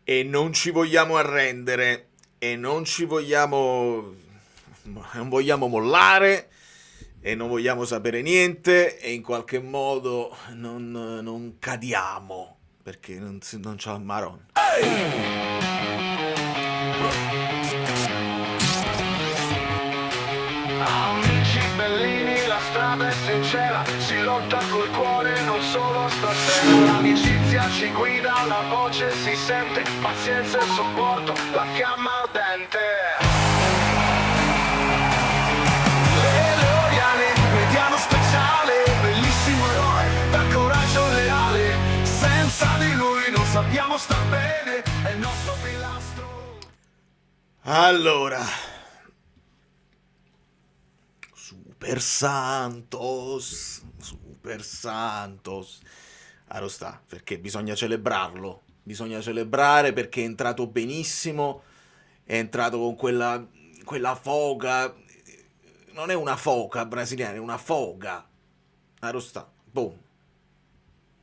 e non ci vogliamo arrendere e non vogliamo mollare e non vogliamo sapere niente e in qualche modo non cadiamo perché non c'è il maron. Amici bellini, la strada è sincera, si lotta col cuore, non solo stasera. L'amicizia ci guida, la voce si sente, pazienza e supporto, la fiamma ardente. Le Loriane, mediano speciale, bellissimo eroe, dal coraggio leale. Senza di lui non sappiamo star bene, è il nostro pilastro. Allora, Super Santos. Arostà, perché bisogna celebrarlo. Bisogna celebrare perché è entrato benissimo. È entrato con quella foga. Non è una foca brasiliana, è una foga. Arostà, boom.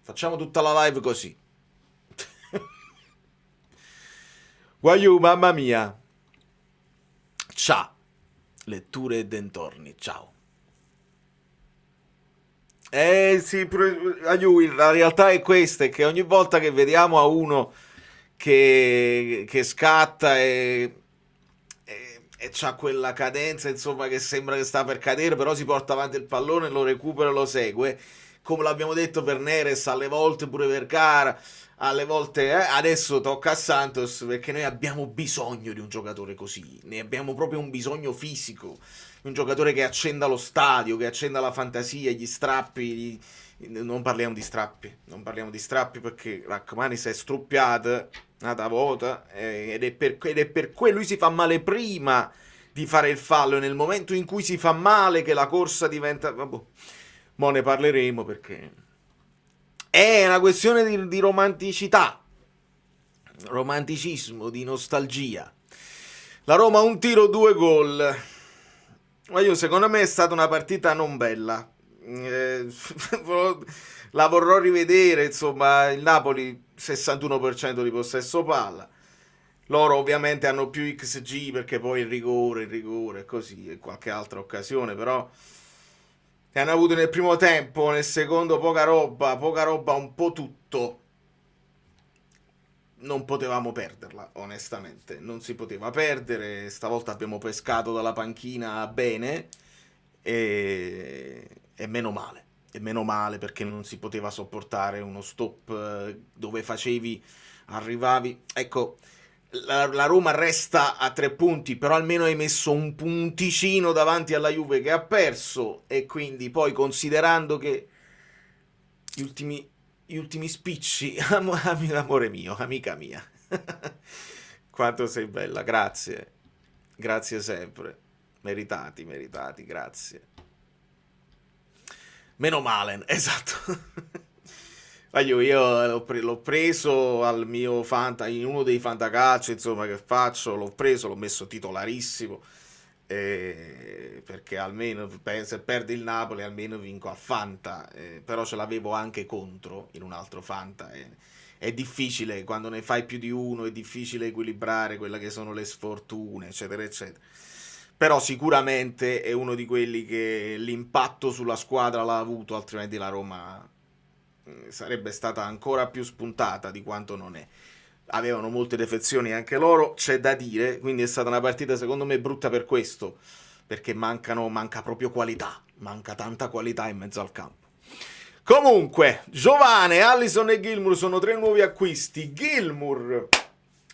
Facciamo tutta la live così. Guaiù, mamma mia. Ciao. Letture e dintorni, ciao. Sì, aiuto, la realtà è questa, è che ogni volta che vediamo a uno che scatta e c'ha quella cadenza, insomma, che sembra che sta per cadere, però si porta avanti il pallone, lo recupera e lo segue, come l'abbiamo detto per Neres, alle volte pure per Cara, alle volte, adesso tocca a Santos, perché noi abbiamo bisogno di un giocatore così, ne abbiamo proprio un bisogno fisico, un giocatore che accenda lo stadio, che accenda la fantasia, gli strappi. Non parliamo di strappi perché Rachmani si è struppiata una volta ed è per quello lui si fa male prima di fare il fallo e nel momento in cui si fa male che la corsa diventa. Vabbè, mo ne parleremo perché è una questione di romanticità, romanticismo, di nostalgia. La Roma un tiro, due gol. Ma io secondo me è stata una partita non bella. Eh, la vorrò rivedere, insomma, il Napoli 61% di possesso palla. Loro ovviamente hanno più XG perché poi il rigore, così, e qualche altra occasione, però ne hanno avuto nel primo tempo, nel secondo poca roba, un po' tutto. Non potevamo perderla, onestamente. Non si poteva perdere. Stavolta abbiamo pescato dalla panchina bene. E meno male. E meno male perché non si poteva sopportare uno stop dove facevi, arrivavi. Ecco, la Roma resta a 3 punti, però almeno hai messo un punticino davanti alla Juve che ha perso. E quindi poi considerando che gli ultimi spicci, amore mio, amica mia. Quanto sei bella, grazie. Grazie sempre. Meritati, meritati, grazie. Meno male, esatto. Io l'ho preso al mio fanta, in uno dei fantacalcio, insomma, che faccio, l'ho preso, l'ho messo titolarissimo. Perché almeno se perde il Napoli almeno vinco a Fanta, però ce l'avevo anche contro in un altro Fanta, è difficile quando ne fai più di uno, è difficile equilibrare quelle che sono le sfortune eccetera eccetera, però sicuramente è uno di quelli che l'impatto sulla squadra l'ha avuto, altrimenti la Roma sarebbe stata ancora più spuntata di quanto non è. Avevano molte defezioni anche loro, c'è da dire, quindi è stata una partita secondo me brutta per questo, perché manca proprio qualità, manca tanta qualità in mezzo al campo. Comunque, Giovane, Alisson e Gilmour sono 3 nuovi acquisti. Gilmour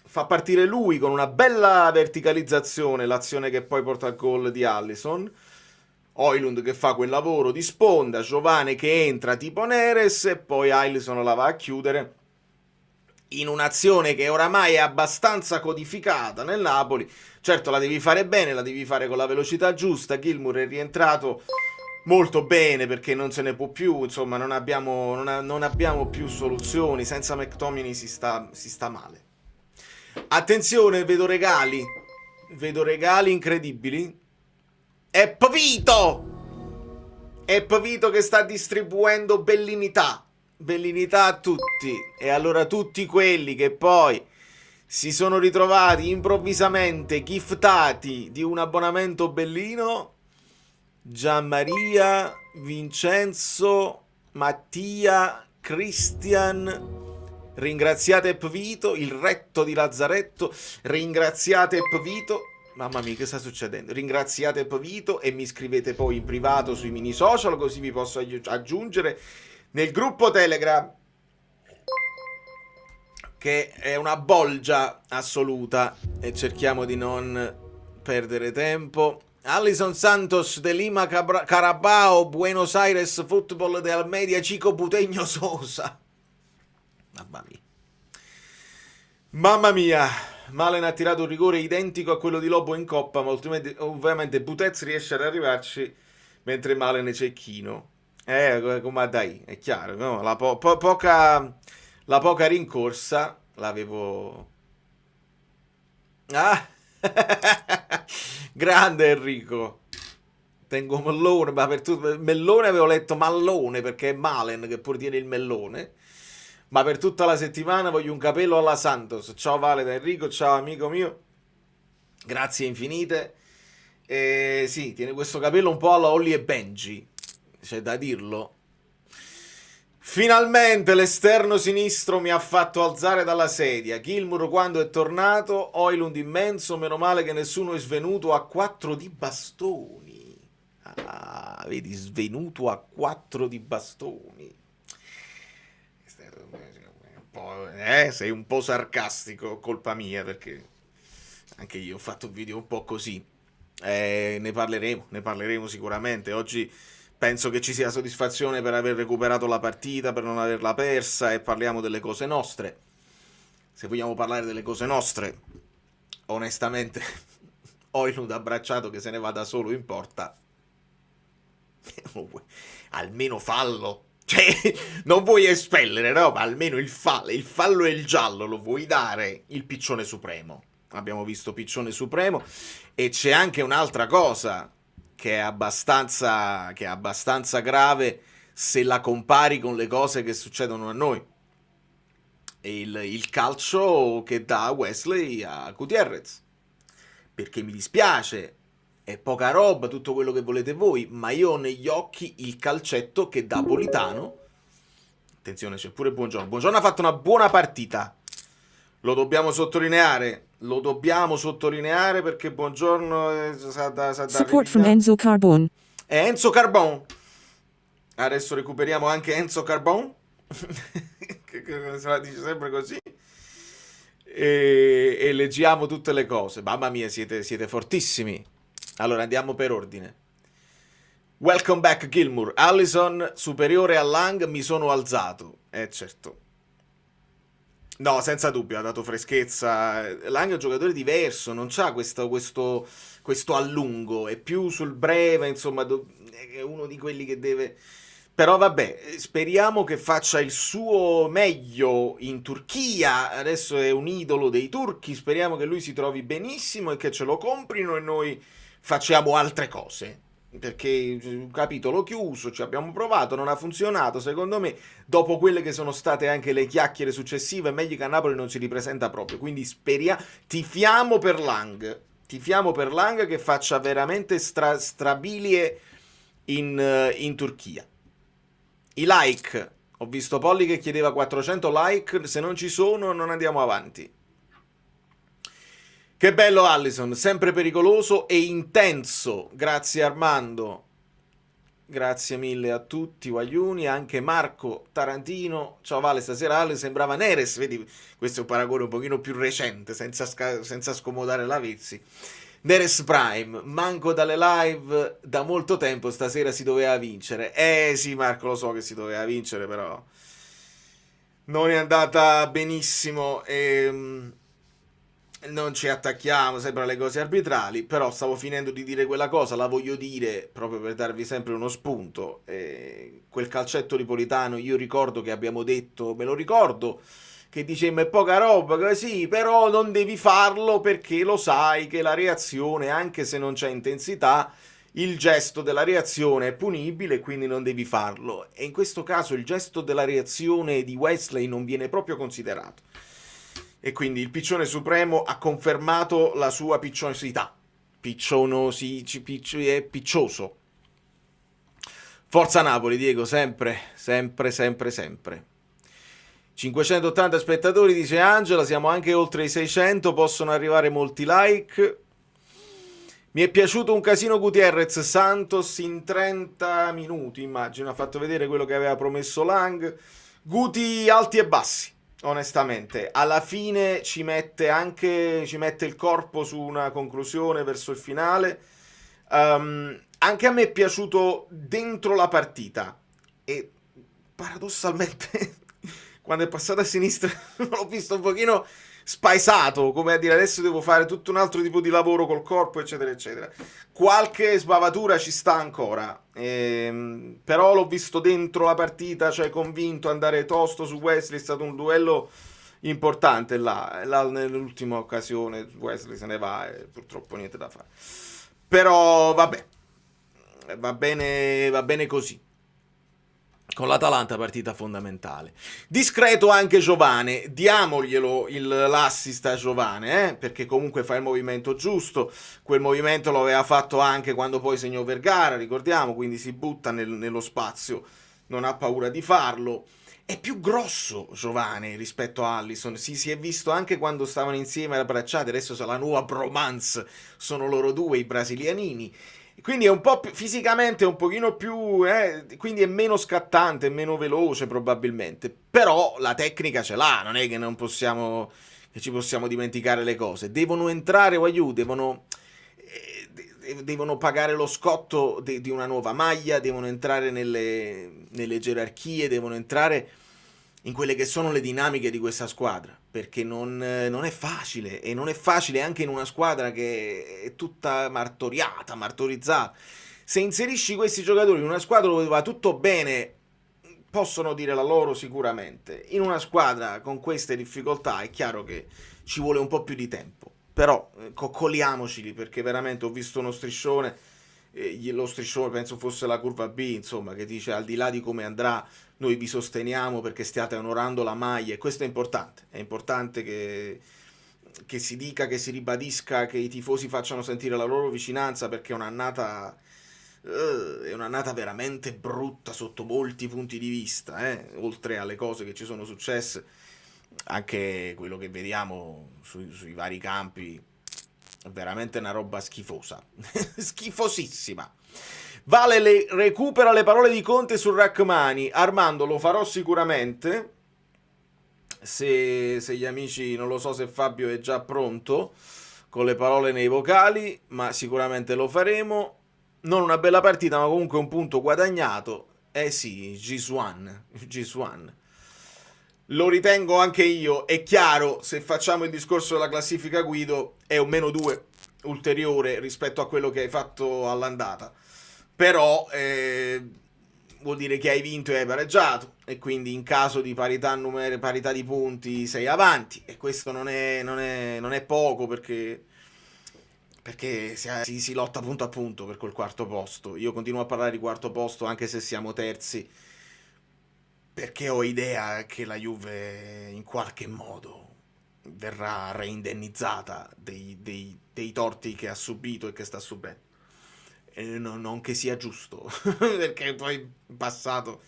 fa partire lui con una bella verticalizzazione, l'azione che poi porta al gol di Alisson. Højlund che fa quel lavoro di sponda, Giovane che entra tipo Neres e poi Alisson la va a chiudere in un'azione che oramai è abbastanza codificata nel Napoli. Certo, la devi fare bene, la devi fare con la velocità giusta. Gilmour è rientrato molto bene perché non se ne può più, insomma non abbiamo più soluzioni, senza McTominay si sta male. Attenzione, vedo regali incredibili. È Pavito che sta distribuendo bellinità a tutti, e allora tutti quelli che poi si sono ritrovati improvvisamente giftati di un abbonamento bellino. Gianmaria, Vincenzo, Mattia, Christian. Ringraziate Pvito, il retto di Lazzaretto. Ringraziate Pvito. Mamma mia, che sta succedendo? Ringraziate Pvito e mi scrivete poi in privato sui mini social, così vi posso aggiungere nel gruppo Telegram, che è una bolgia assoluta, e cerchiamo di non perdere tempo. Alison Santos de Lima Carabao, Buenos Aires Football de Almedia, Chico Buteño Sosa. Mamma mia. Mamma mia. Malen ha tirato un rigore identico a quello di Lobo in Coppa, ma ovviamente Butez riesce ad arrivarci mentre Malen è cecchino. Ma dai, è chiaro, no? La poca rincorsa l'avevo... Ah! Grande Enrico. Tengo mellone, ma per tutto mellone avevo letto mallone perché è Malen che pur tiene il mellone. Ma per tutta la settimana voglio un capello alla Santos. Ciao Vale da Enrico, ciao amico mio. Grazie infinite. Sì, tiene questo capello un po' alla Holly e Benji, c'è da dirlo. Finalmente l'esterno sinistro mi ha fatto alzare dalla sedia. Gilmour quando è tornato, Højlund immenso, meno male che nessuno è svenuto a 4 di bastoni. Ah, vedi, svenuto a 4 di bastoni. Sei un po' sarcastico, colpa mia, perché anche io ho fatto un video un po' così. Ne parleremo sicuramente. Oggi penso che ci sia soddisfazione per aver recuperato la partita, per non averla persa, e parliamo delle cose nostre. Se vogliamo parlare delle cose nostre, onestamente, Højlund abbracciato che se ne va da solo in porta. Almeno fallo. Cioè, non vuoi espellere, no? Ma almeno il fallo e il giallo lo vuoi dare. Il piccione supremo. Abbiamo visto piccione supremo. E c'è anche un'altra cosa che è abbastanza grave se la compari con le cose che succedono a noi. Il calcio che dà Wesley a Gutierrez. Perché mi dispiace, è poca roba, tutto quello che volete voi, ma io ho negli occhi il calcetto che dà Politano. Attenzione, c'è pure Buongiorno. Buongiorno ha fatto una buona partita. Lo dobbiamo sottolineare perché Buongiorno sa da Support from Enzo Carbon. È Enzo Carbon. Adesso recuperiamo anche Enzo Carbon. che se la dice sempre così. E leggiamo tutte le cose. Mamma mia, siete fortissimi. Allora andiamo per ordine. Welcome back Gilmour. Alisson superiore a Lang, mi sono alzato. Certo. No, senza dubbio, ha dato freschezza. Lang è un giocatore diverso, non c'ha questo allungo, è più sul breve, insomma, è uno di quelli che deve... Però vabbè, speriamo che faccia il suo meglio in Turchia. Adesso è un idolo dei turchi, speriamo che lui si trovi benissimo e che ce lo comprino e noi facciamo altre cose, perché un capitolo chiuso, ci abbiamo provato, non ha funzionato. Secondo me, dopo quelle che sono state anche le chiacchiere successive, è meglio che a Napoli non si ripresenta proprio. Quindi tifiamo per Lang che faccia veramente strabilie in Turchia. I like, ho visto Polli che chiedeva 400 like, se non ci sono non andiamo avanti. Che bello Alisson, sempre pericoloso e intenso. Grazie Armando. Grazie mille a tutti, Guagliuni, anche Marco Tarantino. Ciao Vale, stasera Ale sembrava Neres. Vedi, questo è un paragone un pochino più recente, senza scomodare la Vezzi. Neres Prime, manco dalle live da molto tempo, stasera si doveva vincere. Sì Marco, lo so che si doveva vincere, però non è andata benissimo e... non ci attacchiamo sempre alle cose arbitrali, però stavo finendo di dire quella cosa, la voglio dire proprio per darvi sempre uno spunto. Quel calcetto di Politano, io ricordo che abbiamo detto, me lo ricordo, che dicemmo è poca roba, così, però non devi farlo perché lo sai che la reazione, anche se non c'è intensità, il gesto della reazione è punibile, quindi non devi farlo. E in questo caso il gesto della reazione di Wesley non viene proprio considerato. e quindi il piccione supremo ha confermato la sua piccionosità. È piccioso. Forza Napoli, Diego, sempre, sempre, sempre, sempre. 580 spettatori, dice Angela, siamo anche oltre i 600, possono arrivare molti like. Mi è piaciuto un casino Gutierrez Santos in 30 minuti, immagino, ha fatto vedere quello che aveva promesso Lang. Guti alti e bassi, onestamente. Alla fine ci mette il corpo su una conclusione verso il finale. Anche a me è piaciuto dentro la partita e paradossalmente quando è passato a sinistra l'ho visto un pochino spaesato, come a dire adesso devo fare tutto un altro tipo di lavoro col corpo, eccetera eccetera. Qualche sbavatura ci sta ancora, però l'ho visto dentro la partita, cioè convinto, andare tosto su Wesley. È stato un duello importante là nell'ultima occasione Wesley se ne va e purtroppo niente da fare, però vabbè, va bene così. Con l'Atalanta partita fondamentale. Discreto anche Giovane, diamoglielo l'assist a Giovane, perché comunque fa il movimento giusto. Quel movimento lo aveva fatto anche quando poi segnò Vergara, ricordiamo, quindi si butta nello spazio, non ha paura di farlo. È più grosso Giovane rispetto a Alisson, si è visto anche quando stavano insieme abbracciati, adesso c'è la nuova bromance, sono loro due i brasilianini. Quindi è un po' fisicamente un pochino più, quindi è meno scattante, è meno veloce probabilmente, però la tecnica ce l'ha, non è che ci possiamo dimenticare le cose. Devono entrare, devono pagare lo scotto di una nuova maglia, devono entrare nelle gerarchie, devono entrare in quelle che sono le dinamiche di questa squadra, perché non è facile, e non è facile anche in una squadra che è tutta martorizzata. Se inserisci questi giocatori in una squadra dove va tutto bene, possono dire la loro sicuramente. In una squadra con queste difficoltà è chiaro che ci vuole un po' più di tempo, però coccoliamoceli, perché veramente ho visto uno striscione, lo striscione penso fosse la curva B, insomma, che dice al di là di come andrà noi vi sosteniamo perché stiate onorando la maglia, e questo è importante che si dica, che si ribadisca, che i tifosi facciano sentire la loro vicinanza, perché è un'annata veramente brutta sotto molti punti di vista, oltre alle cose che ci sono successe, anche quello che vediamo sui vari campi è veramente una roba schifosa, schifosissima. Vale recupera le parole di Conte su Rachmani. Armando, lo farò sicuramente, se gli amici, non lo so se Fabio è già pronto con le parole nei vocali, ma sicuramente lo faremo. Non una bella partita, ma comunque un punto guadagnato. Sì, G1. Lo ritengo anche io. È chiaro, se facciamo il discorso della classifica, Guido, è un -2 ulteriore rispetto a quello che hai fatto all'andata. Però vuol dire che hai vinto e hai pareggiato, e quindi in caso di parità di punti sei avanti, e questo non è poco, perché si lotta punto a punto per quel quarto posto. Io continuo a parlare di quarto posto anche se siamo terzi, perché ho idea che la Juve in qualche modo verrà reindennizzata dei torti che ha subito e che sta subendo. Non che sia giusto, perché poi in passato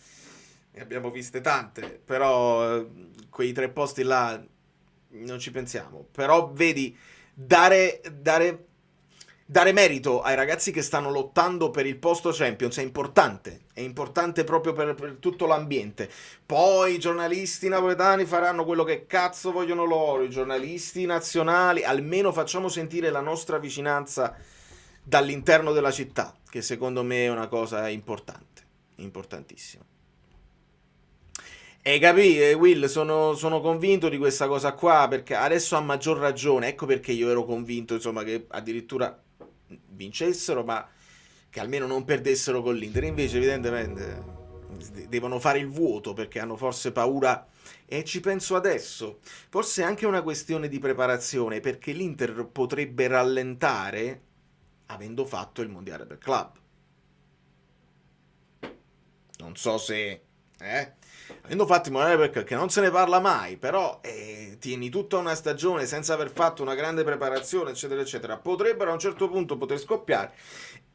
ne abbiamo viste tante, però quei 3 posti là non ci pensiamo. Però vedi, dare merito ai ragazzi che stanno lottando per il posto Champions è importante proprio per tutto l'ambiente. Poi i giornalisti napoletani faranno quello che cazzo vogliono loro, i giornalisti nazionali, almeno facciamo sentire la nostra vicinanza dall'interno della città, che secondo me è una cosa importantissima. E capì, Will, sono convinto di questa cosa qua, perché adesso ha maggior ragione. Ecco perché io ero convinto, insomma, che addirittura vincessero, ma che almeno non perdessero con l'Inter. Invece evidentemente devono fare il vuoto, perché hanno forse paura, e ci penso adesso, forse è anche una questione di preparazione, perché l'Inter potrebbe rallentare avendo fatto il mondiale per club. Non so se Avendo fatto morale perché non se ne parla mai, però tieni tutta una stagione senza aver fatto una grande preparazione, eccetera, eccetera, potrebbero a un certo punto poter scoppiare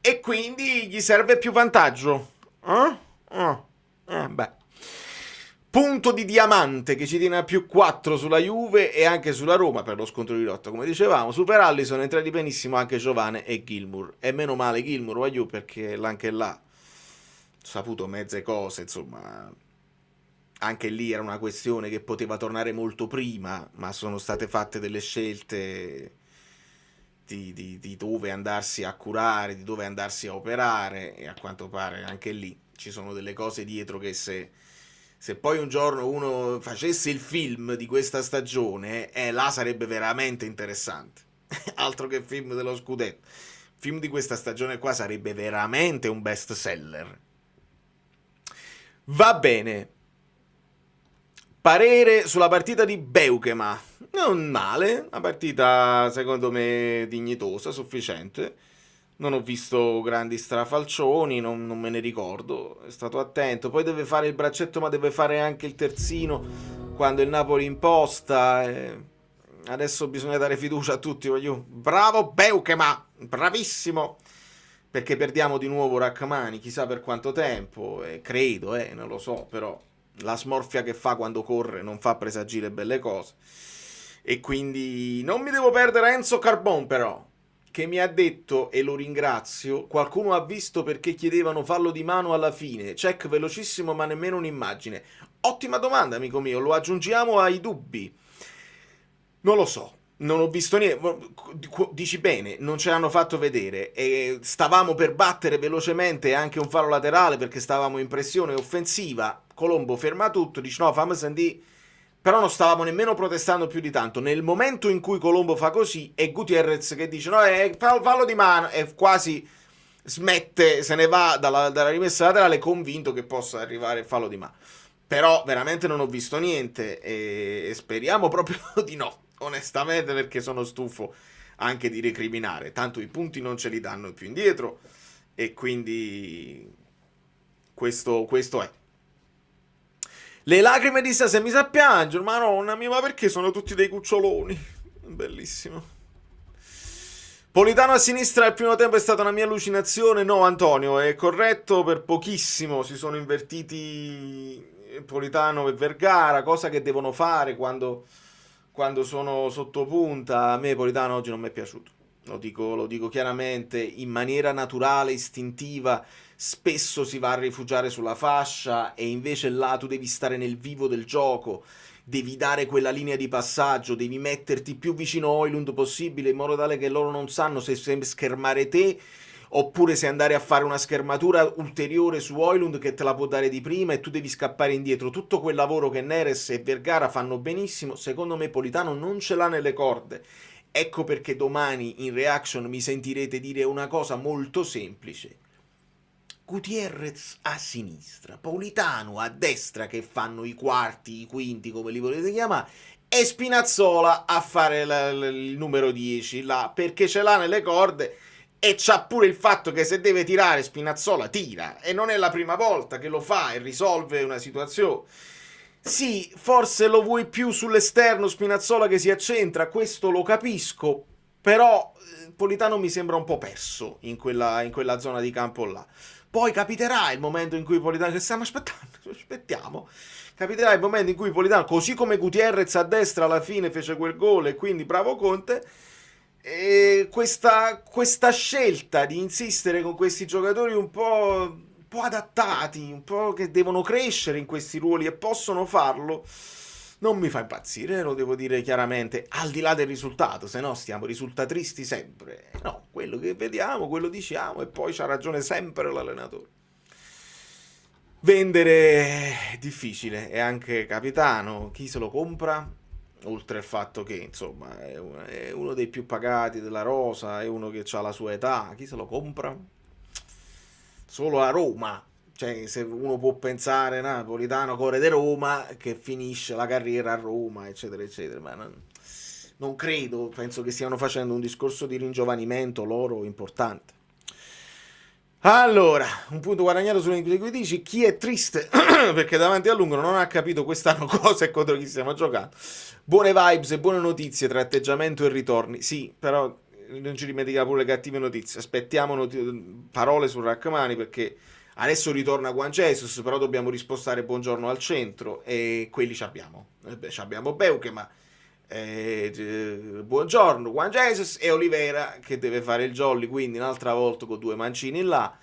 e quindi gli serve più vantaggio. Beh. Punto di diamante che ci tiene a più 4 sulla Juve e anche sulla Roma per lo scontro di lotta, come dicevamo. Super Alli sono entrati benissimo anche Giovane e Gilmour. E meno male Gilmour, voglio, perché anche là ha saputo mezze cose, insomma. Anche lì era una questione che poteva tornare molto prima, ma sono state fatte delle scelte di dove andarsi a curare, di dove andarsi a operare, e a quanto pare anche lì ci sono delle cose dietro che se poi un giorno uno facesse il film di questa stagione, là sarebbe veramente interessante. Altro che film dello scudetto. Il film di questa stagione qua sarebbe veramente un best seller. Va bene. Parere sulla partita di Beukema. Non male, una partita secondo me dignitosa, sufficiente. Non ho visto grandi strafalcioni, non me ne ricordo, è stato attento. Poi deve fare il braccetto, ma deve fare anche il terzino quando il Napoli imposta. Adesso bisogna dare fiducia a tutti. Bravo Beukema, bravissimo. Perché perdiamo di nuovo Rachmani, chissà per quanto tempo. Credo, non lo so, però la smorfia che fa quando corre non fa presagire belle cose. E quindi non mi devo perdere Enzo Carbon, però, che mi ha detto, e lo ringrazio, qualcuno ha visto perché chiedevano fallo di mano alla fine, check velocissimo ma nemmeno un'immagine. Ottima domanda, amico mio, lo aggiungiamo ai dubbi. Non lo so, non ho visto niente. Dici bene, non ce l'hanno fatto vedere e stavamo per battere velocemente anche un fallo laterale perché stavamo in pressione offensiva. Colombo ferma tutto, dice no, fammi sentire. Però non stavamo nemmeno protestando più di tanto. Nel momento in cui Colombo fa così è Gutierrez che dice no, fallo di mano, e quasi smette, se ne va dalla rimessa laterale convinto che possa arrivare il fallo di mano. Però veramente non ho visto niente e speriamo proprio di no, onestamente, perché sono stufo anche di recriminare. Tanto i punti non ce li danno più indietro e quindi questo è. Le lacrime di Sase mi sa piangere, ma nonna mia, ma perché sono tutti dei cuccioloni? Bellissimo. Politano a sinistra al primo tempo è stata una mia allucinazione. No, Antonio, è corretto, per pochissimo si sono invertiti Politano e Vergara, cosa che devono fare quando sono sotto punta. A me Politano oggi non mi è piaciuto, lo dico chiaramente, in maniera naturale, istintiva. Spesso si va a rifugiare sulla fascia e invece là tu devi stare nel vivo del gioco, devi dare quella linea di passaggio, devi metterti più vicino a Højlund possibile in modo tale che loro non sanno se schermare te oppure se andare a fare una schermatura ulteriore su Højlund che te la può dare di prima e tu devi scappare indietro. Tutto quel lavoro che Neres e Vergara fanno benissimo, secondo me Politano non ce l'ha nelle corde. Ecco perché domani in reaction mi sentirete dire una cosa molto semplice. Gutierrez a sinistra, Politano a destra che fanno i quarti, i quinti come li volete chiamare, e Spinazzola a fare il numero 10 là, perché ce l'ha nelle corde e c'ha pure il fatto che se deve tirare Spinazzola tira e non è la prima volta che lo fa e risolve una situazione. Sì, forse lo vuoi più sull'esterno Spinazzola che si accentra, questo lo capisco, però Politano mi sembra un po' perso in quella zona di campo là. Poi capiterà il momento in cui Politano, che stiamo aspettando, aspettiamo, capiterà il momento in cui Politano, così come Gutierrez a destra alla fine fece quel gol e quindi bravo Conte, e questa scelta di insistere con questi giocatori un po' adattati, un po' che devono crescere in questi ruoli e possono farlo, non mi fa impazzire, lo devo dire chiaramente, al di là del risultato, se no stiamo risultatristi sempre. No, quello che vediamo, quello diciamo e poi c'ha ragione sempre l'allenatore. Vendere è difficile, è anche capitano, chi se lo compra? Oltre al fatto che, insomma, è uno dei più pagati della rosa, è uno che ha la sua età, chi se lo compra? Solo a Roma. Cioè, se uno può pensare, Napolitano corre di Roma, che finisce la carriera a Roma, eccetera, eccetera, ma non credo, penso che stiano facendo un discorso di ringiovanimento loro importante. Allora, un punto guadagnato sulle cui dici chi è triste perché davanti a lungo non ha capito quest'anno cosa e contro chi stiamo giocando. Buone vibes e buone notizie tra atteggiamento e ritorni. Sì, però non ci dimentichiamo pure le cattive notizie. Aspettiamo parole su Rachmani perché adesso ritorna Juan Jesus, però dobbiamo rispostare buongiorno al centro e quelli ci abbiamo. Ci abbiamo Beuke, ma buongiorno Juan Jesus e Olivera che deve fare il jolly, quindi un'altra volta con 2 mancini là,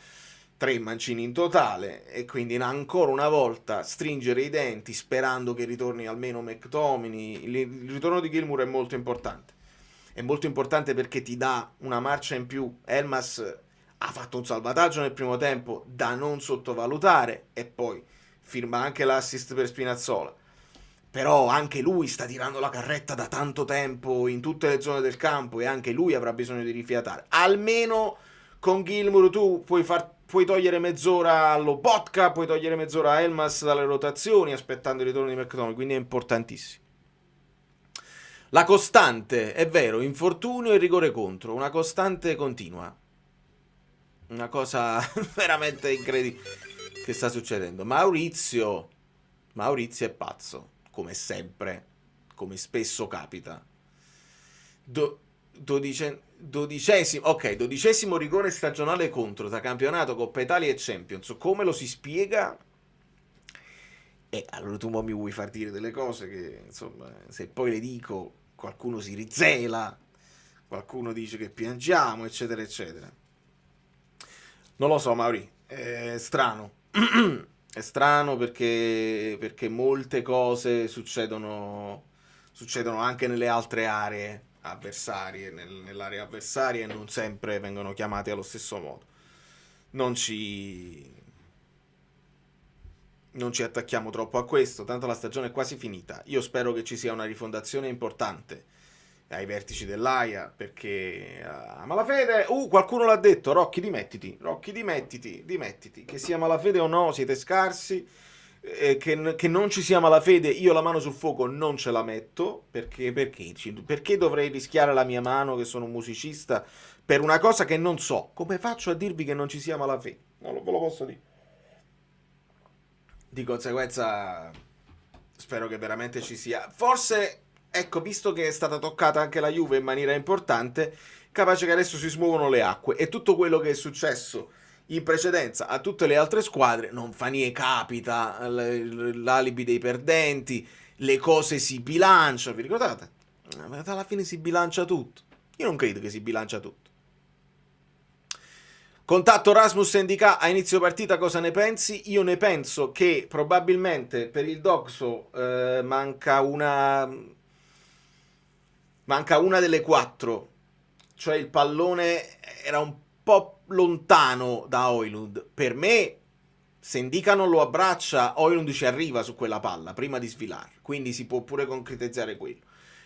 3 mancini in totale, e quindi ancora una volta stringere i denti sperando che ritorni almeno McTominay. Il ritorno di Gilmour è molto importante perché ti dà una marcia in più. Elmas ha fatto un salvataggio nel primo tempo da non sottovalutare e poi firma anche l'assist per Spinazzola. Però anche lui sta tirando la carretta da tanto tempo in tutte le zone del campo e anche lui avrà bisogno di rifiatare. Almeno con Gilmour tu puoi togliere mezz'ora allo Lobotka, puoi togliere mezz'ora a Elmas dalle rotazioni aspettando il ritorno di McTominay, quindi è importantissimo. La costante, è vero, infortunio e rigore contro, una costante continua. Una cosa veramente incredibile che sta succedendo. Maurizio è pazzo, come sempre, come spesso capita. Dodicesimo rigore stagionale contro tra campionato, Coppa Italia e Champions. Come lo si spiega? Allora tu mi vuoi far dire delle cose che, insomma, se poi le dico, qualcuno si rizela, qualcuno dice che piangiamo, eccetera, eccetera. Non lo so, Mauri, è strano. È strano perché molte cose succedono anche nelle altre aree avversarie, nell'area avversaria, e non sempre vengono chiamate allo stesso modo. Non ci attacchiamo troppo a questo, tanto la stagione è quasi finita. Io spero che ci sia una rifondazione importante ai vertici dell'AIA, perché a malafede, qualcuno l'ha detto, Rocchi dimettiti, che sia malafede o no, siete scarsi, che non ci sia malafede, io la mano sul fuoco non ce la metto, perché dovrei rischiare la mia mano, che sono un musicista, per una cosa che non so? Come faccio a dirvi che non ci sia malafede? Non ve lo posso dire. Di conseguenza spero che veramente ci sia. Forse, ecco, visto che è stata toccata anche la Juve in maniera importante, capace che adesso si smuovono le acque e tutto quello che è successo in precedenza a tutte le altre squadre non fa niente, capita, l'alibi dei perdenti, le cose si bilanciano, vi ricordate? Alla fine si bilancia tutto. Io non credo che si bilancia tutto. Contatto Rasmus NDK a inizio partita, cosa ne pensi? Io ne penso che probabilmente per il Doxo manca una delle 4, cioè il pallone era un po' lontano da Højlund. Per me, se Ndika non lo abbraccia, Højlund ci arriva su quella palla prima di sfilar, quindi si può pure concretizzare quello.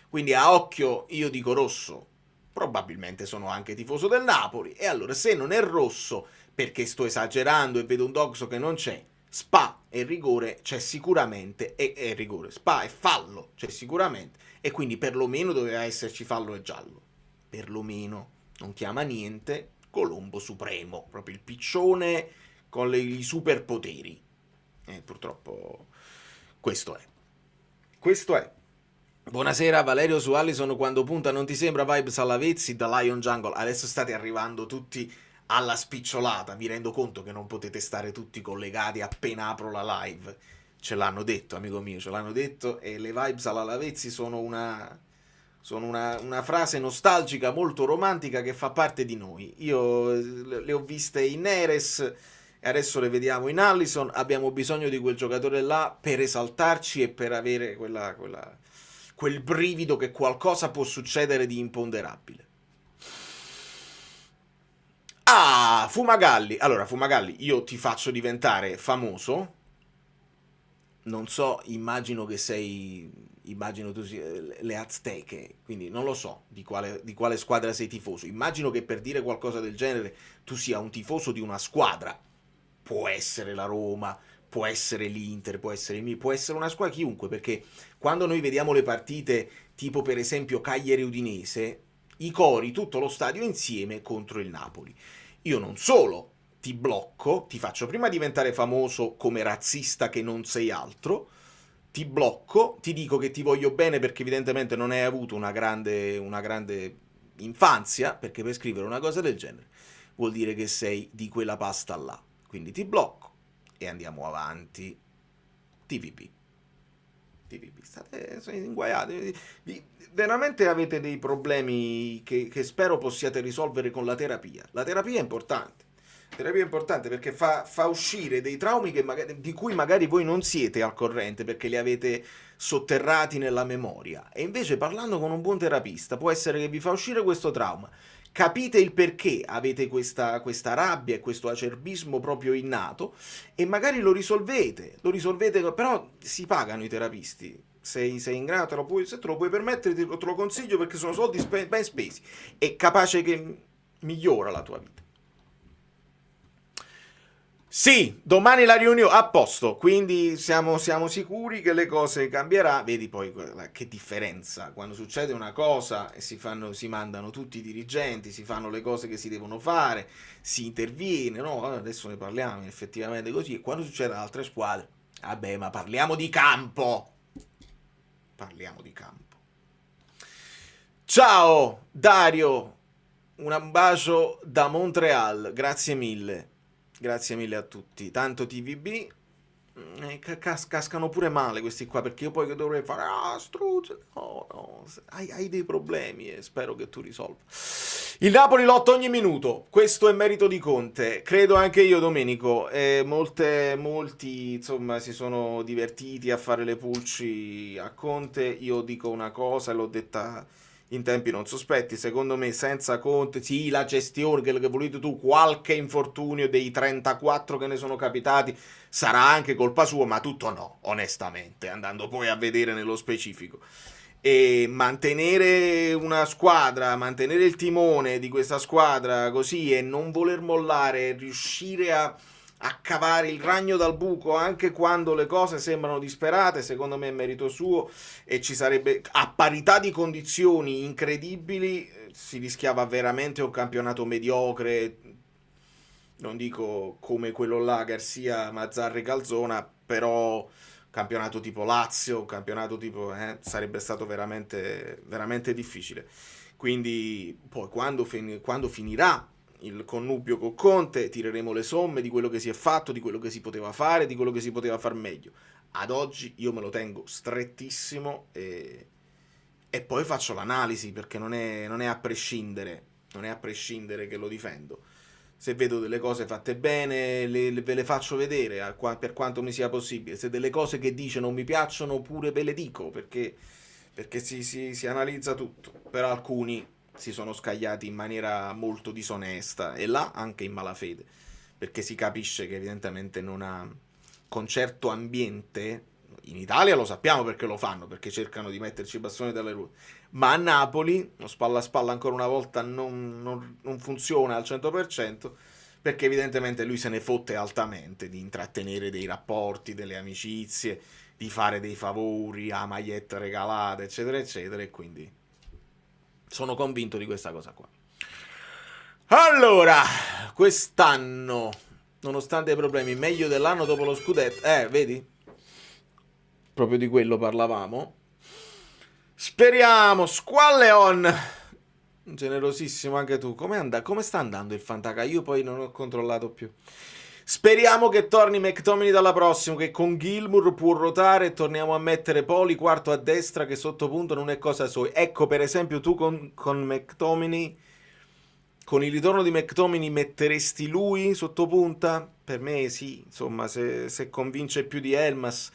Quindi a occhio io dico rosso. Probabilmente sono anche tifoso del Napoli, e allora se non è rosso perché sto esagerando e vedo un Doxo che non c'è, Spa e rigore c'è sicuramente, e rigore, Spa e fallo c'è sicuramente, e quindi perlomeno doveva esserci fallo e giallo, perlomeno. Non chiama niente Colombo Supremo, proprio il piccione con i superpoteri, purtroppo questo è. Buonasera, Valerio su Allison, quando punta non ti sembra vibes alla Vezzi da Lion Jungle? Adesso state arrivando tutti alla spicciolata, vi rendo conto che non potete stare tutti collegati appena apro la live. Ce l'hanno detto, amico mio, ce l'hanno detto, e le vibes alla Lavezzi sono una frase nostalgica, molto romantica, che fa parte di noi. Io le ho viste in Neres e adesso le vediamo in Allison. Abbiamo bisogno di quel giocatore là per esaltarci e per avere quel brivido che qualcosa può succedere di imponderabile. Fumagalli. Allora, Fumagalli, io ti faccio diventare famoso. Non so, immagino tu sia le Azteche, quindi non lo so di quale squadra sei tifoso. Immagino che per dire qualcosa del genere tu sia un tifoso di una squadra. Può essere la Roma, può essere l'Inter, può essere una squadra, chiunque, perché quando noi vediamo le partite tipo per esempio Cagliari-Udinese, i cori, tutto lo stadio insieme contro il Napoli. Io non solo ti blocco, ti faccio prima diventare famoso come razzista che non sei altro, ti blocco, ti dico che ti voglio bene perché evidentemente non hai avuto una grande infanzia, perché per scrivere una cosa del genere vuol dire che sei di quella pasta là. Quindi ti blocco e andiamo avanti. TVB, state inguaiati, veramente avete dei problemi che spero possiate risolvere con la terapia. La terapia è importante. Terapia è importante perché fa uscire dei traumi di cui magari voi non siete al corrente perché li avete sotterrati nella memoria. E invece parlando con un buon terapista può essere che vi fa uscire questo trauma. Capite il perché avete questa rabbia e questo acerbismo proprio innato e magari lo risolvete, però si pagano i terapisti. Sei in grado, se te lo puoi permettere te lo consiglio perché sono soldi ben spesi e capace che migliora la tua vita. Sì, domani la riunione a posto, quindi siamo sicuri che le cose cambierà. Vedi poi che differenza quando succede una cosa e si mandano tutti i dirigenti, si fanno le cose che si devono fare, si interviene, no? Adesso ne parliamo effettivamente così. E quando succede ad altre squadre, vabbè, ma parliamo di campo. Ciao Dario, un bacio da Montreal, grazie mille. Grazie mille a tutti. Tanto TVB cascano pure male questi qua perché io poi che dovrei fare struzzo. No, hai dei problemi e spero che tu risolva. Il Napoli lotta ogni minuto. Questo è merito di Conte. Credo anche io, Domenico. Molti insomma si sono divertiti a fare le pulci a Conte. Io dico una cosa e l'ho detta in tempi non sospetti, secondo me senza Conte, sì, la gestione, quello che volete tu, qualche infortunio dei 34 che ne sono capitati sarà anche colpa sua, ma tutto no, onestamente, andando poi a vedere nello specifico. E mantenere una squadra, mantenere il timone di questa squadra così e non voler mollare, riuscire a cavare il ragno dal buco anche quando le cose sembrano disperate, secondo me è merito suo e ci sarebbe, a parità di condizioni incredibili, si rischiava veramente un campionato mediocre, non dico come quello là, Garcia, Mazzarri, Calzona, però campionato tipo Lazio, campionato tipo sarebbe stato veramente, veramente difficile. Quindi poi quando finirà il connubio con Conte, tireremo le somme di quello che si è fatto, di quello che si poteva fare, di quello che si poteva far meglio. Ad oggi io me lo tengo strettissimo e poi faccio l'analisi perché non è a prescindere che lo difendo. Se vedo delle cose fatte bene ve le faccio vedere per quanto mi sia possibile. Se delle cose che dice non mi piacciono pure ve le dico perché si analizza tutto. Per alcuni si sono scagliati in maniera molto disonesta e là anche in malafede, perché si capisce che evidentemente non ha con certo ambiente. In Italia lo sappiamo perché lo fanno, perché cercano di metterci i bastoni dalle ruote, ma a Napoli lo spalla a spalla ancora una volta non funziona al 100%, perché evidentemente lui se ne fotte altamente di intrattenere dei rapporti, delle amicizie, di fare dei favori a magliette regalate eccetera eccetera, e quindi sono convinto di questa cosa qua. Allora, quest'anno, nonostante i problemi, meglio dell'anno dopo lo scudetto. Vedi? Proprio di quello parlavamo. Speriamo. Squalleon, generosissimo anche tu. Come sta andando il Fantaca? Io poi non ho controllato più. Speriamo che torni McTominay dalla prossima, che con Gilmour può ruotare e torniamo a mettere Poli quarto a destra, che sotto punto non è cosa sua. Ecco, per esempio, tu con McTominay, con il ritorno di McTominay metteresti lui sotto punta? Per me sì, insomma, se convince più di Elmas.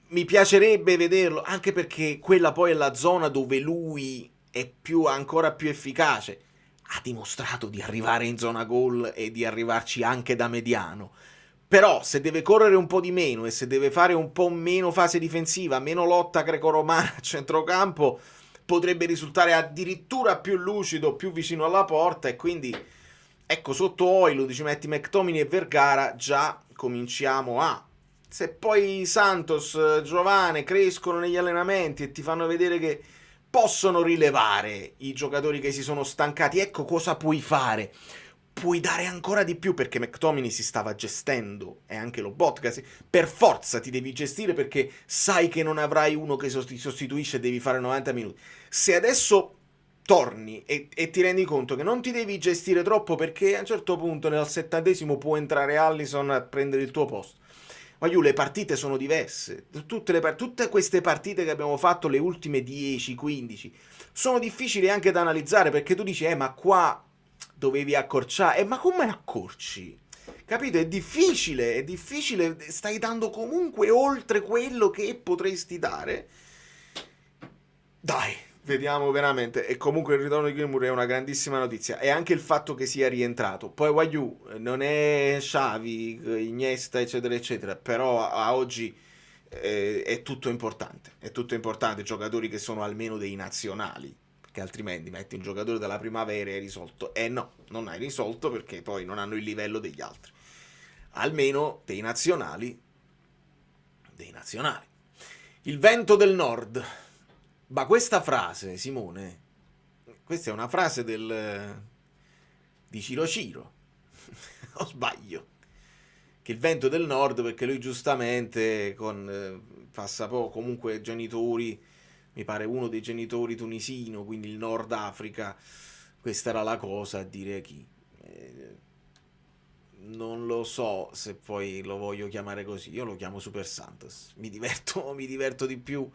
Mi piacerebbe vederlo, anche perché quella poi è la zona dove lui è ancora più efficace. Ha dimostrato di arrivare in zona gol e di arrivarci anche da mediano. Però se deve correre un po' di meno e se deve fare un po' meno fase difensiva, meno lotta greco-romana a centrocampo, potrebbe risultare addirittura più lucido, più vicino alla porta, e quindi ecco, sotto Højlund ci metti McTominay e Vergara, già cominciamo a... Se poi Santos, Giovane crescono negli allenamenti e ti fanno vedere che possono rilevare i giocatori che si sono stancati, ecco cosa puoi fare. puoi dare ancora di più perché McTominay si stava gestendo e anche Lobotka, per forza ti devi gestire perché sai che non avrai uno che ti sostituisce e devi fare 90 minuti. Se adesso torni e ti rendi conto che non ti devi gestire troppo perché a un certo punto nel 70° può entrare Alisson a prendere il tuo posto. Ma le partite sono diverse, tutte queste partite che abbiamo fatto, le ultime 10-15, sono difficili anche da analizzare perché tu dici ma qua dovevi accorciare, ma come accorci? Capito? È difficile, stai dando comunque oltre quello che potresti dare. Dai, vediamo veramente. E comunque il ritorno di Greenwood è una grandissima notizia. E anche il fatto che sia rientrato. Poi Wagyu non è Xavi, Iniesta, eccetera, eccetera. Però a oggi è tutto importante. È tutto importante. Giocatori che sono almeno dei nazionali. Perché altrimenti metti un giocatore della primavera e hai risolto. No, non hai risolto perché poi non hanno il livello degli altri. Almeno dei nazionali. Il vento del nord. Ma questa frase, Simone, questa è una frase di Ciro, o sbaglio? Che il vento del nord, perché lui giustamente passa poco, comunque genitori, mi pare uno dei genitori tunisino, quindi il Nord Africa, questa era la cosa a dire chi. Non lo so se poi lo voglio chiamare così, io lo chiamo Super Santos, mi diverto di più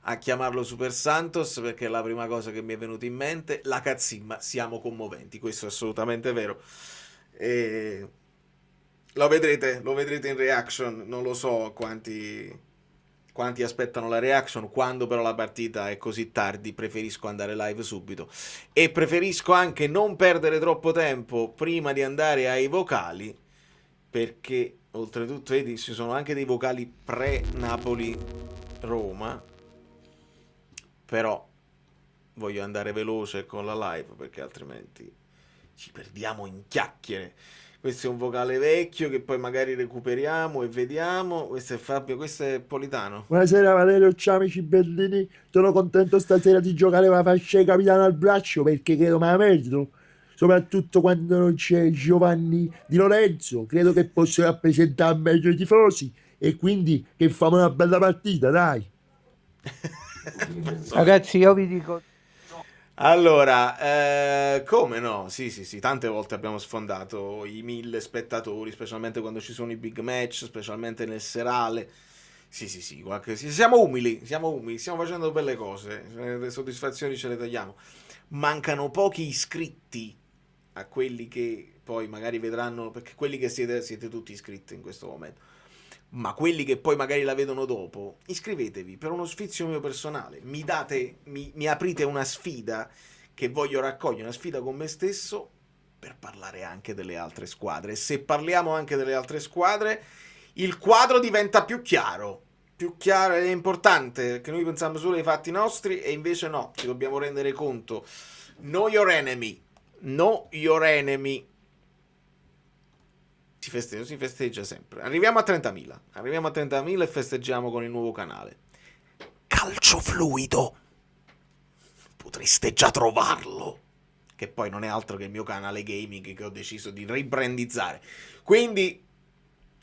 a chiamarlo Super Santos perché è la prima cosa che mi è venuta in mente. La cazzimma, siamo commoventi, questo è assolutamente vero. Lo vedrete in reaction, non lo so quanti aspettano la reaction, quando però la partita è così tardi preferisco andare live subito e preferisco anche non perdere troppo tempo prima di andare ai vocali, perché oltretutto vedi ci sono anche dei vocali pre-Napoli Roma, però voglio andare veloce con la live perché altrimenti ci perdiamo in chiacchiere. Questo è un vocale vecchio che poi magari recuperiamo e vediamo. Questo è Fabio, questo è Politano. Buonasera Valerio, ciao amici bellini. Sono contento stasera di giocare con la fascia di capitano al braccio perché credo me la merito. Soprattutto quando non c'è Giovanni Di Lorenzo. Credo che possa rappresentare meglio i tifosi e quindi che famo una bella partita, dai. Ragazzi, io vi dico. Allora, come no? Sì, tante volte abbiamo sfondato i 1000 spettatori, specialmente quando ci sono i big match, specialmente nel serale. Sì, siamo umili, stiamo facendo belle cose, le soddisfazioni ce le tagliamo. Mancano pochi iscritti a quelli che poi magari vedranno, perché quelli che siete tutti iscritti in questo momento. Ma quelli che poi magari la vedono dopo, iscrivetevi per uno sfizio mio personale, mi aprite una sfida che voglio raccogliere, una sfida con me stesso per parlare anche delle altre squadre. E se parliamo anche delle altre squadre, il quadro diventa più chiaro è importante, che noi pensiamo solo ai fatti nostri e invece no, ci dobbiamo rendere conto. Know your enemy. Si festeggia sempre. Arriviamo a 30.000 e festeggiamo con il nuovo canale. Calcio fluido. Potreste già trovarlo. Che poi non è altro che il mio canale gaming che ho deciso di ribrandizzare. Quindi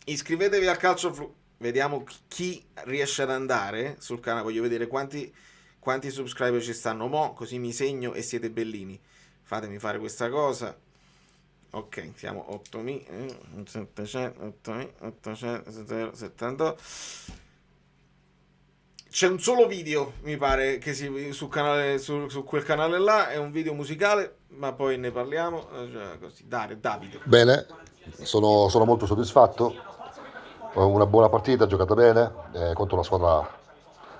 iscrivetevi al calcio fluido. Vediamo chi riesce ad andare sul canale. Voglio vedere quanti subscriber ci stanno mo, così mi segno e siete bellini. Fatemi fare questa cosa. Ok, siamo 8.870. C'è un solo video, mi pare, che su quel canale là, è un video musicale, ma poi ne parliamo. Così. Davide. Bene, sono molto soddisfatto. Una buona partita, giocata bene, contro una squadra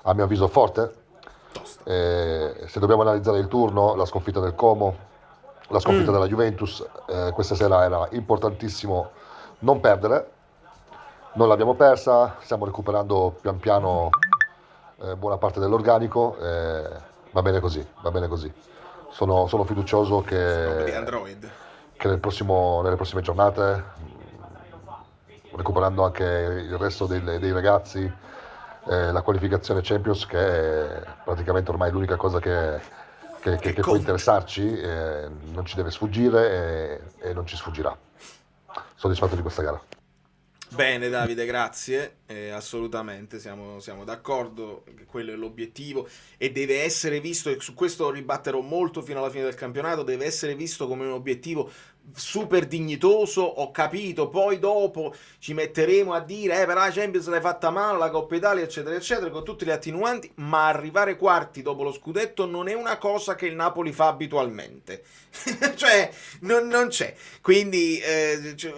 a mio avviso forte. Se dobbiamo analizzare il turno, la sconfitta del Como, la sconfitta della Juventus, questa sera era importantissimo non perdere. Non l'abbiamo persa, stiamo recuperando pian piano buona parte dell'organico, va bene così. Sono fiducioso che nelle prossime giornate, recuperando anche il resto dei ragazzi, la qualificazione Champions, che è praticamente ormai l'unica cosa che che può interessarci, non ci deve sfuggire e non ci sfuggirà. Soddisfatto di questa gara. Bene Davide, grazie. Assolutamente siamo d'accordo che quello è l'obiettivo e deve essere visto, e su questo ribatterò molto fino alla fine del campionato, deve essere visto come un obiettivo super dignitoso. Ho capito, poi dopo ci metteremo a dire però la Champions l'hai fatta male, la Coppa Italia eccetera eccetera, con tutti gli attenuanti, ma arrivare quarti dopo lo scudetto non è una cosa che il Napoli fa abitualmente. Cioè non c'è, quindi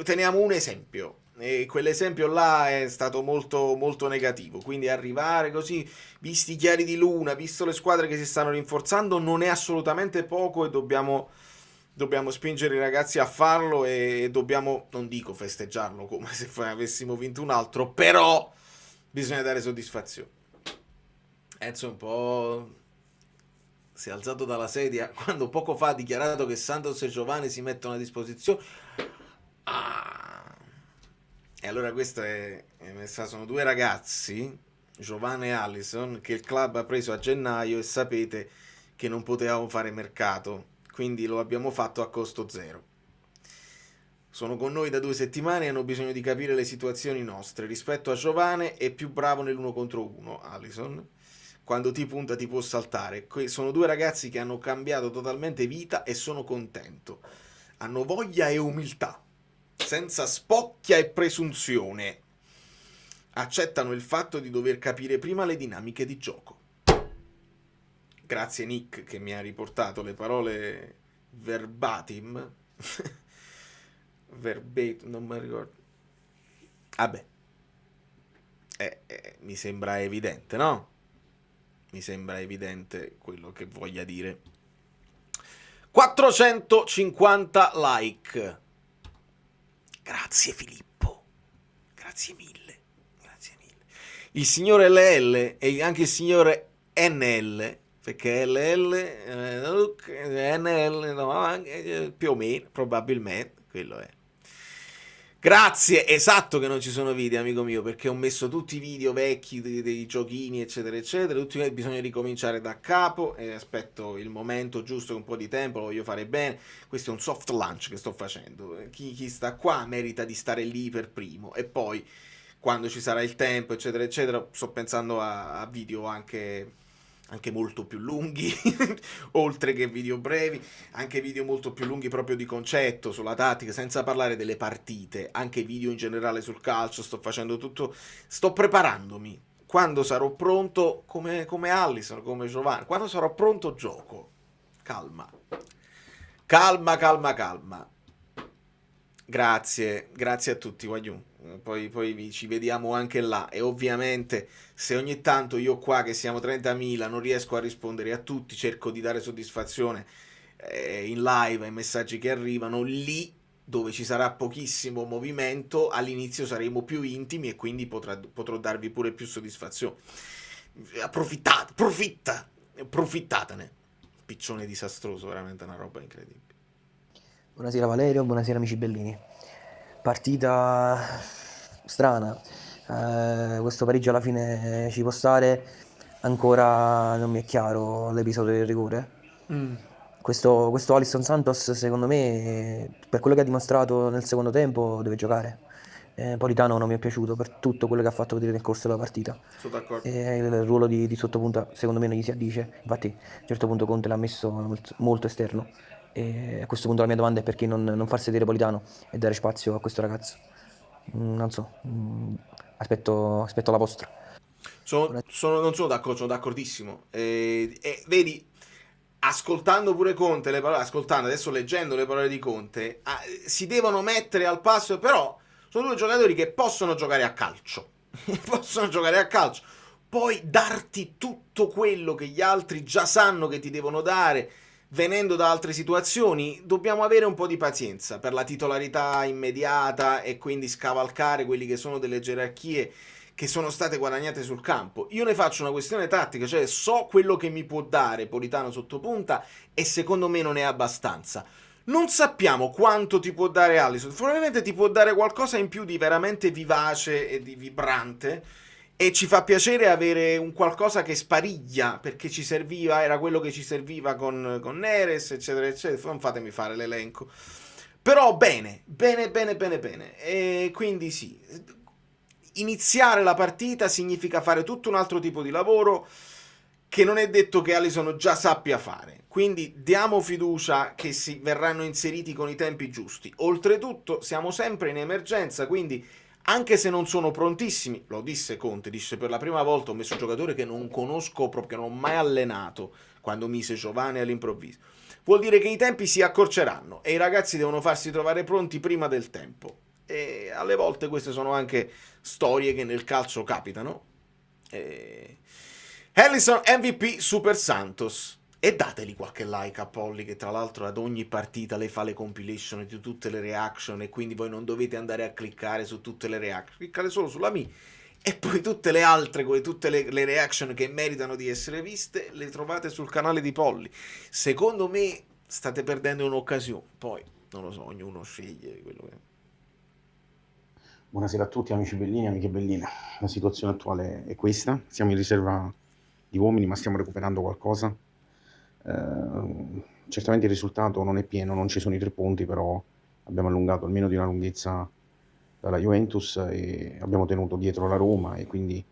teniamo un esempio. E quell'esempio là è stato molto, molto negativo, quindi arrivare così, visti i chiari di luna, visto le squadre che si stanno rinforzando, non è assolutamente poco e dobbiamo spingere i ragazzi a farlo e dobbiamo, non dico festeggiarlo come se avessimo vinto un altro, però bisogna dare soddisfazione. Enzo un po' si è alzato dalla sedia quando poco fa ha dichiarato che Santos e Giovane si mettono a disposizione. E allora sono due ragazzi, Giovane e Alisson, che il club ha preso a gennaio e sapete che non potevamo fare mercato, quindi lo abbiamo fatto a costo zero. Sono con noi da 2 settimane e hanno bisogno di capire le situazioni nostre. Rispetto a Giovane è più bravo nell'1 contro 1, Alisson. Quando ti punta ti può saltare. Sono 2 ragazzi che hanno cambiato totalmente vita e sono contento. Hanno voglia e umiltà, senza spocchia e presunzione. Accettano il fatto di dover capire prima le dinamiche di gioco. Grazie Nick che mi ha riportato le parole verbatim. Verbatim, non mi ricordo. Vabbè. Mi sembra evidente, no? Mi sembra evidente quello che voglia dire. 450 like. Grazie Filippo, grazie mille, grazie mille. Il signore LL e anche il signore NL, perché LL, NL, no, più o meno, probabilmente, quello è. Grazie, esatto che non ci sono video, amico mio, perché ho messo tutti i video vecchi dei giochini, eccetera, eccetera, bisogna ricominciare da capo e aspetto il momento giusto, con un po' di tempo, lo voglio fare bene. Questo è un soft launch che sto facendo. Chi sta qua merita di stare lì per primo e poi, quando ci sarà il tempo, eccetera, eccetera, sto pensando a video anche molto più lunghi, oltre che video brevi, anche video molto più lunghi proprio di concetto, sulla tattica, senza parlare delle partite, anche video in generale sul calcio. Sto facendo tutto, sto preparandomi. Quando sarò pronto, come Alisson, come Giovanni, quando sarò pronto gioco. Calma. Grazie a tutti, Guagliù. Poi ci vediamo anche là. E ovviamente, se ogni tanto io qua, che siamo 30.000, non riesco a rispondere a tutti, cerco di dare soddisfazione in live ai messaggi che arrivano. Lì dove ci sarà pochissimo movimento, all'inizio saremo più intimi e quindi potrò darvi pure più soddisfazione. Approfittatene. Piccione disastroso, veramente una roba incredibile. Buonasera Valerio, buonasera amici bellini. Partita strana, questo pareggio alla fine ci può stare, ancora non mi è chiaro l'episodio del rigore. Questo Alisson Santos secondo me, per quello che ha dimostrato nel secondo tempo, deve giocare. Politano non mi è piaciuto per tutto quello che ha fatto vedere nel corso della partita. Sono d'accordo. Il ruolo di sottopunta secondo me non gli si addice, infatti a un certo punto Conte l'ha messo molto esterno. E a questo punto la mia domanda è perché non far sedere Politano e dare spazio a questo ragazzo. Non so, aspetto la vostra. Non sono d'accordo, sono d'accordissimo. Vedi, ascoltando pure Conte, le parole, adesso leggendo le parole di Conte, si devono mettere al passo, però sono 2 giocatori che possono giocare a calcio. Poi darti tutto quello che gli altri già sanno che ti devono dare, venendo da altre situazioni. Dobbiamo avere un po' di pazienza per la titolarità immediata e quindi scavalcare quelli che sono delle gerarchie che sono state guadagnate sul campo. Io ne faccio una questione tattica, cioè so quello che mi può dare Politano sottopunta e secondo me non è abbastanza. Non sappiamo quanto ti può dare Alisson, probabilmente ti può dare qualcosa in più di veramente vivace e di vibrante, e ci fa piacere avere un qualcosa che spariglia, perché ci serviva, era quello che ci serviva con Neres, eccetera, eccetera. Non fatemi fare l'elenco. Però bene, e quindi sì, iniziare la partita significa fare tutto un altro tipo di lavoro che non è detto che Alisson già sappia fare, quindi diamo fiducia che si verranno inseriti con i tempi giusti. Oltretutto siamo sempre in emergenza, quindi anche se non sono prontissimi, lo disse Conte, disse per la prima volta ho messo un giocatore che non conosco proprio, che non ho mai allenato, quando mise Giovane all'improvviso. Vuol dire che i tempi si accorceranno e i ragazzi devono farsi trovare pronti prima del tempo. E alle volte queste sono anche storie che nel calcio capitano. Alisson MVP Super Santos. E dateli qualche like a Polly, che tra l'altro ad ogni partita le fa le compilation di tutte le reaction, e quindi voi non dovete andare a cliccare su tutte le reaction, cliccate solo sulla mia, e poi tutte le altre, tutte le reaction che meritano di essere viste, le trovate sul canale di Polly. Secondo me state perdendo un'occasione, poi non lo so, ognuno sceglie quello che... Buonasera a tutti amici bellini e amiche belline. La situazione attuale è questa, siamo in riserva di uomini ma stiamo recuperando qualcosa. Certamente il risultato non è pieno, non ci sono i 3 punti, però abbiamo allungato almeno di una lunghezza dalla Juventus e abbiamo tenuto dietro la Roma, e quindi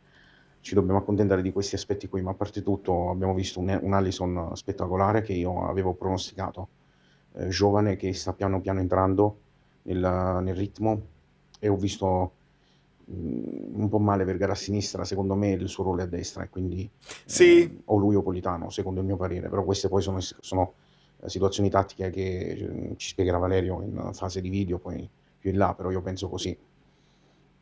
ci dobbiamo accontentare di questi aspetti qui. Ma a parte tutto abbiamo visto un Alisson spettacolare che io avevo pronosticato, giovane, che sta piano piano entrando nel ritmo, e ho visto un po' male Vergara a sinistra, secondo me il suo ruolo è a destra, e quindi Sì, o lui o Politano, secondo il mio parere. Però queste poi sono situazioni tattiche che ci spiegherà Valerio in fase di video, poi più in là, però io penso così.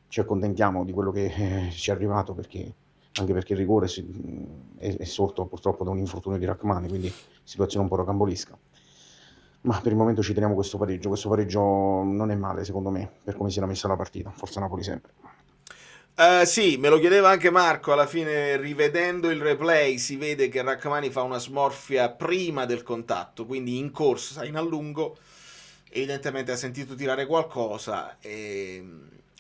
Ci accontentiamo di quello che ci è arrivato, anche perché il rigore è sorto purtroppo da un infortunio di Rachmani, quindi situazione un po' rocambolesca. Ma per il momento ci teniamo questo pareggio non è male secondo me, per come si era messa la partita. Forza Napoli sempre. sì, me lo chiedeva anche Marco, alla fine rivedendo il replay si vede che Rachmani fa una smorfia prima del contatto, quindi in corsa, in allungo, evidentemente ha sentito tirare qualcosa, e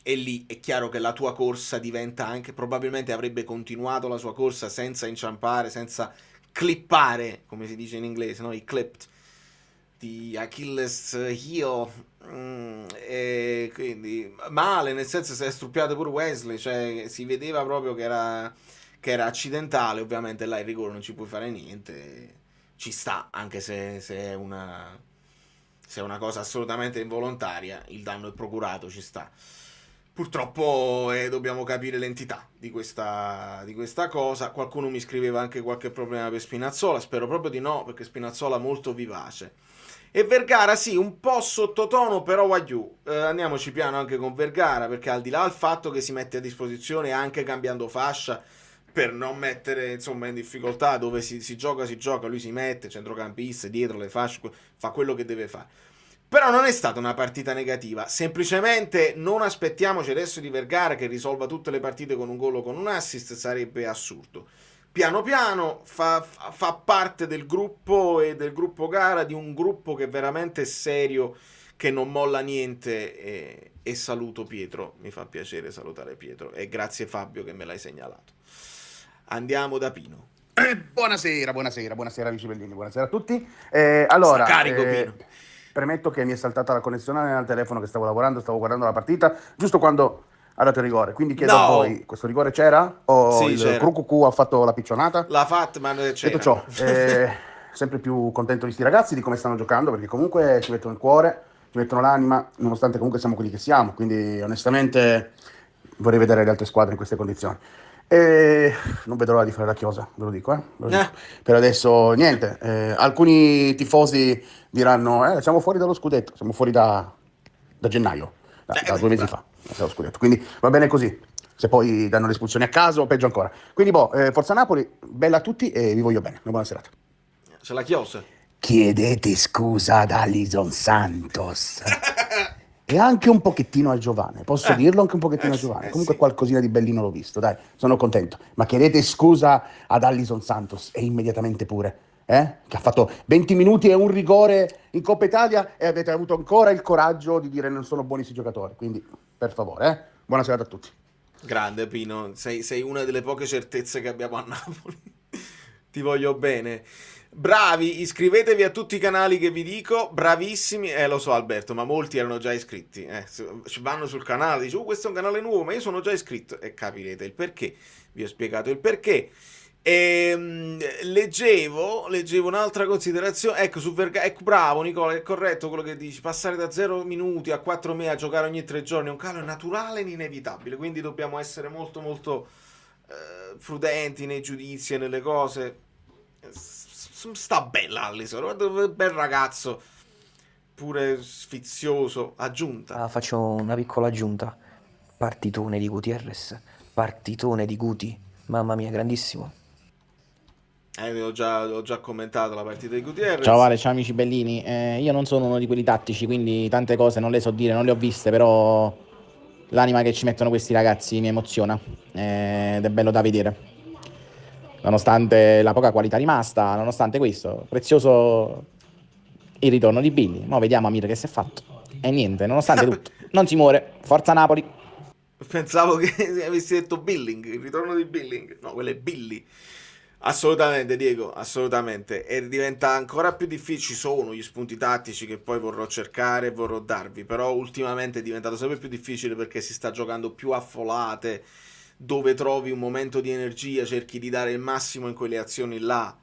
lì è chiaro che la tua corsa diventa anche, probabilmente avrebbe continuato la sua corsa senza inciampare, senza clippare, come si dice in inglese, no? I clipped di Achilles heel, e quindi male, nel senso si è struppiato pure Wesley, cioè si vedeva proprio che era accidentale. Ovviamente là il rigore non ci puoi fare niente, ci sta, anche se è una cosa assolutamente involontaria, il danno è procurato, ci sta. Purtroppo dobbiamo capire l'entità di questa cosa. Qualcuno mi scriveva anche qualche problema per Spinazzola, spero proprio di no, perché Spinazzola è molto vivace. E Vergara sì, un po' sottotono, però guagliù. Andiamoci piano anche con Vergara, perché al di là del fatto che si mette a disposizione anche cambiando fascia per non mettere insomma in difficoltà, dove si gioca, lui si mette, centrocampista, dietro le fasce, fa quello che deve fare. Però non è stata una partita negativa, semplicemente non aspettiamoci adesso di Vergara che risolva tutte le partite con un gol o con un assist, sarebbe assurdo. Piano piano fa parte del gruppo, e del gruppo gara, di un gruppo che veramente è serio, che non molla niente, e saluto Pietro, mi fa piacere salutare Pietro, e grazie Fabio che me l'hai segnalato. Andiamo da Pino. Buonasera amici bellini, buonasera a tutti. Allora, Sta carico, Pino. premetto che mi è saltata la connessione al telefono che stavo lavorando, stavo guardando la partita, giusto quando ha dato il rigore, quindi chiedo a voi, questo rigore c'era? O Sì, il c'era. Crucucù ha fatto la piccionata? L'ha fatta, ma c'era. Detto ciò, sempre più contento di sti ragazzi, di come stanno giocando, perché comunque ci mettono il cuore, ci mettono l'anima, nonostante comunque siamo quelli che siamo, quindi onestamente vorrei vedere le altre squadre in queste condizioni. E non vedo l'ora di fare la chiosa, ve lo dico, ve lo dico. Per adesso niente, alcuni tifosi diranno siamo fuori dallo scudetto, siamo fuori da gennaio, da 2 mesi fa, dallo scudetto, quindi va bene così. Se poi danno le espulsioni a caso, peggio ancora. Quindi forza Napoli, bella a tutti e vi voglio bene, una buona serata. C'è la chiosa. Chiedete scusa ad Alisson Santos e anche un pochettino a Giovane, posso dirlo, anche un pochettino a Giovane. Comunque sì. qualcosina di bellino l'ho visto, dai, sono contento. Ma chiedete scusa ad Alisson Santos e immediatamente pure, che ha fatto 20 minuti e un rigore in Coppa Italia e avete avuto ancora il coraggio di dire non sono buoni questi giocatori. Quindi per favore, buona serata a tutti. Grande Pino, sei una delle poche certezze che abbiamo a Napoli. Ti voglio bene. Bravi, iscrivetevi a tutti i canali che vi dico, bravissimi. Lo so Alberto, ma molti erano già iscritti. Vanno sul canale, dice, questo è un canale nuovo, ma io sono già iscritto. E capirete il perché. Vi ho spiegato il perché. Leggevo un'altra considerazione. Ecco, ecco, bravo Nicola, è corretto quello che dici. Passare da 0 minuti a 4 mesi a giocare ogni 3 giorni è un calo naturale e inevitabile. Quindi dobbiamo essere molto molto prudenti nei giudizi e nelle cose. Sta bella Alisson, bel ragazzo, pure sfizioso. Aggiunta. Faccio una piccola aggiunta. Partitone di Gutierrez, partitone di Guti, mamma mia, grandissimo. Ho già commentato la partita di Gutierrez. Ciao Vale, ciao amici bellini. Io non sono uno di quelli tattici, quindi tante cose non le so dire, non le ho viste, però l'anima che ci mettono questi ragazzi mi emoziona ed è bello da vedere. Nonostante la poca qualità rimasta, nonostante questo, prezioso il ritorno di Billy. Mo' vediamo Amir che si è fatto. E niente, nonostante tutto, non si muore. Forza Napoli. Pensavo che avessi detto Billing, il ritorno di Billing. No, quello è Billy. Assolutamente, Diego, assolutamente. E diventa ancora più difficile. Ci sono gli spunti tattici che poi vorrò cercare e vorrò darvi. Però ultimamente è diventato sempre più difficile perché si sta giocando più a folate, dove trovi un momento di energia, cerchi di dare il massimo in quelle azioni là.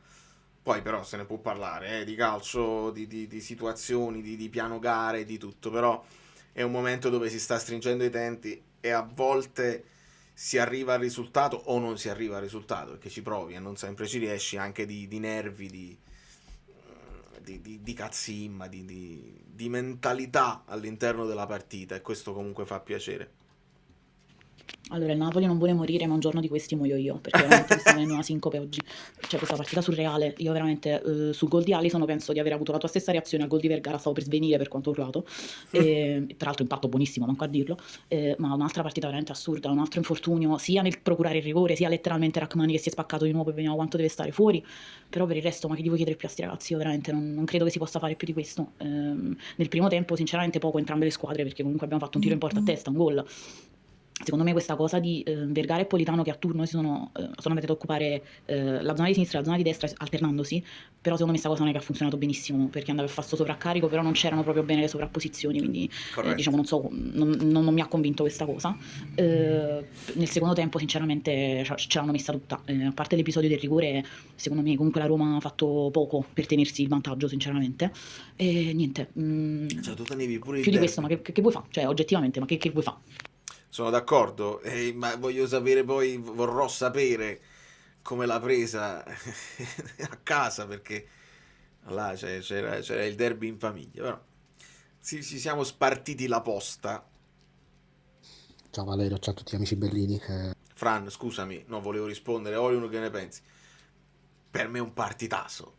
Poi però se ne può parlare, di calcio, di situazioni, di piano gare, di tutto. Però è un momento dove si sta stringendo i tempi e a volte si arriva al risultato o non si arriva al risultato, perché ci provi e non sempre ci riesci, anche di nervi, di cazzimma, di mentalità all'interno della partita, e questo comunque fa piacere. Allora, il Napoli non vuole morire, ma un giorno di questi muoio io, perché veramente mi sta venendo una sincope oggi. Cioè, questa partita surreale, io veramente, sul gol di Alisson penso di aver avuto la tua stessa reazione al gol di Vergara, stavo per svenire per quanto ho urlato, tra l'altro impatto buonissimo, manco a dirlo, ma un'altra partita veramente assurda, un altro infortunio, sia nel procurare il rigore, sia letteralmente Rachmani che si è spaccato di nuovo e vediamo quanto deve stare fuori, però per il resto, ma che devo chiedere più a sti ragazzi? Io veramente non credo che si possa fare più di questo. Nel primo tempo, sinceramente, poco entrambe le squadre, perché comunque abbiamo fatto un tiro in porta a testa, un gol. Secondo me questa cosa di Vergara e Politano che a turno sono andati ad occupare la zona di sinistra e la zona di destra alternandosi, però secondo me questa cosa non è che ha funzionato benissimo, perché andava a fare sto sovraccarico, però non c'erano proprio bene le sovrapposizioni, quindi diciamo non so, non mi ha convinto questa cosa. Nel secondo tempo sinceramente ce l'hanno messa tutta, a parte l'episodio del rigore, secondo me comunque la Roma ha fatto poco per tenersi il vantaggio sinceramente, e niente, Cioè, tu tenevi pure il più di derby. questo, ma che vuoi fare? Cioè oggettivamente, ma che vuoi fare? Sono d'accordo, ma voglio sapere poi, vorrò sapere come l'ha presa a casa, perché là c'era il derby in famiglia, però ci siamo spartiti la posta. Ciao Valerio, ciao a tutti amici bellini. Fran, scusami, non volevo rispondere, Oliuno, che ne pensi? Per me è un partitaso.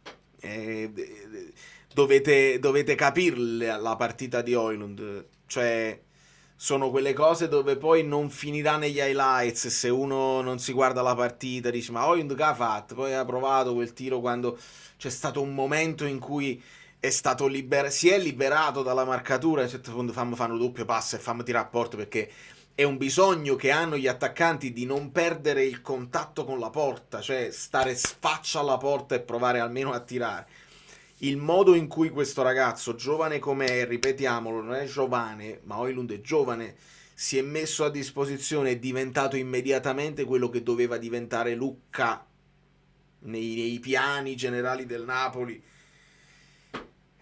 Dovete capirla la partita di Højlund, cioè sono quelle cose dove poi non finirà negli highlights se uno non si guarda la partita, dice ma Højlund che ha fatto? Poi ha provato quel tiro quando c'è stato un momento in cui è stato si è liberato dalla marcatura, a un certo punto fanno doppio passo e fammi tirare a porta, perché è un bisogno che hanno gli attaccanti di non perdere il contatto con la porta, cioè stare sfaccia alla porta e provare almeno a tirare. Il modo in cui questo ragazzo, giovane com'è, ripetiamolo, non è giovane, ma Højlund è giovane, si è messo a disposizione, è diventato immediatamente quello che doveva diventare Lucca nei piani generali del Napoli.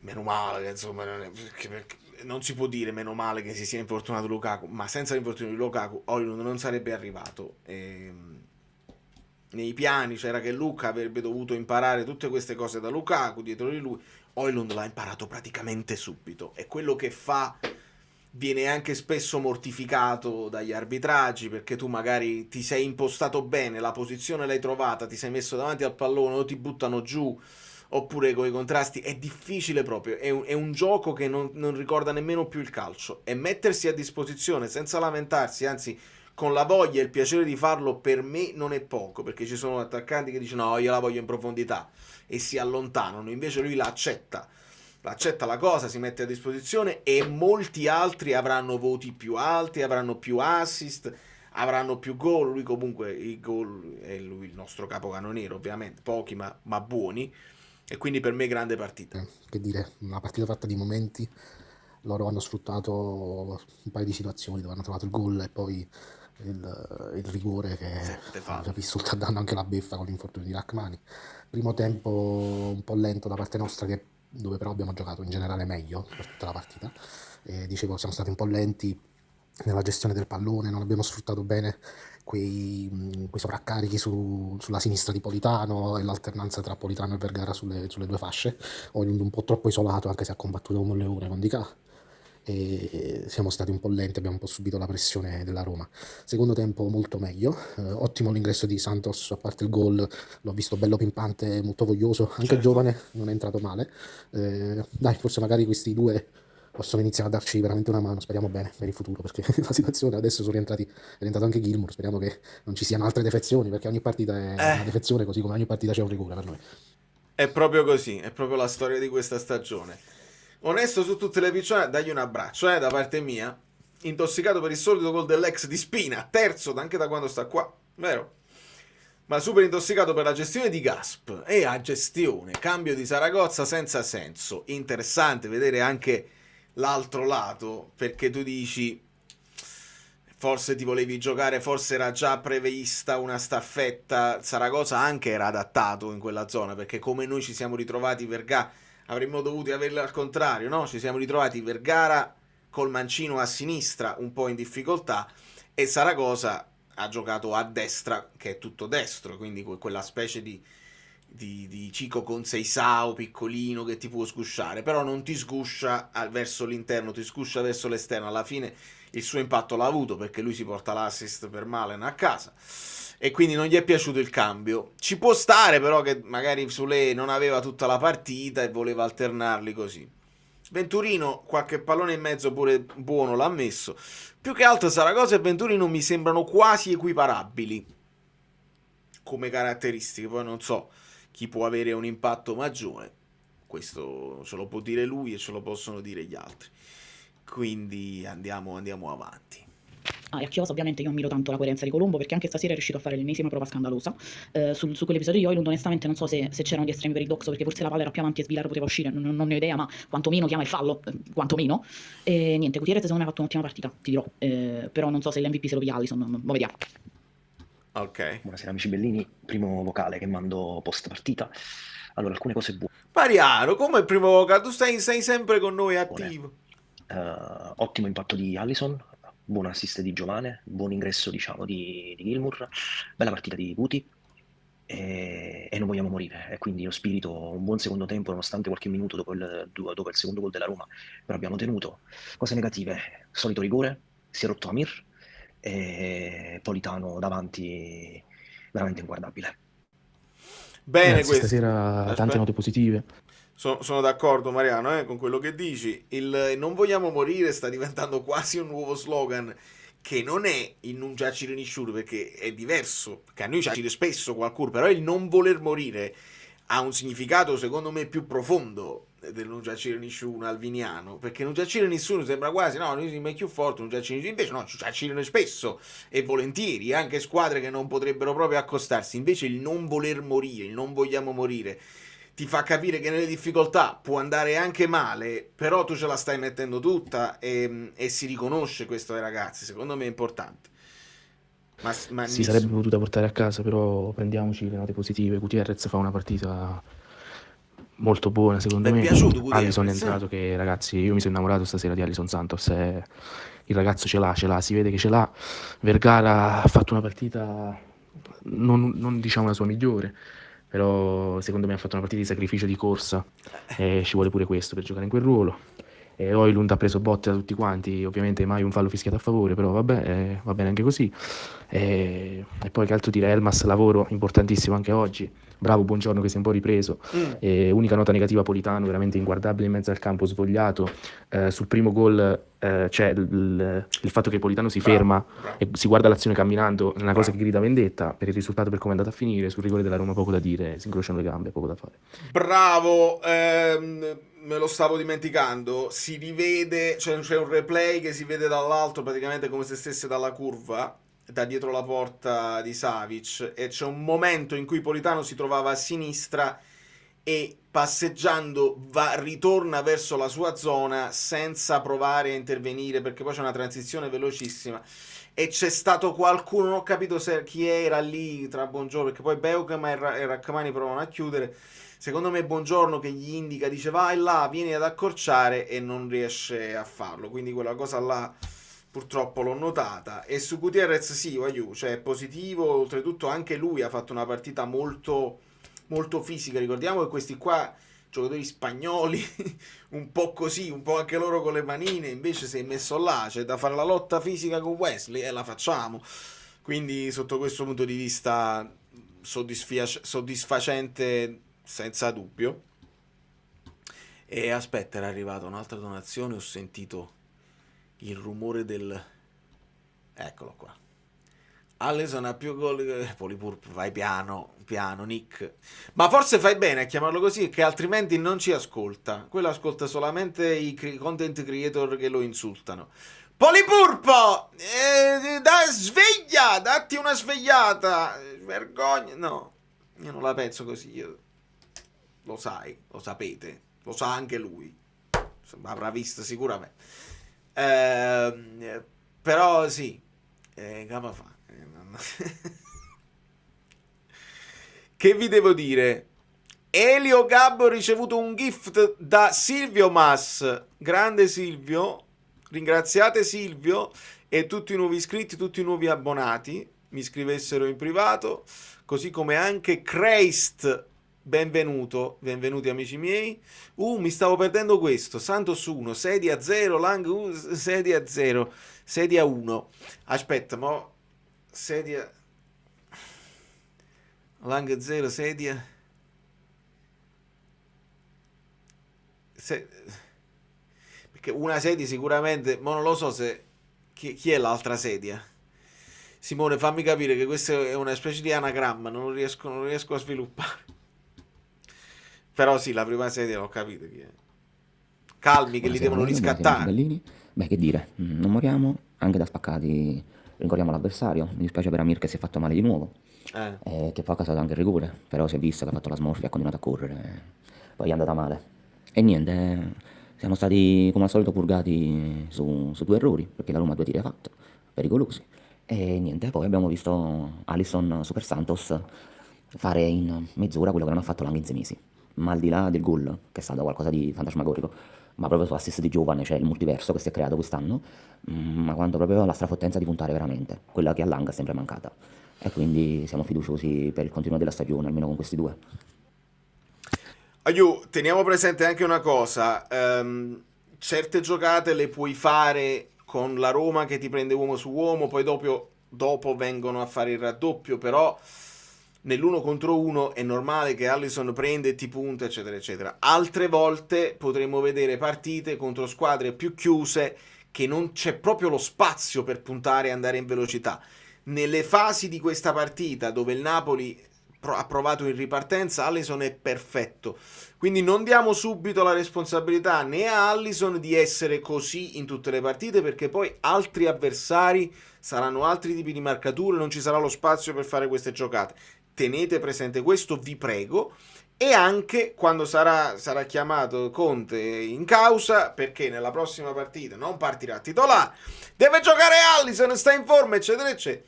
Meno male che insomma perché non si può dire meno male che si sia infortunato Lukaku, ma senza l'infortunio di Lukaku Højlund non sarebbe arrivato. Nei piani c'era che Luca avrebbe dovuto imparare tutte queste cose da Lukaku dietro di lui. Højlund l'ha imparato praticamente subito, e quello che fa viene anche spesso mortificato dagli arbitraggi, perché tu magari ti sei impostato bene, la posizione l'hai trovata, ti sei messo davanti al pallone o ti buttano giù, oppure con i contrasti. È difficile proprio, è un gioco che non ricorda nemmeno più il calcio, e mettersi a disposizione senza lamentarsi, anzi con la voglia e il piacere di farlo, per me non è poco, perché ci sono attaccanti che dicono no, io la voglio in profondità e si allontanano, invece lui l'accetta la cosa, si mette a disposizione, e molti altri avranno voti più alti, avranno più assist, avranno più gol. Lui comunque il gol è lui il nostro capocannoniere, ovviamente, pochi ma buoni, e quindi per me grande partita. Che dire, una partita fatta di momenti, loro hanno sfruttato un paio di situazioni dove hanno trovato il gol e poi il rigore che ha visto a danno anche la beffa con l'infortunio di Rachmani. Primo tempo un po' lento da parte nostra, dove però abbiamo giocato in generale meglio per tutta la partita. Dicevo, siamo stati un po' lenti nella gestione del pallone, non abbiamo sfruttato bene quei sovraccarichi sulla sinistra di Politano e l'alternanza tra Politano e Vergara sulle due fasce. Oilund un po' troppo isolato, anche se ha combattuto come un leone con Di Ca, e siamo stati un po' lenti, abbiamo un po' subito la pressione della Roma. Secondo tempo molto meglio, ottimo l'ingresso di Santos, a parte il gol l'ho visto bello pimpante, molto voglioso, anche giovane, non è entrato male. Dai, forse magari questi due possono iniziare a darci veramente una mano, speriamo bene per il futuro, perché la situazione adesso è rientrato anche Gilmour, speriamo che non ci siano altre defezioni, perché ogni partita è una defezione, così come ogni partita c'è un rigore per noi. È proprio così, è proprio la storia di questa stagione. Onesto su tutte le piccione, dagli un abbraccio, da parte mia. Intossicato per il solito gol dell'ex di Spina, terzo anche da quando sta qua, vero? Ma super intossicato per la gestione di Gasp e a gestione, cambio di Saragozza senza senso. Interessante vedere anche l'altro lato, perché tu dici forse ti volevi giocare, forse era già prevista una staffetta. Saragozza anche era adattato in quella zona, perché come noi ci siamo ritrovati Vergara, avremmo dovuto averla al contrario, no? Ci siamo ritrovati Vergara col mancino a sinistra un po' in difficoltà e Saragozza ha giocato a destra, che è tutto destro, quindi quella specie di Cico con Seisao piccolino che ti può sgusciare, però non ti sguscia verso l'interno, ti sguscia verso l'esterno. Alla fine il suo impatto l'ha avuto, perché lui si porta l'assist per Malen a casa e quindi non gli è piaciuto il cambio. Ci può stare però che magari Sule non aveva tutta la partita e voleva alternarli così. Venturino qualche pallone in mezzo pure buono l'ha messo. Più che altro Saragozza e Venturino mi sembrano quasi equiparabili come caratteristiche, poi non so chi può avere un impatto maggiore, questo ce lo può dire lui e ce lo possono dire gli altri, quindi andiamo avanti. E a Chiosa ovviamente io ammiro tanto la coerenza di Colombo, perché anche stasera è riuscito a fare l'ennesima prova scandalosa. Su quell'episodio di Oilund onestamente non so se c'erano gli estremi per il doxo, perché forse la palla era più avanti e Svilar poteva uscire, non ne ho idea, ma quantomeno chiama il fallo, quantomeno. E niente, Gutierrez secondo me ha fatto un'ottima partita, ti dirò, però non so se l'MVP se lo piglia Alisson, lo vediamo. Ok. Buonasera amici bellini, primo vocale che mando post partita. Allora, alcune cose buone. Pariano, come il primo vocale? Tu stai sempre con noi attivo. Ottimo impatto di Alisson, buon assist di Giovane, buon ingresso diciamo di Gilmour, bella partita di Guti e non vogliamo morire, e quindi lo spirito, un buon secondo tempo nonostante qualche minuto dopo il secondo gol della Roma, però abbiamo tenuto. Cose negative, solito rigore, si è rotto Amir e Politano davanti veramente inguardabile. Bene, Grazie, stasera tante note positive. Sono d'accordo Mariano con quello che dici. Il non vogliamo morire sta diventando quasi un nuovo slogan, che non è il non giacere nisciuro, perché è diverso, che a noi giacere spesso qualcuno, però il non voler morire ha un significato secondo me più profondo del non giacere nessuno alviniano, perché non giacere nessuno sembra quasi no, noi siamo più forti, non giacere nessuno, invece no, ci giacere spesso e volentieri, anche squadre che non potrebbero proprio accostarsi. Invece il non voler morire, il non vogliamo morire ti fa capire che nelle difficoltà può andare anche male, però tu ce la stai mettendo tutta e si riconosce questo ai ragazzi, secondo me è importante. Ma Si sarebbe potuta portare a casa, però prendiamoci le note positive. Gutierrez fa una partita molto buona secondo me. Alisson è entrato che, ragazzi, io mi sono innamorato stasera di Alisson Santos, il ragazzo ce l'ha, si vede che ce l'ha. Vergara ha fatto una partita non diciamo la sua migliore, però secondo me ha fatto una partita di sacrificio, di corsa, e ci vuole pure questo per giocare in quel ruolo. E Oilund ha preso botte da tutti quanti, ovviamente mai un fallo fischiato a favore, però vabbè, va bene anche così. E poi che altro dire, Elmas lavoro importantissimo anche oggi, bravo, buongiorno che si è un po' ripreso. Unica nota negativa Politano, veramente inguardabile in mezzo al campo, svogliato. Sul primo gol c'è il fatto che Politano si ferma e si guarda l'azione camminando, è una cosa che grida vendetta. Per il risultato, per come è andata a finire, sul rigore della Roma poco da dire, si incrociano le gambe, poco da fare. Bravo, me lo stavo dimenticando, si rivede, c'è un replay che si vede dall'alto praticamente come se stesse dalla curva, da dietro la porta di Savic, e c'è un momento in cui Politano si trovava a sinistra e passeggiando ritorna verso la sua zona senza provare a intervenire, perché poi c'è una transizione velocissima e c'è stato qualcuno, non ho capito chi era lì tra Buongiorno, perché poi Beukam e Rachmani provano a chiudere, secondo me Buongiorno che gli indica, dice vai là, vieni ad accorciare, e non riesce a farlo, quindi quella cosa là purtroppo l'ho notata. E su Gutierrez sì, cioè è positivo, oltretutto anche lui ha fatto una partita molto molto fisica. Ricordiamo che questi qua giocatori spagnoli un po' così, un po' anche loro con le manine, invece si è messo là, c'è da fare la lotta fisica con Wesley e la facciamo, quindi sotto questo punto di vista soddisfacente senza dubbio. E aspetta, era arrivata un'altra donazione, ho sentito il rumore del... eccolo qua. Alisson ha più gol. Polipurp, vai piano, Nick. Ma forse fai bene a chiamarlo così, che altrimenti non ci ascolta. Quello ascolta solamente i content creator che lo insultano. Polipurpo! Sveglia! Datti una svegliata! Vergogna! No, io non la penso così. Lo sai, lo sapete, lo sa anche lui. Avrà visto sicuramente. Però sì, che fa? Che vi devo dire? Elio Gabbo ha ricevuto un gift da Silvio Mas, grande Silvio, ringraziate Silvio e tutti i nuovi iscritti, tutti i nuovi abbonati, mi scrivessero in privato, così come anche Christ, benvenuti amici miei. Mi stavo perdendo questo, Santos 1, sedia 0, Lang sedia 0, sedia 1, aspetta, mo sedia Lang 0, sedia perché una sedia sicuramente, ma non lo so se chi è l'altra sedia. Simone, fammi capire che questa è una specie di anagramma, non riesco a sviluppare. Però sì, la prima sedia l'ho capito chi è. Calmi che li devono riscattare. Beh, che dire, non moriamo, anche da spaccati rincorriamo l'avversario. Mi dispiace per Amir che si è fatto male di nuovo, che poi ha casato anche il rigore, però si è visto che ha fatto la smorfia e ha continuato a correre, poi è andata male. E niente, siamo stati come al solito purgati su 2 errori, perché la Roma 2 tiri ha fatto, pericolosi. E niente, poi abbiamo visto Alisson Super Santos fare in mezz'ora quello che non ha fatto Lang in 6 mesi. Ma al di là del gol, che è stato qualcosa di fantasmagorico, ma proprio su assist di giovane, cioè il multiverso che si è creato quest'anno, ma quanto proprio la strafottenza di puntare veramente, quella che a Lang è sempre mancata. E quindi siamo fiduciosi per il continuo della stagione, almeno con questi 2. Teniamo presente anche una cosa, certe giocate le puoi fare con la Roma che ti prende uomo su uomo, poi dopo vengono a fare il raddoppio, però nell'1 contro 1 è normale che Alisson prende e ti punta, eccetera, eccetera. Altre volte potremo vedere partite contro squadre più chiuse che non c'è proprio lo spazio per puntare e andare in velocità. Nelle fasi di questa partita, dove il Napoli ha provato in ripartenza, Alisson è perfetto. Quindi non diamo subito la responsabilità né a Alisson di essere così in tutte le partite, perché poi altri avversari saranno altri tipi di marcature, non ci sarà lo spazio per fare queste giocate. Tenete presente questo, vi prego, e anche quando sarà chiamato Conte in causa, perché nella prossima partita non partirà titolare, deve giocare Alisson, sta in forma, eccetera, eccetera.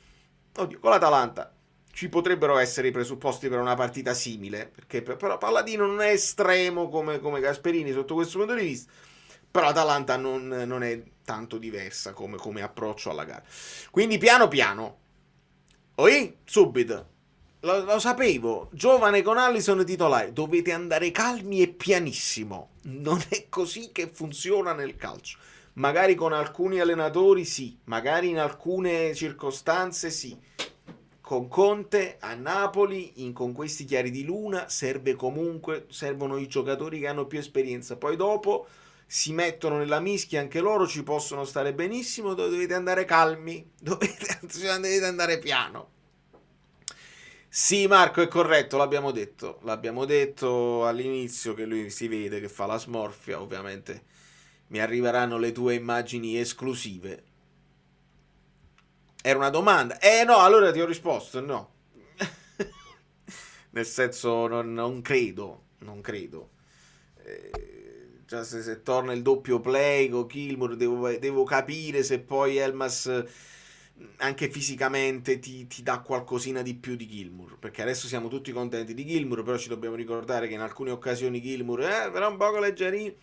Oddio, con l'Atalanta ci potrebbero essere i presupposti per una partita simile, perché però Palladino non è estremo come Gasperini sotto questo punto di vista, però l'Atalanta non è tanto diversa come approccio alla gara. Quindi piano piano, subito. Lo sapevo, giovane con Alisson titolare, dovete andare calmi e pianissimo, non è così che funziona nel calcio. Magari con alcuni allenatori sì, magari in alcune circostanze sì. Con Conte a Napoli, con questi chiari di luna, servono i giocatori che hanno più esperienza, poi dopo si mettono nella mischia anche loro, ci possono stare benissimo, dovete andare calmi, dovete andare piano. Sì, Marco, è corretto, l'abbiamo detto all'inizio, che lui si vede che fa la smorfia. Ovviamente mi arriveranno le tue immagini esclusive. Era una domanda? No, allora ti ho risposto, no. Nel senso, non credo, non credo. Già se torna il doppio play con Gilmour, devo capire se poi Elmas anche fisicamente ti dà qualcosina di più di Gilmour, perché adesso siamo tutti contenti di Gilmour, però ci dobbiamo ricordare che in alcune occasioni Gilmour però un poco leggerino,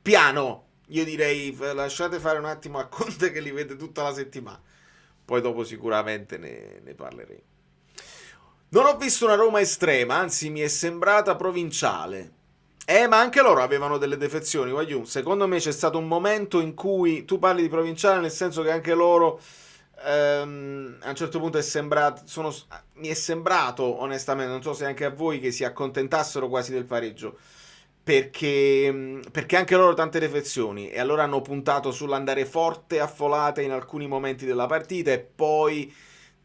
piano. Io direi lasciate fare un attimo a Conte che li vede tutta la settimana, poi dopo sicuramente ne parleremo. Non ho visto una Roma estrema, anzi mi è sembrata provinciale. Ma anche loro avevano delle defezioni, Guagliù. Secondo me c'è stato un momento in cui tu parli di provinciale, nel senso che anche loro a un certo punto mi è sembrato onestamente, non so se anche a voi, che si accontentassero quasi del pareggio, perché anche loro tante defezioni, e allora hanno puntato sull'andare forte a folate in alcuni momenti della partita e poi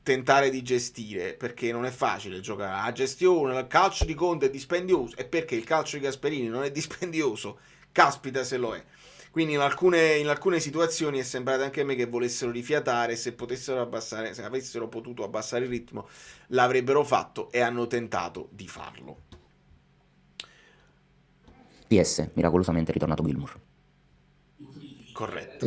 tentare di gestire, perché non è facile giocare a gestione. Il calcio di Conte è dispendioso, e perché il calcio di Gasperini non è dispendioso, caspita se lo è. Quindi in alcune situazioni è sembrato anche a me che volessero rifiatare, se avessero potuto abbassare il ritmo l'avrebbero fatto, e hanno tentato di farlo. PS, miracolosamente è ritornato Gilmour. Corretto.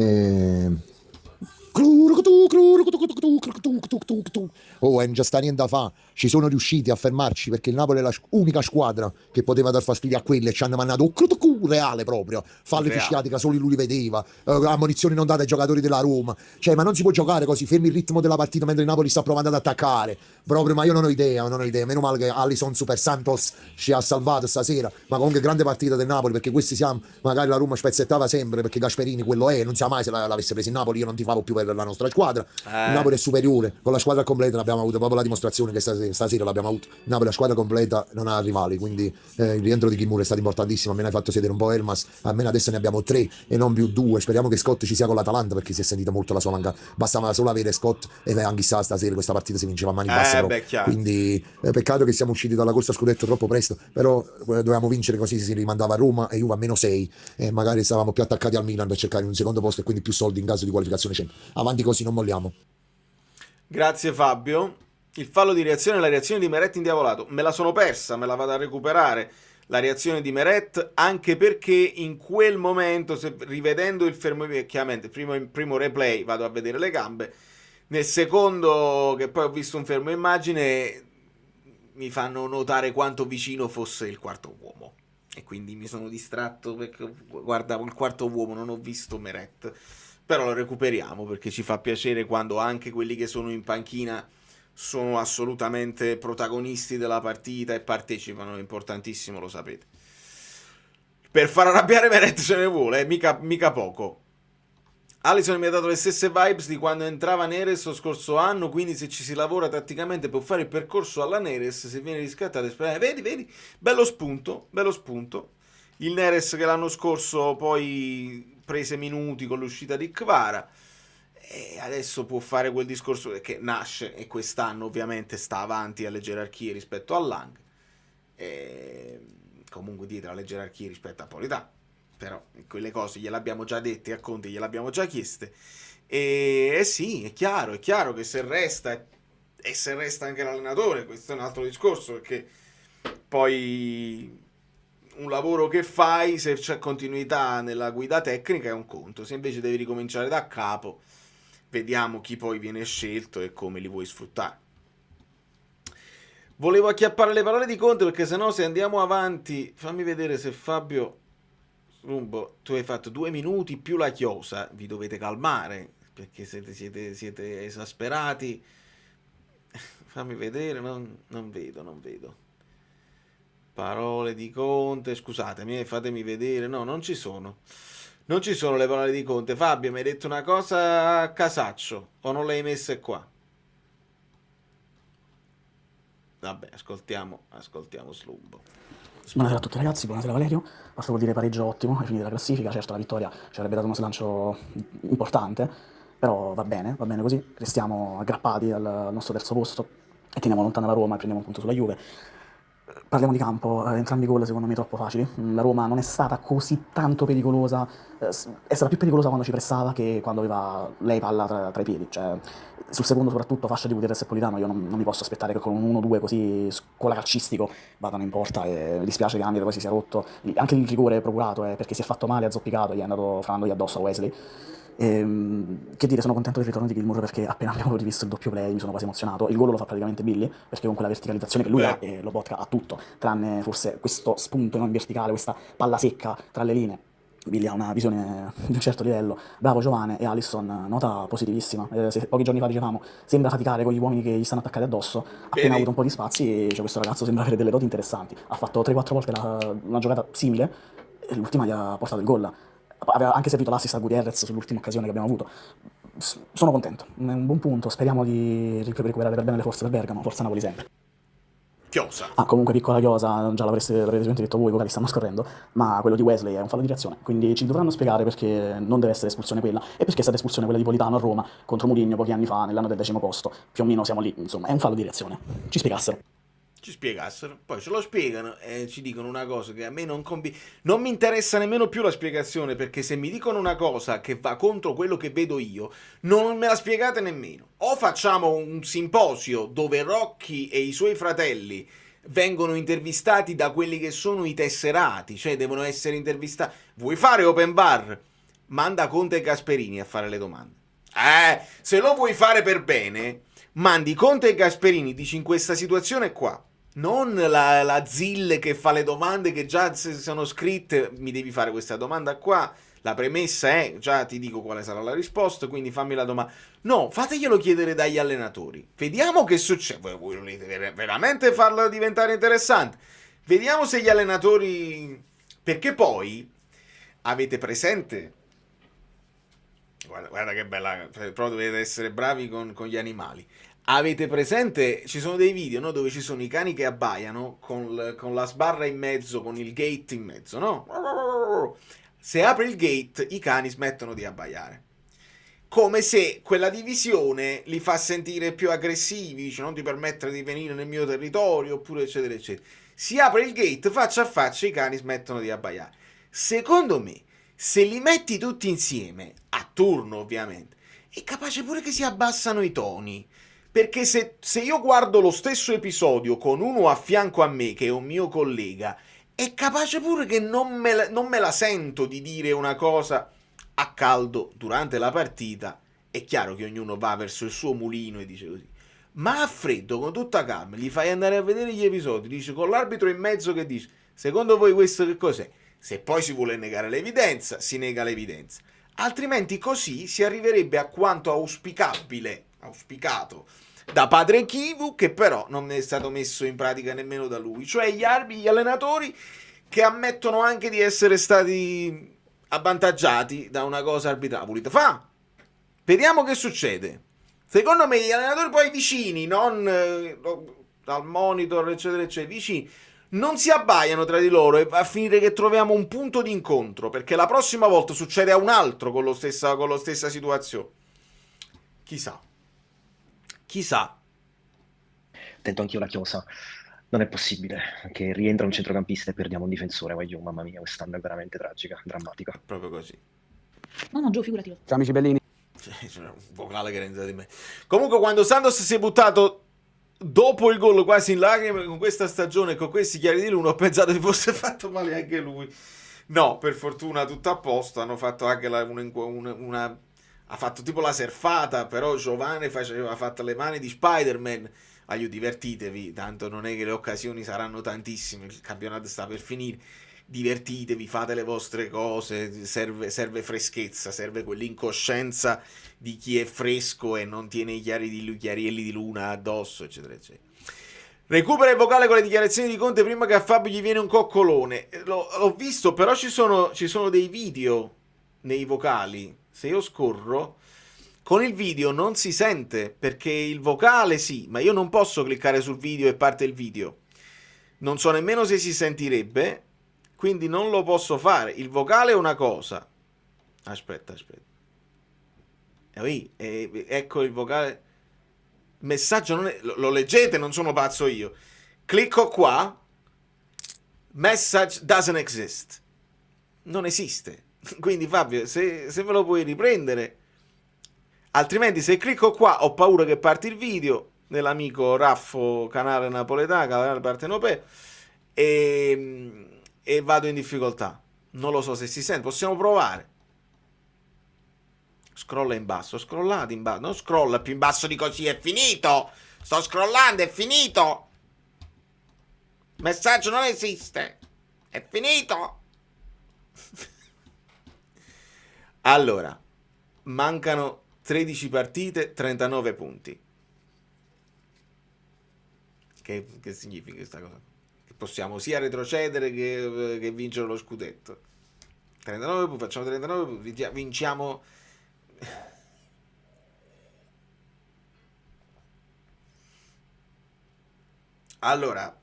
Oh, non c'è sta niente da fa. Ci sono riusciti a fermarci perché il Napoli è l'unica squadra che poteva dar fastidio a quelle, e ci hanno mandato reale proprio, falli fischiati che solo lui li vedeva, ammonizioni non date ai giocatori della Roma. Cioè, ma non si può giocare così, fermi il ritmo della partita mentre il Napoli sta provando ad attaccare proprio. Ma io non ho idea. Meno male che Alisson Super Santos ci ha salvato stasera. Ma comunque grande partita del Napoli, perché questi siamo, magari la Roma spezzettava sempre perché Gasperini quello è, non sa mai se l'avesse preso il Napoli. Io non tifavo più per la nostra squadra. Il Napoli è superiore, con la squadra completa l'abbiamo avuto, proprio la dimostrazione che stasera l'abbiamo avuto. Il Napoli, la squadra completa, non ha rivali, quindi il rientro di Gilmour è stato importantissimo. A me ne ha fatto sedere un po' Elmas, almeno adesso ne abbiamo 3 e non più 2. Speriamo che Scott ci sia con l'Atalanta, perché si è sentito molto la sua mancanza. Bastava solo avere Scott e anche stasera questa partita si vinceva a mani basse. Quindi peccato che siamo usciti dalla corsa scudetto troppo presto, però dovevamo vincere, così si rimandava a Roma e Juve a -6, e magari stavamo più attaccati al Milan per cercare un secondo posto e quindi più soldi in caso di qualificazione c'è. Avanti così, non molliamo. Grazie Fabio. Il fallo di reazione, la reazione di Meret indiavolato, me la sono persa, me la vado a recuperare la reazione di Meret, anche perché in quel momento, rivedendo il fermo, chiaramente il primo replay vado a vedere le gambe, nel secondo che poi ho visto un fermo immagine mi fanno notare quanto vicino fosse il quarto uomo, e quindi mi sono distratto perché guardavo il quarto uomo, non ho visto Meret. Però lo recuperiamo, perché ci fa piacere quando anche quelli che sono in panchina sono assolutamente protagonisti della partita e partecipano. È importantissimo, lo sapete. Per far arrabbiare Meret ce ne vuole, mica poco. Alisson mi ha dato le stesse vibes di quando entrava Neres lo scorso anno, quindi se ci si lavora tatticamente può fare il percorso alla Neres, se viene riscattato. Vedi, bello spunto. Il Neres che l'anno scorso poi prese minuti con l'uscita di Kvara, e adesso può fare quel discorso che nasce, e quest'anno ovviamente sta avanti alle gerarchie rispetto a Lang, e comunque dietro alle gerarchie rispetto a Polità, però quelle cose gliel'abbiamo già dette a Conte, gliel'abbiamo già chieste, e sì, è chiaro che se resta, e se resta anche l'allenatore, questo è un altro discorso, perché poi un lavoro che fai, se c'è continuità nella guida tecnica, è un conto. Se invece devi ricominciare da capo, vediamo chi poi viene scelto e come li vuoi sfruttare. Volevo acchiappare le parole di Conte, perché sennò se andiamo avanti, fammi vedere se Fabio Rumbo, tu hai fatto 2 minuti più la chiosa, vi dovete calmare perché siete esasperati. Fammi vedere, non vedo. Parole di Conte, scusatemi, fatemi vedere. No, non ci sono le parole di Conte. Fabio, mi hai detto una cosa a casaccio, o non le hai messe qua? Vabbè, ascoltiamo Slumbo. Buonasera a tutti ragazzi, buonasera Valerio. Basta vuol dire pareggio ottimo ai fini della classifica. Certo, la vittoria ci avrebbe dato uno slancio importante, però va bene così. Restiamo aggrappati al nostro terzo posto e teniamo lontana la Roma e prendiamo un punto sulla Juve. Parliamo di campo, entrambi i gol secondo me troppo facili. La Roma non è stata così tanto pericolosa, è stata più pericolosa quando ci pressava che quando aveva lei palla tra i piedi. Cioè, sul secondo soprattutto fascia di Gutierrez e Politano io non mi posso aspettare che con un 1-2 così scolacalcistico vadano in porta, e mi dispiace che Andrea poi si sia rotto. Anche il rigore procurato perché si è fatto male, ha zoppicato, gli è andato franandogli addosso a Wesley. Che dire, sono contento del ritorno di Gilmour perché appena abbiamo rivisto il doppio play mi sono quasi emozionato. Il gol lo fa praticamente Billy, perché con quella verticalizzazione che lui ha Lobotka ha tutto, tranne forse questo spunto non verticale, questa palla secca tra le linee. Billy ha una visione di un certo livello. Bravo Giovane. E Alisson, nota positivissima. Se pochi giorni fa dicevamo sembra faticare con gli uomini che gli stanno attaccati addosso, appena ha avuto un po' di spazi, cioè questo ragazzo sembra avere delle doti interessanti. Ha fatto 3-4 volte una giocata simile e l'ultima gli ha portato il gol. Aveva anche servito l'assist a Gutierrez sull'ultima occasione che abbiamo avuto. Sono contento, è un buon punto, speriamo di recuperare per bene le forze per Bergamo, forza Napoli sempre. Chiosa. Comunque piccola chiosa, già l'avrete sicuramente detto voi, i vocali stanno scorrendo, ma quello di Wesley è un fallo di reazione, quindi ci dovranno spiegare perché non deve essere espulsione quella, e perché è stata espulsione quella di Politano a Roma contro Mourinho pochi anni fa, nell'anno del 10° posto, più o meno siamo lì, insomma, è un fallo di reazione, ci spiegassero. Ci spiegassero, poi ce lo spiegano e ci dicono una cosa che a me non mi interessa nemmeno più la spiegazione, perché se mi dicono una cosa che va contro quello che vedo io, non me la spiegate nemmeno. O facciamo un simposio dove Rocchi e i suoi fratelli vengono intervistati da quelli che sono i tesserati, cioè devono essere intervistati. Vuoi fare open bar? Manda Conte e Gasperini a fare le domande. Se lo vuoi fare per bene, mandi Conte e Gasperini, dici in questa situazione qua. Non la ZIL che fa le domande che già sono scritte, mi devi fare questa domanda qua, la premessa è, già ti dico quale sarà la risposta, quindi fammi la domanda. No, fateglielo chiedere dagli allenatori, vediamo che succede. Voi volete veramente farlo diventare interessante? Vediamo se gli allenatori, perché poi avete presente, guarda che bella, però dovete essere bravi con gli animali. Avete presente, ci sono dei video, no, dove ci sono i cani che abbaiano con la sbarra in mezzo, con il gate in mezzo, no? Se apri il gate, i cani smettono di abbaiare. Come se quella divisione li fa sentire più aggressivi, dice non ti permettere di venire nel mio territorio, oppure eccetera eccetera. Si apre il gate, faccia a faccia, i cani smettono di abbaiare. Secondo me, se li metti tutti insieme, a turno ovviamente, è capace pure che si abbassano i toni. Perché se io guardo lo stesso episodio con uno a fianco a me, che è un mio collega, è capace pure che non me la sento di dire una cosa a caldo durante la partita. È chiaro che ognuno va verso il suo mulino e dice così. Ma a freddo, con tutta calma, gli fai andare a vedere gli episodi, dice con l'arbitro in mezzo che dice, secondo voi questo che cos'è? Se poi si vuole negare l'evidenza, si nega l'evidenza. Altrimenti così si arriverebbe a quanto auspicato da padre Kivu, che però non è stato messo in pratica nemmeno da lui, cioè gli allenatori che ammettono anche di essere stati avvantaggiati da una cosa arbitrale. Volete fa? Vediamo che succede. Secondo me gli allenatori poi vicini, non dal monitor eccetera eccetera, vicini, non si abbaiano tra di loro e va a finire che troviamo un punto di incontro, perché la prossima volta succede a un altro con la stessa situazione. Chissà. Tento anch'io la chiosa. Non è possibile che rientra un centrocampista e perdiamo un difensore. Mamma mia, quest'anno è veramente tragica, drammatica. Proprio così. No, Gio, figurati. Ciao amici bellini. C'è un vocale che rende di me. Comunque quando Santos si è buttato dopo il gol quasi in lacrime con questa stagione, con questi chiari di luna, ho pensato che fosse fatto male anche lui. No, per fortuna tutto a posto. Hanno fatto anche una ha fatto tipo la surfata, però Giovane aveva fatto le mani di Spider-Man. Divertitevi, tanto non è che le occasioni saranno tantissime, il campionato sta per finire. Divertitevi, fate le vostre cose, serve freschezza, serve quell'incoscienza di chi è fresco e non tiene i chiarielli di luna addosso, eccetera eccetera. Recupera il vocale con le dichiarazioni di Conte prima che a Fabio gli viene un coccolone. L'ho visto, però ci sono dei video nei vocali. Se io scorro, con il video non si sente, perché il vocale sì, ma io non posso cliccare sul video e parte il video. Non so nemmeno se si sentirebbe, quindi non lo posso fare. Il vocale è una cosa. Aspetta. Ecco il vocale. Il messaggio non è... Lo leggete, non sono pazzo io. Clicco qua, Message doesn't exist. Non esiste. Quindi Fabio, se me lo puoi riprendere, altrimenti se clicco qua ho paura che parti il video dell'amico Raffo, canale napoletano, canale partenopeo, e vado in difficoltà. Non lo so se si sente, possiamo provare. Scrolla in basso, scrollate in basso, non scrolla più in basso di così, è finito. Sto scrollando, è finito. Messaggio non esiste, è finito. Allora, mancano 13 partite, 39 punti. Che significa questa cosa? Che possiamo sia retrocedere che vincere lo scudetto. 39 punti, facciamo 39 punti, vinciamo. Allora,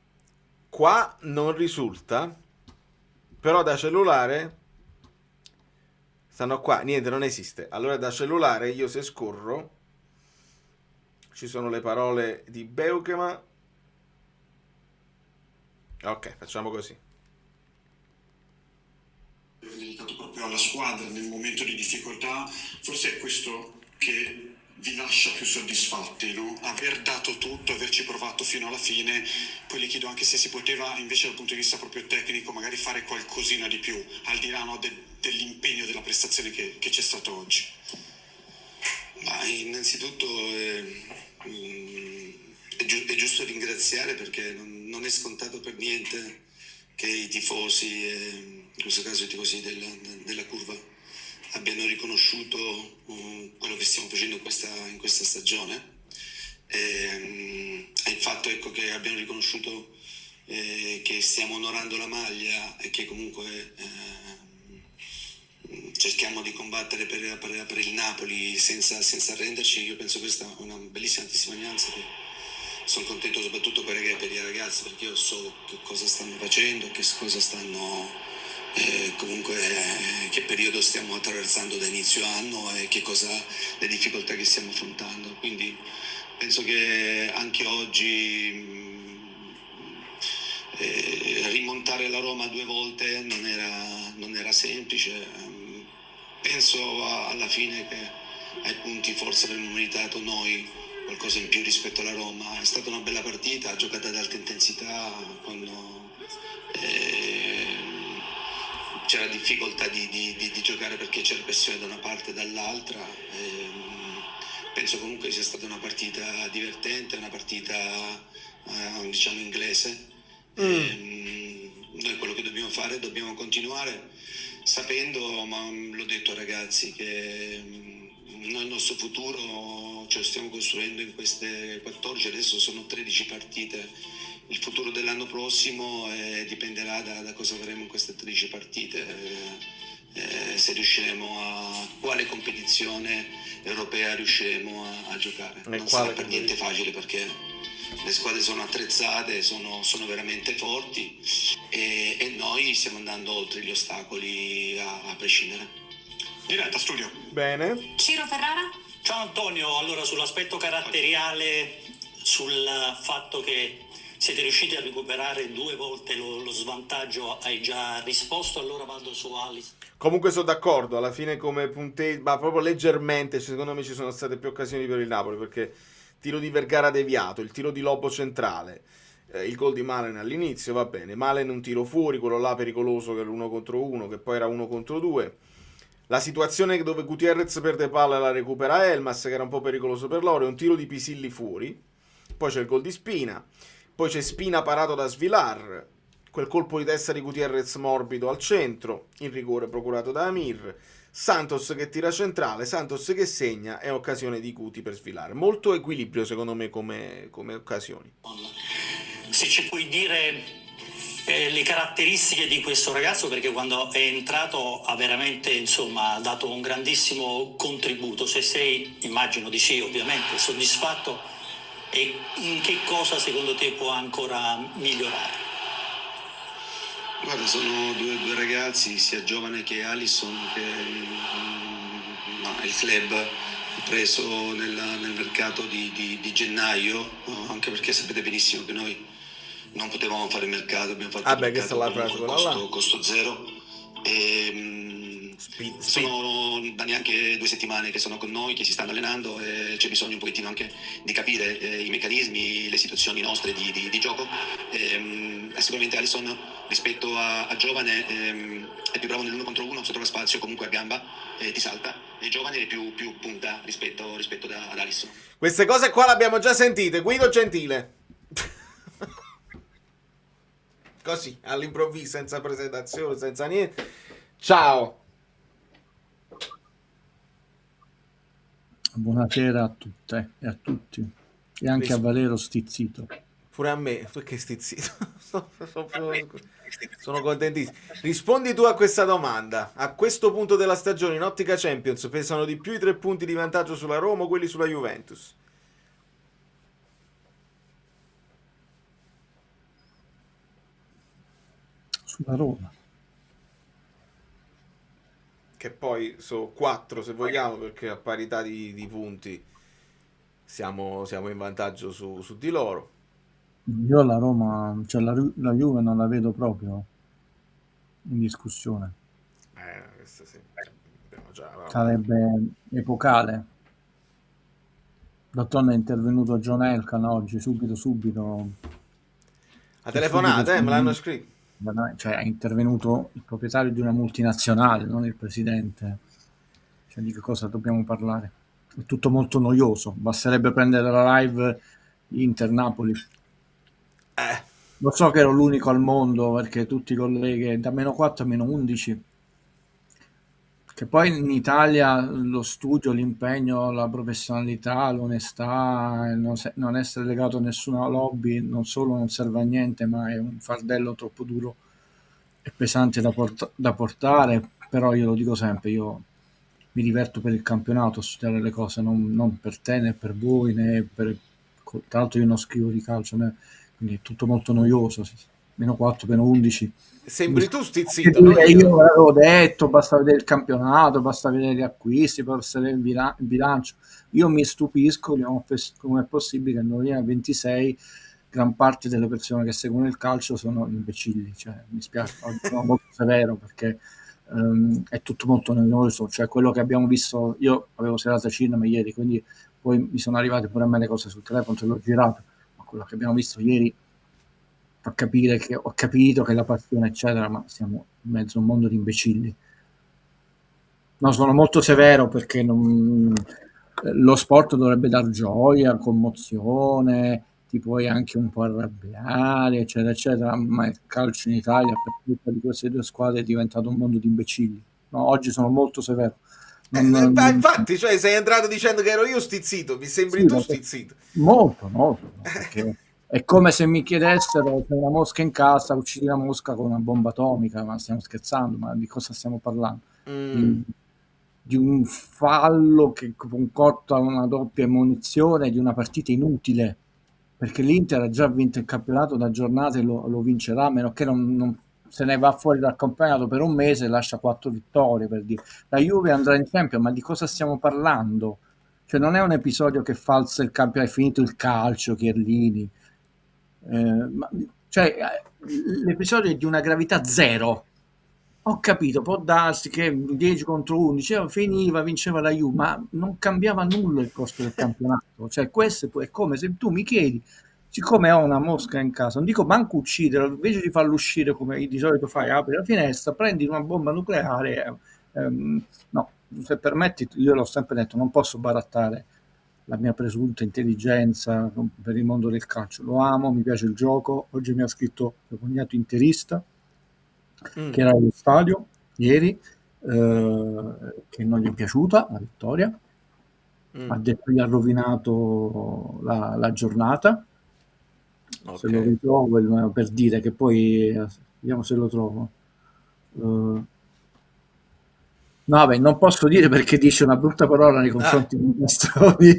qua non risulta, però da cellulare stanno qua, niente, non esiste. Allora da cellulare io se scorro ci sono le parole di Beukema. Ok, facciamo così. Dedicato proprio alla squadra nel momento di difficoltà, forse è questo che vi lascia più soddisfatti, no? Aver dato tutto, averci provato fino alla fine. Poi le chiedo anche se si poteva invece dal punto di vista proprio tecnico magari fare qualcosina di più, al di là, no, dell'impegno, della prestazione che c'è stato oggi. Ma innanzitutto è giusto ringraziare, perché non è scontato per niente che i tifosi, in questo caso i tifosi della curva, abbiano riconosciuto quello che stiamo facendo in questa stagione, e il fatto, ecco, che abbiano riconosciuto che stiamo onorando la maglia e che comunque cerchiamo di combattere per il Napoli senza arrenderci. Io penso questa è una bellissima testimonianza, che sono contento soprattutto per i ragazzi, perché io so che cosa stanno facendo, che cosa stanno comunque che periodo stiamo attraversando da inizio anno e le difficoltà che stiamo affrontando. Quindi penso che anche oggi rimontare la Roma 2 volte non era semplice. Penso alla fine che ai punti forse avremmo meritato noi qualcosa in più rispetto alla Roma. È stata una bella partita, giocata ad alta intensità, quando c'era difficoltà di giocare perché c'era pressione da una parte e dall'altra. Penso comunque sia stata una partita divertente, una partita diciamo inglese. Noi quello che dobbiamo fare, dobbiamo continuare sapendo, ma l'ho detto ai ragazzi, che noi il nostro futuro ce lo stiamo costruendo in queste 14, adesso sono 13 partite. Il futuro dell'anno prossimo dipenderà da cosa faremo in queste 13 partite, se riusciremo quale competizione europea riusciremo a giocare. Non sarà per niente facile, perché le squadre sono attrezzate, sono veramente forti, e noi stiamo andando oltre gli ostacoli a prescindere. Diretta studio. Bene. Ciro Ferrara? Ciao Antonio, allora sull'aspetto caratteriale, sul fatto che siete riusciti a recuperare 2 volte lo svantaggio, hai già risposto, allora vado su Alice. Comunque sono d'accordo, alla fine come punteggio, ma proprio leggermente, secondo me ci sono state più occasioni per il Napoli, perché tiro di Vergara deviato, il tiro di Lobo centrale, il gol di Malen all'inizio, va bene, Malen un tiro fuori, quello là pericoloso che era 1 contro 1, che poi era 1 contro 2, la situazione dove Gutierrez perde palla e la recupera Elmas, che era un po' pericoloso per loro, è un tiro di Pisilli fuori, poi c'è il gol di Spina, poi c'è Spina parato da Svilar, quel colpo di testa di Gutierrez morbido al centro, il rigore procurato da Amir, Santos che tira centrale, Santos che segna e occasione di Guti per Svilar. Molto equilibrio secondo me come occasioni. Se ci puoi dire le caratteristiche di questo ragazzo, perché quando è entrato ha veramente, insomma, dato un grandissimo contributo. Se sei, immagino di sì, ovviamente, soddisfatto, e in che cosa secondo te può ancora migliorare? Guarda, sono due ragazzi, sia Giovane che Alisson, che il club preso nel mercato di gennaio, anche perché sapete benissimo che noi non potevamo fare il mercato, abbiamo fatto il questa è mercato la con frase, quella là. costo zero. Sono da neanche 2 settimane che sono con noi, che si stanno allenando, e c'è bisogno un pochettino anche di capire i meccanismi, le situazioni nostre di gioco. Sicuramente Alisson rispetto a giovane è più bravo nell'1 contro 1, sotto lo spazio, comunque a gamba, ti salta, è giovane e più punta rispetto ad Alisson. Queste cose qua le abbiamo già sentite. Guido Gentile. Così, all'improvviso, senza presentazione, senza niente. Ciao. Buonasera a tutte e a tutti, e anche a Valero Stizzito. Pure a me, perché stizzito? Sono contentissimo. Rispondi tu a questa domanda. A questo punto della stagione in ottica Champions pesano di più i 3 punti di vantaggio sulla Roma o quelli sulla Juventus? Sulla Roma. Che poi sono 4 se vogliamo, perché a parità di punti siamo in vantaggio su di loro. Io la Roma, cioè la Juve non la vedo proprio in discussione. Questo sì. Abbiamo già... Sarebbe epocale. D'altronde è intervenuto John Elkann oggi, subito. A telefonata, me l'hanno scritto. Cioè è intervenuto il proprietario di una multinazionale, non il presidente. Cioè di che cosa dobbiamo parlare? È tutto molto noioso, basterebbe prendere la live Inter-Napoli. Lo so che ero l'unico al mondo, perché tutti i colleghi da -4 a -11, che poi in Italia lo studio, l'impegno, la professionalità, l'onestà, non essere legato a nessuna lobby, non solo non serve a niente, ma è un fardello troppo duro e pesante da portare. Però io lo dico sempre, io mi diverto per il campionato a studiare le cose, non per te né per voi, né per... Tra l'altro io non scrivo di calcio, quindi è tutto molto noioso. -4, -11. Sembri tu stizzito, no? Io avevo detto, basta vedere il campionato, basta vedere gli acquisti, basta vedere il bilancio. Io mi stupisco come è possibile che nel 2026 gran parte delle persone che seguono il calcio sono imbecilli. Cioè, mi spiace, oggi sono molto severo, perché è tutto molto noioso. Cioè, quello che abbiamo visto, io avevo serata cinema ieri, quindi poi mi sono arrivate pure a me le cose sul telefono, te l'ho girato, ma quello che abbiamo visto ieri fa capire che ho capito che la passione eccetera, ma siamo in mezzo a un mondo di imbecilli. No, sono molto severo, perché lo sport dovrebbe dar gioia, commozione, ti puoi anche un po' arrabbiare, eccetera, eccetera, ma il calcio in Italia, per colpa di queste 2 squadre, è diventato un mondo di imbecilli. No, oggi sono molto severo. Infatti, cioè, sei entrato dicendo che ero io stizzito, mi sembri tu stizzito. Molto, perché è come se mi chiedessero: c'è una mosca in casa, uccidi la mosca con una bomba atomica. Ma stiamo scherzando? Ma di cosa stiamo parlando? Di un fallo che comporta una doppia munizione, di una partita inutile, perché l'Inter ha già vinto il campionato da giornate e lo vincerà, a meno che non se ne va fuori dal campionato per un mese e lascia 4 vittorie, per dire. La Juve andrà in Champions, ma di cosa stiamo parlando? Cioè, non è un episodio che falsa il campionato, è finito il calcio, Chiellini. L'episodio è di una gravità zero. Ho capito, può darsi che 10 contro 11 finiva, vinceva la Juve, ma non cambiava nulla il costo del campionato. Cioè, questo è come se tu mi chiedi, siccome ho una mosca in casa, non dico manco ucciderla, invece di farlo uscire come di solito fai, apri la finestra, prendi una bomba nucleare. No, se permetti, io l'ho sempre detto, non posso barattare la mia presunta intelligenza per il mondo del calcio. Lo amo, mi piace il gioco. Oggi mi ha scritto mio cognato interista, che era allo stadio ieri, che non gli è piaciuta la vittoria. Ha detto che gli ha rovinato la giornata. Se lo ritrovo, per dire che poi vediamo se lo trovo. No, beh, non posso dire, perché dice una brutta parola nei confronti dei Bastoni.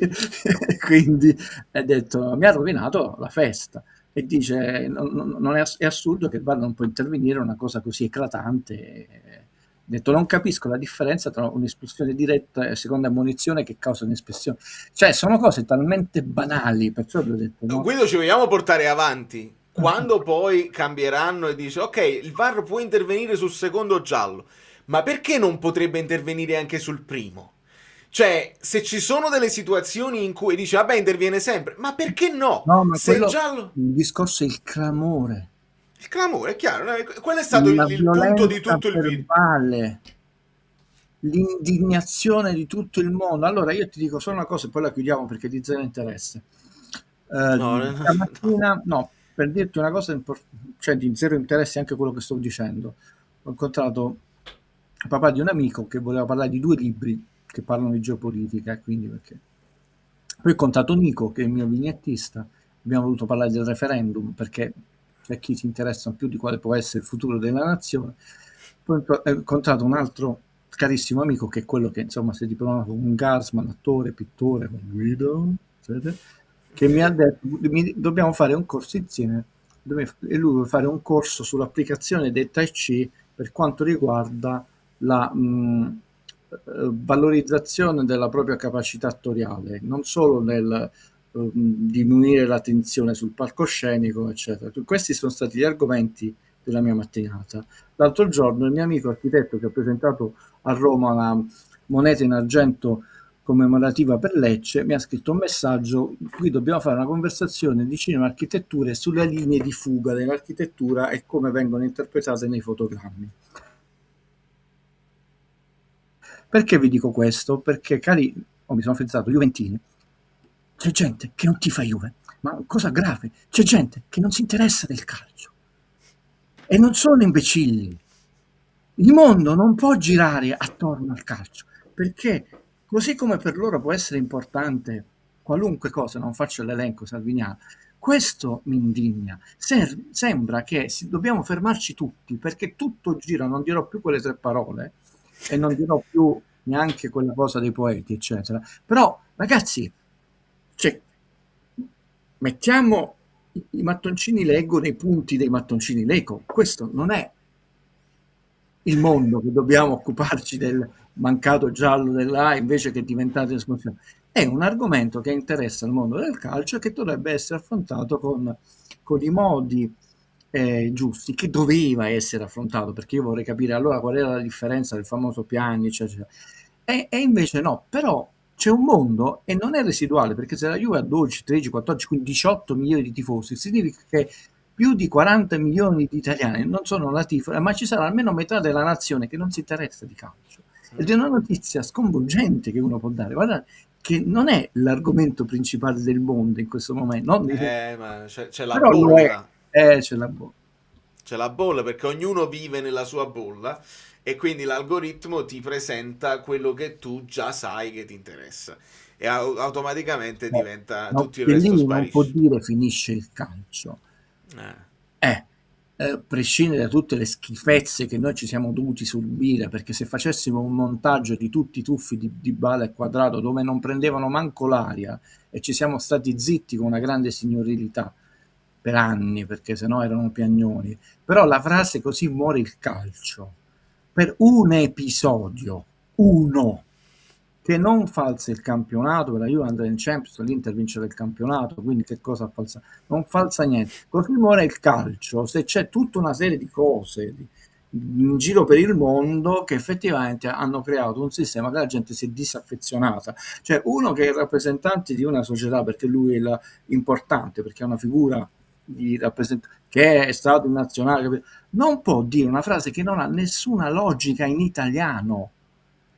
Quindi ha detto: mi ha rovinato la festa. E dice: non è assurdo che vada un po' a intervenire una cosa così eclatante. Ha detto: non capisco la differenza tra un'esplosione diretta e seconda ammonizione che causa un'esplosione. Cioè, sono cose talmente banali, perciò l'ho detto. No? Guido, ci vogliamo portare avanti quando poi cambieranno e dice ok, il VAR può intervenire sul secondo giallo, ma perché non potrebbe intervenire anche sul primo? Cioè, se ci sono delle situazioni in cui dice vabbè, interviene sempre, ma perché no? No, ma Se il quello, giallo... il discorso è il clamore, Il clamore, è chiaro, quello è stato la il punto di violenza tutto il video. verbale, l'indignazione di tutto il mondo. Allora io ti dico solo una cosa e poi la chiudiamo perché di zero interesse. Stamattina, no, per dirti una cosa, cioè di zero interesse anche quello che sto dicendo. Ho incontrato il papà di un amico che voleva parlare di 2 libri che parlano di geopolitica, quindi perché... Poi ho incontrato Nico, che è il mio vignettista, abbiamo voluto parlare del referendum, perché c'è chi si interessa più di quale può essere il futuro della nazione. Poi ho incontrato un altro carissimo amico, che è quello che, insomma, si è diplomato un Gassman, attore, pittore, con Guido, eccetera, che mi ha detto, dobbiamo fare un corso insieme, e lui vuole fare un corso sull'applicazione dei Tai Chi per quanto riguarda la valorizzazione della propria capacità attoriale, non solo nel diminuire la tensione sul palcoscenico, eccetera. Questi sono stati gli argomenti della mia mattinata. L'altro giorno il mio amico architetto, che ha presentato a Roma una moneta in argento commemorativa per Lecce, mi ha scritto un messaggio: qui dobbiamo fare una conversazione di cinema e architettura sulle linee di fuga dell'architettura e come vengono interpretate nei fotogrammi. Perché vi dico questo? Perché, cari, mi sono pensato, juventini, c'è gente che non tifa Juve, ma cosa grave, c'è gente che non si interessa del calcio e non sono imbecilli. Il mondo non può girare attorno al calcio, perché così come per loro può essere importante qualunque cosa, non faccio l'elenco salviniano, questo mi indigna. Sembra che dobbiamo fermarci tutti, perché tutto gira, non dirò più quelle 3 parole, e non dirò più neanche quella cosa dei poeti, eccetera. Però, ragazzi, cioè, mettiamo i mattoncini Lego nei punti dei mattoncini Lego. Questo non è il mondo che dobbiamo occuparci del mancato giallo dell'A invece che diventate esclusione. È un argomento che interessa il mondo del calcio e che dovrebbe essere affrontato con i modi giusti, che doveva essere affrontato, perché io vorrei capire allora qual era la differenza del famoso Piani, eccetera. E invece no, però c'è un mondo e non è residuale, perché se la Juve ha 12, 13, 14, 15, 18 milioni di tifosi, significa che più di 40 milioni di italiani non sono la tifosa, ma ci sarà almeno metà della nazione che non si interessa di calcio. Ed è una notizia sconvolgente che uno può dare. Guarda che non è l'argomento principale del mondo in questo momento. Ma c'è la però bolla. C'è la bolla. C'è la bolla, perché ognuno vive nella sua bolla e quindi l'algoritmo ti presenta quello che tu già sai che ti interessa e automaticamente diventa tutto il resto Chiellini non può sparisce. dire finisce il calcio. Prescindere da tutte le schifezze che noi ci siamo dovuti subire, perché se facessimo un montaggio di tutti i tuffi di Dybala e Quadrato dove non prendevano manco l'aria e ci siamo stati zitti con una grande signorilità per anni, perché sennò erano piagnoni, però la frase "così muore il calcio" per un episodio, uno, che non falsa il campionato, per la Juve andrà in Champions, l'Inter vincerà il campionato, quindi che cosa ha falsato? Non falsa niente. Così muore il calcio, se c'è tutta una serie di cose in giro per il mondo che effettivamente hanno creato un sistema che la gente si è disaffezionata. Cioè uno che è rappresentante di una società, perché lui è importante, perché è una figura di che è stato in nazionale, non può dire una frase che non ha nessuna logica in italiano.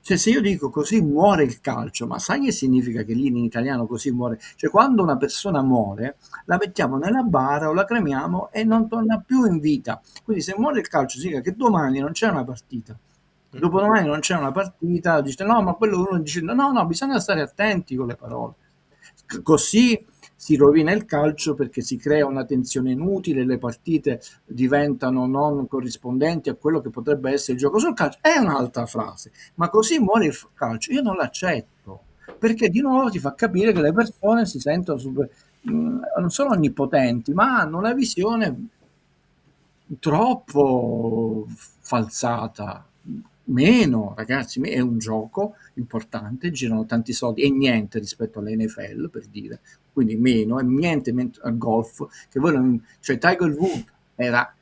Cioè se io dico "così muore il calcio", ma sai che significa che lì in italiano così muore? Cioè quando una persona muore la mettiamo nella bara o la cremiamo e non torna più in vita. Quindi se muore il calcio significa che domani non c'è una partita, dopodomani non c'è una partita, dice no, ma quello uno dice no, bisogna stare attenti con le parole. Così si rovina il calcio, perché si crea una tensione inutile, le partite diventano non corrispondenti a quello che potrebbe essere il gioco sul calcio. È un'altra frase, ma "così muore il calcio" io non l'accetto, perché di nuovo ti fa capire che le persone si sentono non solo onnipotenti, ma hanno una visione troppo falsata meno, ragazzi, è un gioco importante, girano tanti soldi e niente rispetto all'NFL, per dire, quindi meno, e niente al golf, che voi non, cioè Tiger Woods era,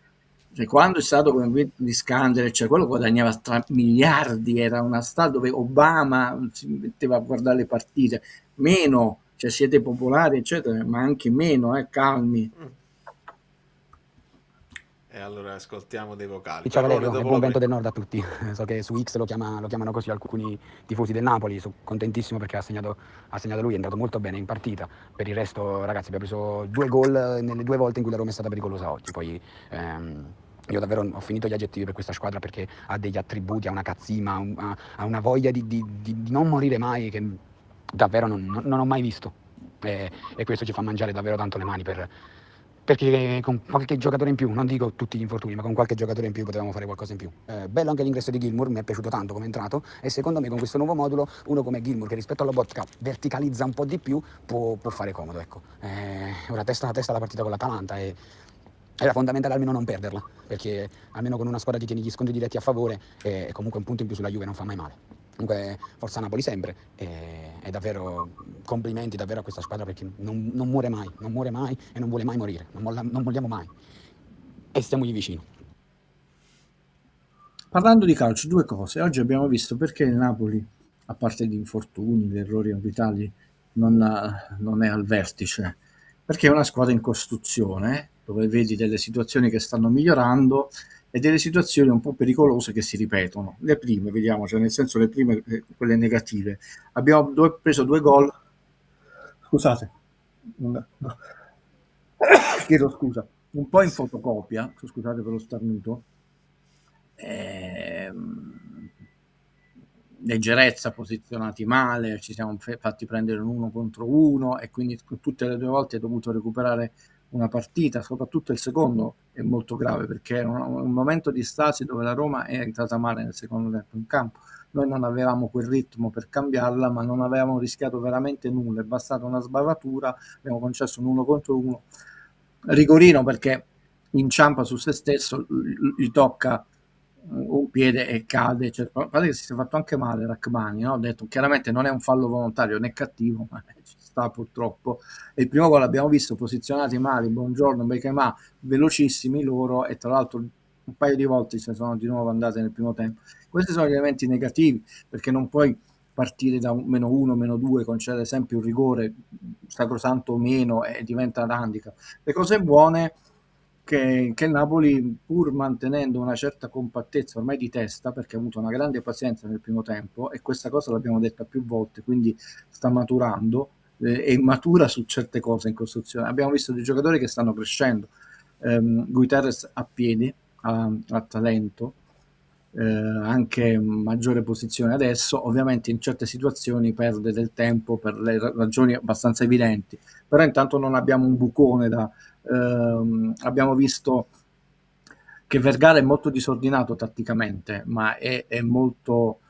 cioè, quando è stato con gli scandali, cioè quello guadagnava 3 miliardi, era una statua dove Obama si metteva a guardare le partite, meno, cioè siete popolari, eccetera, ma anche meno, calmi. E allora ascoltiamo dei vocali. Ciao Parole Valerio, e dopo buon la vento del nord a tutti. So che su X lo chiamano così alcuni tifosi del Napoli. Sono contentissimo perché ha segnato lui, è andato molto bene in partita. Per il resto, ragazzi, abbiamo preso 2 gol nelle 2 volte in cui la Roma è stata pericolosa oggi. Poi io davvero ho finito gli aggettivi per questa squadra perché ha degli attributi, ha una cazzima, ha una voglia di non morire mai che davvero non ho mai visto. E questo ci fa mangiare davvero tanto le mani perché con qualche giocatore in più, non dico tutti gli infortuni, ma con qualche giocatore in più potevamo fare qualcosa in più. Bello anche l'ingresso di Gilmour, mi è piaciuto tanto come è entrato e secondo me con questo nuovo modulo uno come Gilmour che rispetto alla Botka verticalizza un po' di più può fare comodo, ecco. Ora testa a testa la partita con l'Atalanta e era fondamentale almeno non perderla, perché almeno con una squadra ti tieni gli scontri diretti a favore e comunque un punto in più sulla Juve non fa mai male. Comunque forza Napoli sempre e davvero complimenti davvero a questa squadra perché non muore mai e non vuole mai morire, non molliamo mai e stiamogli vicino. Parlando di calcio, 2 cose. Oggi abbiamo visto perché il Napoli, a parte gli infortuni, gli errori abitali, non è al vertice, perché è una squadra in costruzione, dove vedi delle situazioni che stanno migliorando e delle situazioni un po' pericolose che si ripetono. Le prime, vediamo, cioè nel senso le prime, quelle negative. Abbiamo preso 2 gol. Scusate. No. Chiedo scusa. Un po' in fotocopia, scusate per lo starnuto. Leggerezza, posizionati male, ci siamo fatti prendere un 1 contro 1 e quindi tutte le 2 volte è dovuto recuperare una partita, soprattutto il secondo è molto grave perché era un momento di stasi dove la Roma è entrata male nel secondo tempo in campo. Noi non avevamo quel ritmo per cambiarla, ma non avevamo rischiato veramente nulla, è bastata una sbavatura, abbiamo concesso un 1 contro 1, rigorino perché inciampa su se stesso, gli tocca un piede e cade, cioè, guarda che si è fatto anche male Rachmani, no? Ho detto chiaramente non è un fallo volontario né cattivo, ma ci sta purtroppo. E il primo gol l'abbiamo visto posizionati male, Buongiorno, Bekemà, velocissimi loro e tra l'altro un paio di volte se sono di nuovo andate nel primo tempo. Questi sono gli elementi negativi perché non puoi partire da un -1, -2, concedere sempre un rigore sacrosanto o meno e diventa un handicap. Le cose buone che il Napoli, pur mantenendo una certa compattezza ormai di testa, perché ha avuto una grande pazienza nel primo tempo, e questa cosa l'abbiamo detta più volte, quindi sta maturando e matura su certe cose in costruzione. Abbiamo visto dei giocatori che stanno crescendo, Guiterres a piedi, ha talento, anche maggiore posizione adesso, ovviamente in certe situazioni perde del tempo per le ragioni abbastanza evidenti, però intanto non abbiamo un bucone abbiamo visto che Vergara è molto disordinato tatticamente, ma è molto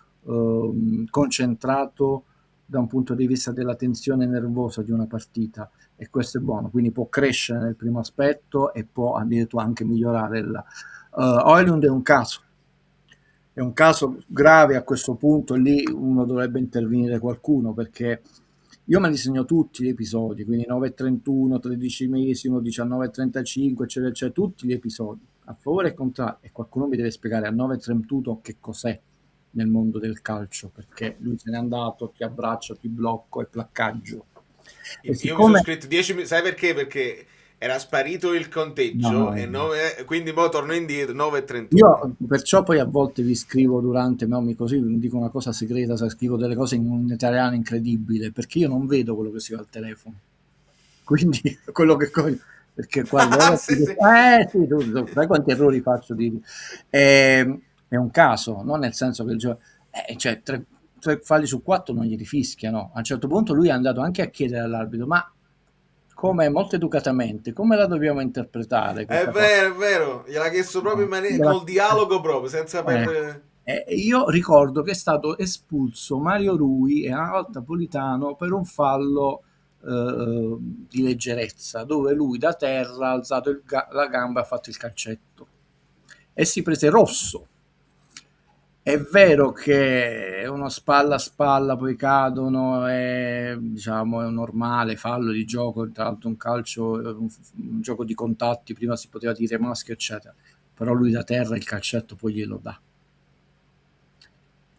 concentrato da un punto di vista della tensione nervosa di una partita e questo è buono, quindi può crescere nel primo aspetto e può addirittura anche migliorare. Højlund è un caso grave a questo punto, lì uno dovrebbe intervenire qualcuno perché io me li segno tutti gli episodi, quindi 9:31, 13esimo, 19:35, eccetera, eccetera, tutti gli episodi, a favore e contrario, e qualcuno mi deve spiegare a 9:31 che cos'è nel mondo del calcio, perché lui se n'è andato, ti abbraccio, ti blocco e placcaggio. Io mi sono scritto 10 sai perché? Perché era sparito il conteggio quindi mo torno indietro 9:31. Io perciò poi a volte vi scrivo durante, così vi dico una cosa segreta, scrivo delle cose in un italiano incredibile perché io non vedo quello che si va al telefono, quindi quello che perché qua sì, tu sai quanti errori faccio è un caso, non nel senso che cioè 3 falli su 4 non gli rifischiano. A un certo punto lui è andato anche a chiedere all'arbitro ma come molto educatamente, come la dobbiamo interpretare? È vero, gliel'ha chiesto proprio in maniera, col dialogo proprio, senza perdere... Io ricordo che è stato espulso Mario Rui e una volta Politano per un fallo di leggerezza, dove lui da terra ha alzato la gamba e ha fatto il calcetto e si prese rosso. È vero che è uno spalla a spalla, poi cadono, è, diciamo, è un normale fallo di gioco, tra l'altro un calcio, un gioco di contatti, prima si poteva dire maschio, eccetera, però lui da terra il calcetto poi glielo dà.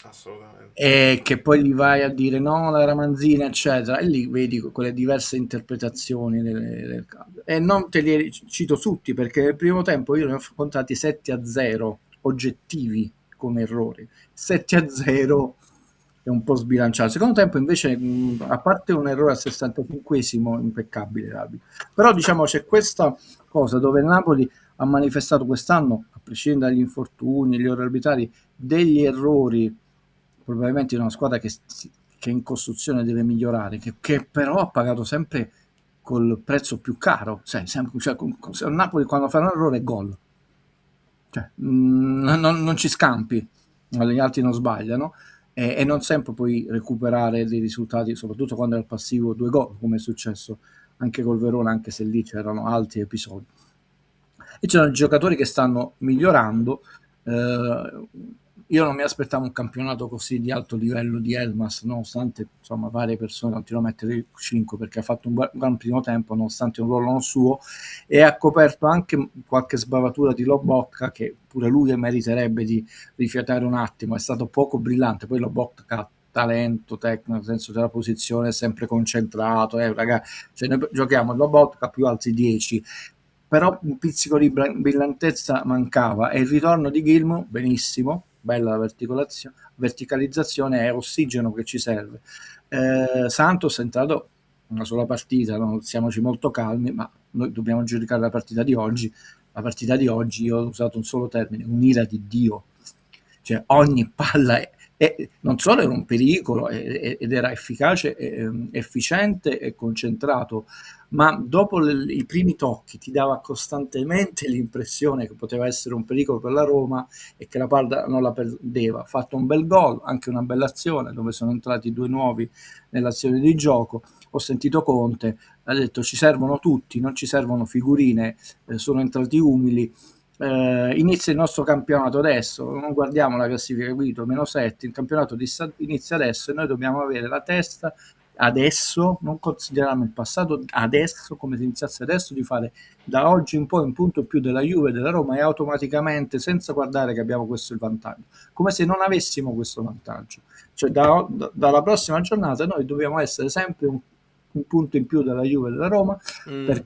Assolutamente. E che poi gli vai a dire no, la ramanzina, eccetera, e lì vedi quelle diverse interpretazioni del calcio. E non te li cito tutti, perché nel primo tempo io ne ho contati 7-0 oggettivi come errori. 7-0 è un po' sbilanciato. Secondo tempo invece, a parte un errore al 65esimo, impeccabile l'arbitro. Però diciamo c'è questa cosa dove il Napoli ha manifestato quest'anno, a prescindere dagli infortuni, gli errori arbitrari, degli errori probabilmente di una squadra che è in costruzione, deve migliorare, che però ha pagato sempre col prezzo più caro. Cioè, il Napoli quando fa un errore è gol. Cioè, non ci scampi, gli altri non sbagliano, e non sempre puoi recuperare dei risultati, soprattutto quando è al passivo 2 gol, come è successo anche col Verona, anche se lì c'erano altri episodi. E c'erano giocatori che stanno migliorando. Io non mi aspettavo un campionato così di alto livello di Elmas, nonostante insomma varie persone continuano a mettere il 5 perché ha fatto un gran primo tempo nonostante un ruolo non suo, e ha coperto anche qualche sbavatura di Lobotka, che pure lui meriterebbe di rifiatare un attimo. È stato poco brillante, poi Lobotka ha talento tecnico, nel senso della posizione, è sempre concentrato, ragazzi, cioè noi giochiamo Lobotka più alzi 10, però un pizzico di brillantezza mancava, e il ritorno di Gilmour benissimo, bella la verticalizzazione, è ossigeno che ci serve. Santos è entrato una sola partita, non siamoci molto calmi, ma noi dobbiamo giudicare la partita di oggi. La partita di oggi, io ho usato un solo termine, un'ira di Dio, cioè ogni palla non solo era un pericolo ed era efficace, efficiente e concentrato, ma dopo i primi tocchi ti dava costantemente l'impressione che poteva essere un pericolo per la Roma e che la palla non la perdeva. Ha fatto un bel gol, anche una bella azione dove sono entrati 2 nuovi nell'azione di gioco. Ho sentito Conte, ha detto ci servono tutti, non ci servono figurine, sono entrati umili. Inizia il nostro campionato adesso, non guardiamo la classifica, capito? -7, il campionato inizia adesso e noi dobbiamo avere la testa adesso, non consideriamo il passato, adesso, come se iniziasse adesso, di fare da oggi in poi un punto più della Juve e della Roma, e automaticamente, senza guardare che abbiamo questo il vantaggio, come se non avessimo questo vantaggio, cioè dalla prossima giornata noi dobbiamo essere sempre un punto in più della Juve e della Roma, perché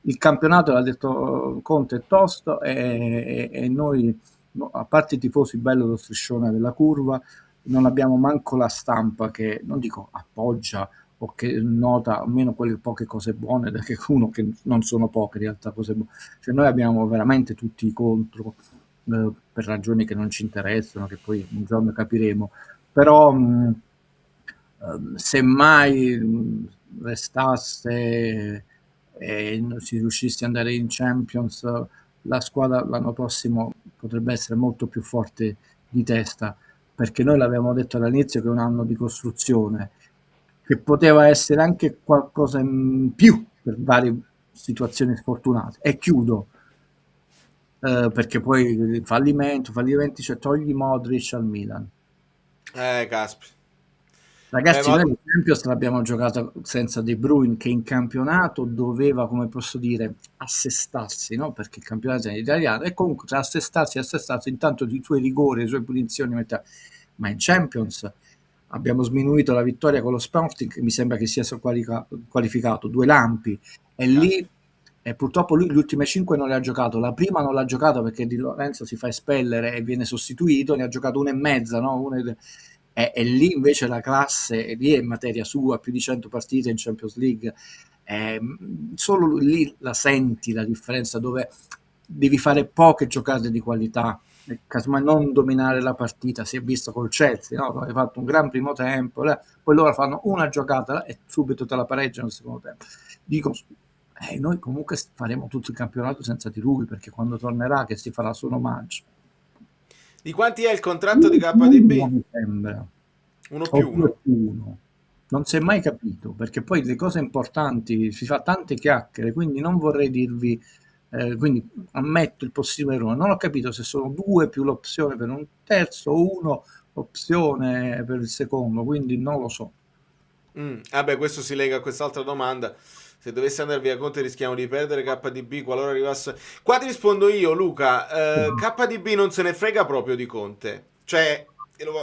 il campionato, l'ha detto Conte, è tosto, e noi, a parte i tifosi, bello lo striscione della curva, non abbiamo manco la stampa che, non dico appoggia o che nota almeno quelle poche cose buone, perché uno che non sono poche in realtà cose buone, cioè noi abbiamo veramente tutti contro, per ragioni che non ci interessano, che poi un giorno capiremo, però se mai restasse e non si riuscisse ad andare in Champions, la squadra l'anno prossimo potrebbe essere molto più forte di testa, perché noi l'avevamo detto all'inizio che è un anno di costruzione, che poteva essere anche qualcosa in più per varie situazioni sfortunate. E chiudo, perché poi fallimenti, cioè togli Modric al Milan. Caspita. Ragazzi, noi in Champions l'abbiamo giocato senza De Bruyne, che in campionato doveva, come posso dire, assestarsi, no? Perché il campionato è italiano, e comunque tra assestarsi, intanto i suoi rigori, le sue punizioni, ma in Champions abbiamo sminuito la vittoria con lo Sporting, che mi sembra che sia qualificato 2 lampi, e lì purtroppo lui le ultime 5 non le ha giocato, la prima non l'ha giocata perché Di Lorenzo si fa espellere e viene sostituito, ne ha giocato 1,5, no? E lì invece la classe, lì è materia sua, più di 100 partite in Champions League, solo lì la senti la differenza, dove devi fare poche giocate di qualità, ma non dominare la partita. Si è visto col Chelsea, no? Hai fatto un gran primo tempo, poi loro fanno una giocata e subito te la pareggiano nel secondo tempo. Dico, noi comunque faremo tutto il campionato senza di lui, perché quando tornerà, che si farà solo maggio. Di quanti è il contratto di KDB? Mi sembra 1+1. Non si è mai capito, perché poi le cose importanti si fa tante chiacchiere, quindi non vorrei dirvi Quindi ammetto il possibile errore. Non ho capito se sono 2 più l'opzione per un terzo o 1 opzione per il secondo, quindi non lo so. Vabbè, questo si lega a quest'altra domanda. Se dovesse andare via Conte rischiamo di perdere KDB qualora arrivasse... Qua ti rispondo io, Luca. KDB non se ne frega proprio di Conte. Cioè,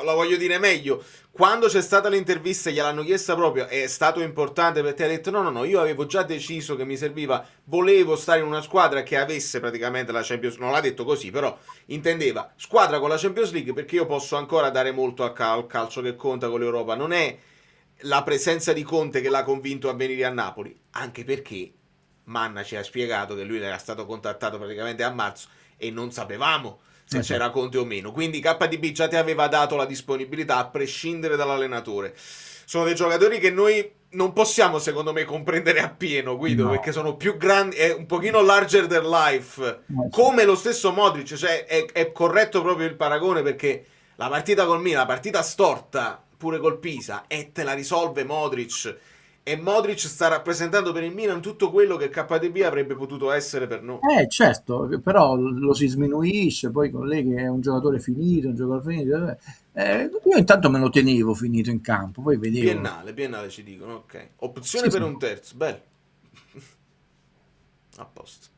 la voglio dire meglio. Quando c'è stata l'intervista gliel'hanno chiesta proprio, è stato importante perché ha detto no, io avevo già deciso che mi serviva, volevo stare in una squadra che avesse praticamente la Champions League, non l'ha detto così, però intendeva squadra con la Champions League perché io posso ancora dare molto al calcio che conta con l'Europa. Non è la presenza di Conte che l'ha convinto a venire a Napoli, anche perché Manna ci ha spiegato che lui era stato contattato praticamente a marzo e non sapevamo se c'era Conte o meno, quindi KDB già ti aveva dato la disponibilità a prescindere dall'allenatore. Sono dei giocatori che noi non possiamo secondo me comprendere appieno, Guido, perché sono più grandi, è un pochino larger than life, come lo stesso Modric, cioè è corretto proprio il paragone, perché la partita col Milan, la partita storta pure col Pisa, e te la risolve Modric, e Modric sta rappresentando per il Milan tutto quello che KDB avrebbe potuto essere per noi. Certo, però lo si sminuisce, poi con lei che è un giocatore finito, io intanto me lo tenevo finito in campo, poi vedevo... Biennale ci dicono, ok. Opzione per un terzo, bello. A posto.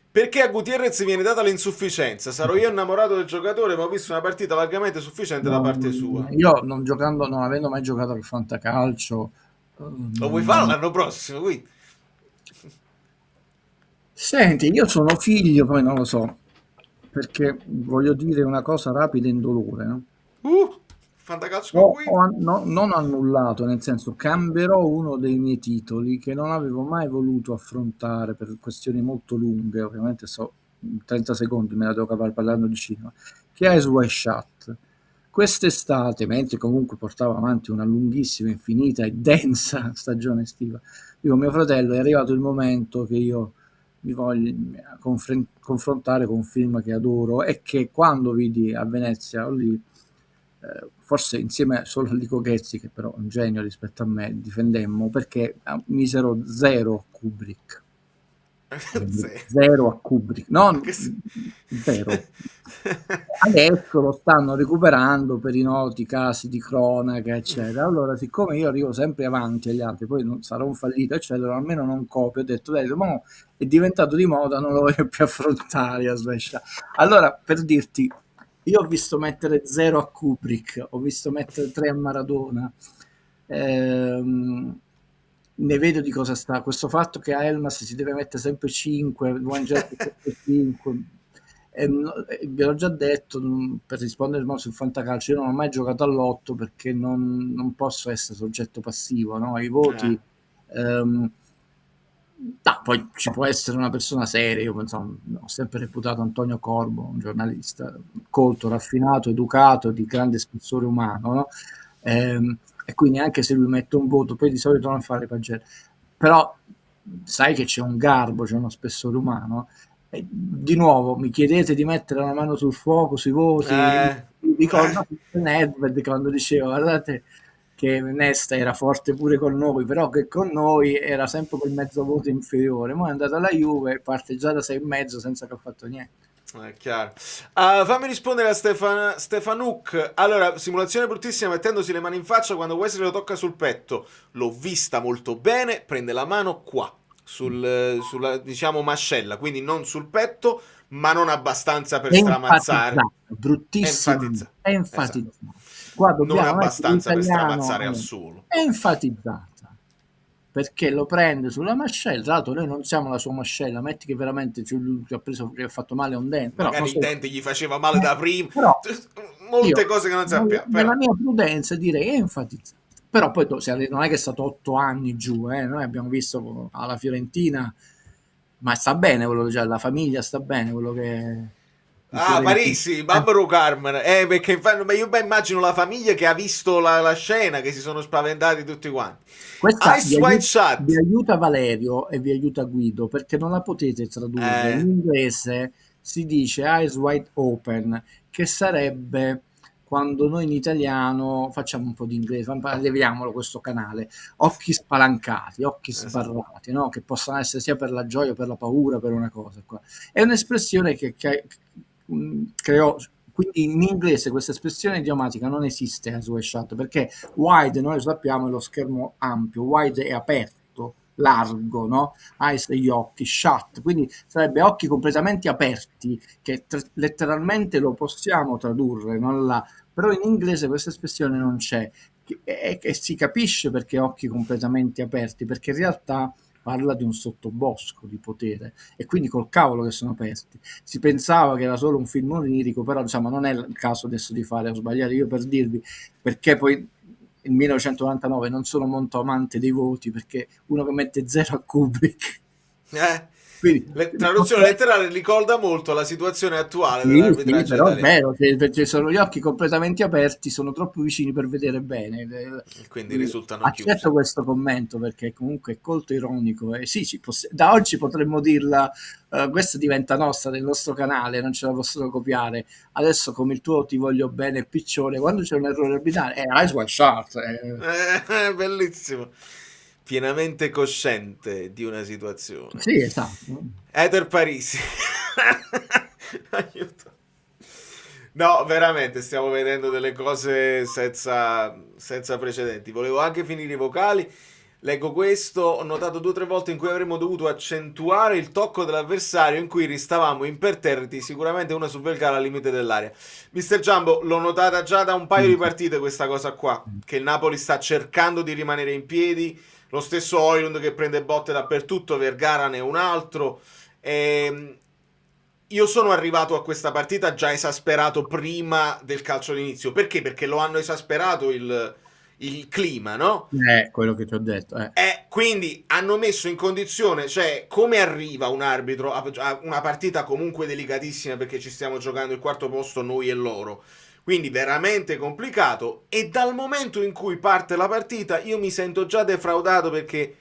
Perché a Gutierrez viene data l'insufficienza? Sarò io innamorato del giocatore, ma ho visto una partita largamente sufficiente da parte sua. Io non avendo mai giocato al fantacalcio... Lo vuoi fare l'anno prossimo, quindi? Senti, io sono figlio, poi non lo so, perché voglio dire una cosa rapida e indolore, no? Fantacalcio qui? Non annullato, nel senso cambierò uno dei miei titoli che non avevo mai voluto affrontare per questioni molto lunghe, ovviamente in 30 secondi me la devo cavare parlando di cinema, che è Eyes Wide Shut. Quest'estate, mentre comunque portavo avanti una lunghissima, infinita e densa stagione estiva, io mio fratello è arrivato il momento che io mi voglio confrontare con un film che adoro e che quando vidi a Venezia lì, forse insieme solo a Lico Ghezzi, che però è un genio rispetto a me, difendemmo, perché misero 0 a Kubrick. 0 a Kubrick, non 0. Adesso lo stanno recuperando per i noti casi di cronaca, eccetera. Allora, siccome io arrivo sempre avanti agli altri, poi non sarò un fallito, eccetera, almeno non copio, ho detto, dai, ma è diventato di moda, non lo voglio più affrontare a Smash. Allora, per dirti, io ho visto mettere 0 a Kubrick, ho visto mettere 3 a Maradona, ne vedo di cosa sta. Questo fatto che a Elmas si deve mettere sempre 5, sempre 5, vi ho già detto, per rispondere sul fantacalcio, io non ho mai giocato all'otto perché non posso essere soggetto passivo, no? I voti... poi ci può essere una persona seria, io ho sempre reputato Antonio Corbo, un giornalista colto, raffinato, educato, di grande spessore umano, no? E quindi anche se lui mette un voto, poi di solito non fa le pagelle, però sai che c'è un garbo, c'è uno spessore umano, e di nuovo mi chiedete di mettere la mano sul fuoco sui voti, ricordo Nedved quando diceva guardate che Nesta era forte pure con noi, però che con noi era sempre quel mezzo voto inferiore, ma è andata alla Juve, parte già da 6,5 senza che ha fatto niente. È chiaro. Fammi rispondere a Stefanuk. Allora, simulazione bruttissima mettendosi le mani in faccia quando Wesley lo tocca sul petto. L'ho vista molto bene, prende la mano qua sulla diciamo mascella, quindi non sul petto, ma non abbastanza per stramazzare. Bruttissimo. È enfatizzata. Esatto. Non abbastanza per stramazzare al suolo. È enfatizzata. Perché lo prende sulla mascella, tra l'altro noi non siamo la sua mascella, metti che veramente lui ha preso, che ha fatto male a un dente. Però magari il dente gli faceva male da prima, però, molte cose che non sappiamo. Nella mia prudenza direi è enfatizzata. Però poi non è che è stato 8 anni giù, noi abbiamo visto alla Fiorentina, ma sta bene quello, cioè, la famiglia sta bene, quello che... Parisi, Bambaro Carmen, perché io immagino la famiglia che ha visto la scena, che si sono spaventati tutti quanti. Questa vi aiuta Valerio e vi aiuta Guido, perché non la potete tradurre. In inglese si dice Eyes Wide Open, che sarebbe quando noi in italiano facciamo un po' di inglese, leviamolo questo canale, occhi spalancati, occhi sbarrati, no? Che possano essere sia per la gioia, per la paura, per una cosa. Qua. È un'espressione che creò, quindi in inglese questa espressione idiomatica non esiste as we shut, perché wide, noi lo sappiamo, è lo schermo ampio, wide è aperto, largo, no? Eyes degli occhi, shut, quindi sarebbe occhi completamente aperti, che letteralmente lo possiamo tradurre, non la... però in inglese questa espressione non c'è, e si capisce perché occhi completamente aperti, perché in realtà parla di un sottobosco di potere, e quindi col cavolo che sono aperti. Si pensava che era solo un film onirico, però insomma non è il caso adesso di fare o sbagliare, io per dirvi, perché poi il 1999 non sono molto amante dei voti, perché uno che mette 0 a Kubrick, quindi, traduzione letterale ricorda molto la situazione attuale sì, dell'arbitraggio però è italiano. vero, perché sono gli occhi completamente aperti, sono troppo vicini per vedere bene, quindi risultano accetto chiusi. questo commento perché comunque è colto ironico, e sì, da oggi potremmo dirla, questa diventa nostra, del nostro canale, non ce la possono copiare. Adesso, come il tuo ti voglio bene piccione, quando c'è un errore arbitrale eyes wide shut, Bellissimo, pienamente cosciente di una situazione. sì, esatto. Ether Parisi. Aiuto. No, veramente stiamo vedendo delle cose senza precedenti. Volevo anche finire i vocali. Leggo questo: ho notato 2 o 3 volte in cui avremmo dovuto accentuare il tocco dell'avversario, in cui ristavamo imperterriti, sicuramente una su Vergara al limite dell'area. Mister Giambo, l'ho notata già da un paio di partite questa cosa qua, che il Napoli sta cercando di rimanere in piedi, lo stesso Højlund che prende botte dappertutto, Vergara ne è un altro. Io sono arrivato a questa partita già esasperato prima del calcio d'inizio. Perché? Perché lo hanno esasperato il clima, no? Quello che ti ho detto. Quindi hanno messo in condizione, cioè, come arriva un arbitro a una partita comunque delicatissima, perché ci stiamo giocando il 4º posto noi e loro. Quindi veramente complicato, e dal momento in cui parte la partita io mi sento già defraudato, perché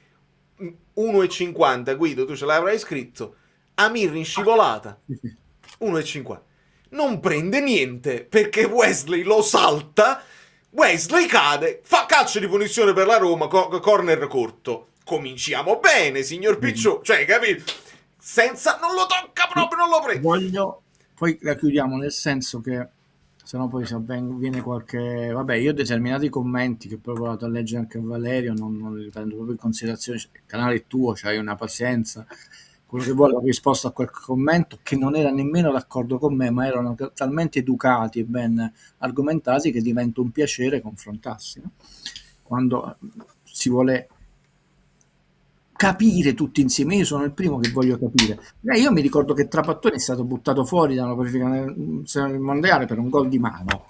1,50, Guido, tu ce l'avrai scritto, Amir in scivolata 1,50, non prende niente perché Wesley lo salta, Wesley cade, fa calcio di punizione per la Roma, corner corto. Cominciamo bene, signor Picciò, cioè, capito? Non lo tocca proprio, non lo prende. Poi la chiudiamo, nel senso che sennò poi viene qualche... Vabbè, io ho determinati commenti che poi ho provato a leggere anche a Valerio, non li prendo proprio in considerazione, il canale è tuo, c'hai una pazienza, quello che vuole, ho risposto a quel commento che non era nemmeno d'accordo con me, ma erano talmente educati e ben argomentati che diventa un piacere confrontarsi, no? Quando si vuole capire tutti insieme, io sono il primo che voglio capire. Io mi ricordo che Trapattoni è stato buttato fuori da una qualifica nel mondiale per un gol di mano,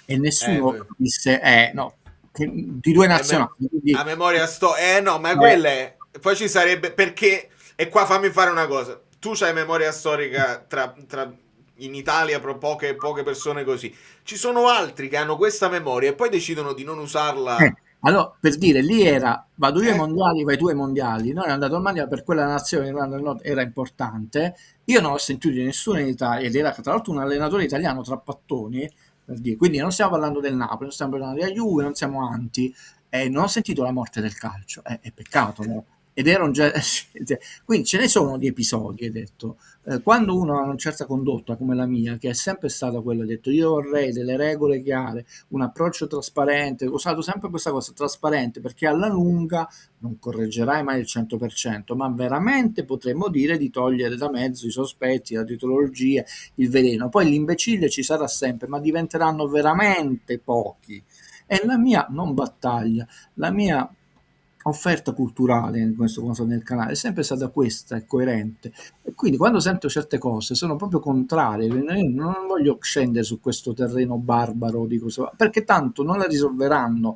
e nessuno disse no, di 2 nazionali. A memoria no, ma quella è... Poi ci sarebbe, perché... E qua fammi fare una cosa. Tu c'hai memoria storica tra in Italia, poche persone così. Ci sono altri che hanno questa memoria e poi decidono di non usarla. Allora, per dire, lì vado io ai mondiali, vai tu ai mondiali. Noi andato al mondiale per quella nazione, era importante. Io non ho sentito di nessuno in Italia, ed era tra l'altro un allenatore italiano, Trapattoni, per dire. Quindi non stiamo parlando del Napoli, non stiamo parlando della Juve, non siamo anti. Non ho sentito la morte del calcio. È peccato, no? Ed era quindi ce ne sono di episodi, hai detto. Quando uno ha una certa condotta come la mia, che è sempre stata quella, ha detto io vorrei delle regole chiare, un approccio trasparente, ho usato sempre questa cosa, trasparente, perché alla lunga non correggerai mai il 100%, ma veramente potremmo dire di togliere da mezzo i sospetti, la titologia, il veleno. Poi l'imbecille ci sarà sempre, ma diventeranno veramente pochi. E la mia non battaglia, la mia offerta culturale in questo caso nel canale è sempre stata questa, è coerente, e quindi quando sento certe cose sono proprio contrarie. Io non voglio scendere su questo terreno barbaro di cosa, perché tanto non la risolveranno,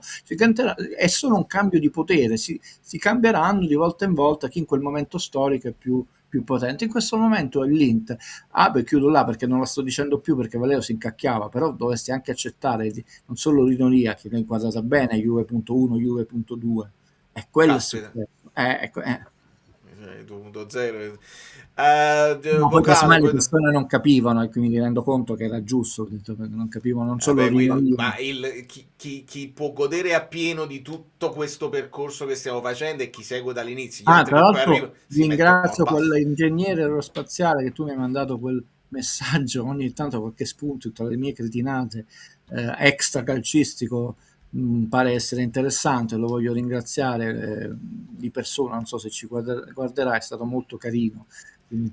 è solo un cambio di potere, si cambieranno di volta in volta chi in quel momento storico è più potente. In questo momento è l'Inter. Chiudo là perché non la sto dicendo più, perché Valerio si incacchiava, però dovresti anche accettare non solo l'ironia, che l'ho inquadrata bene, Juve.1, Juve.2. È quello. 2.0. No, poi casomai le vocale, persone non capivano e quindi mi rendo conto che era giusto, ho detto, perché non capivano, non solo vabbè, io. ma chi può godere appieno di tutto questo percorso che stiamo facendo è chi segue dall'inizio. Gli Ah, altri tra che poi l'altro arrivano si mettono a ringrazio basta. quell'ingegnere aerospaziale che tu mi hai mandato quel messaggio, ogni tanto qualche spunto tra le mie cretinate, extra calcistico, pare essere interessante, lo voglio ringraziare di persona, non so se ci guarderà, è stato molto carino. Quindi,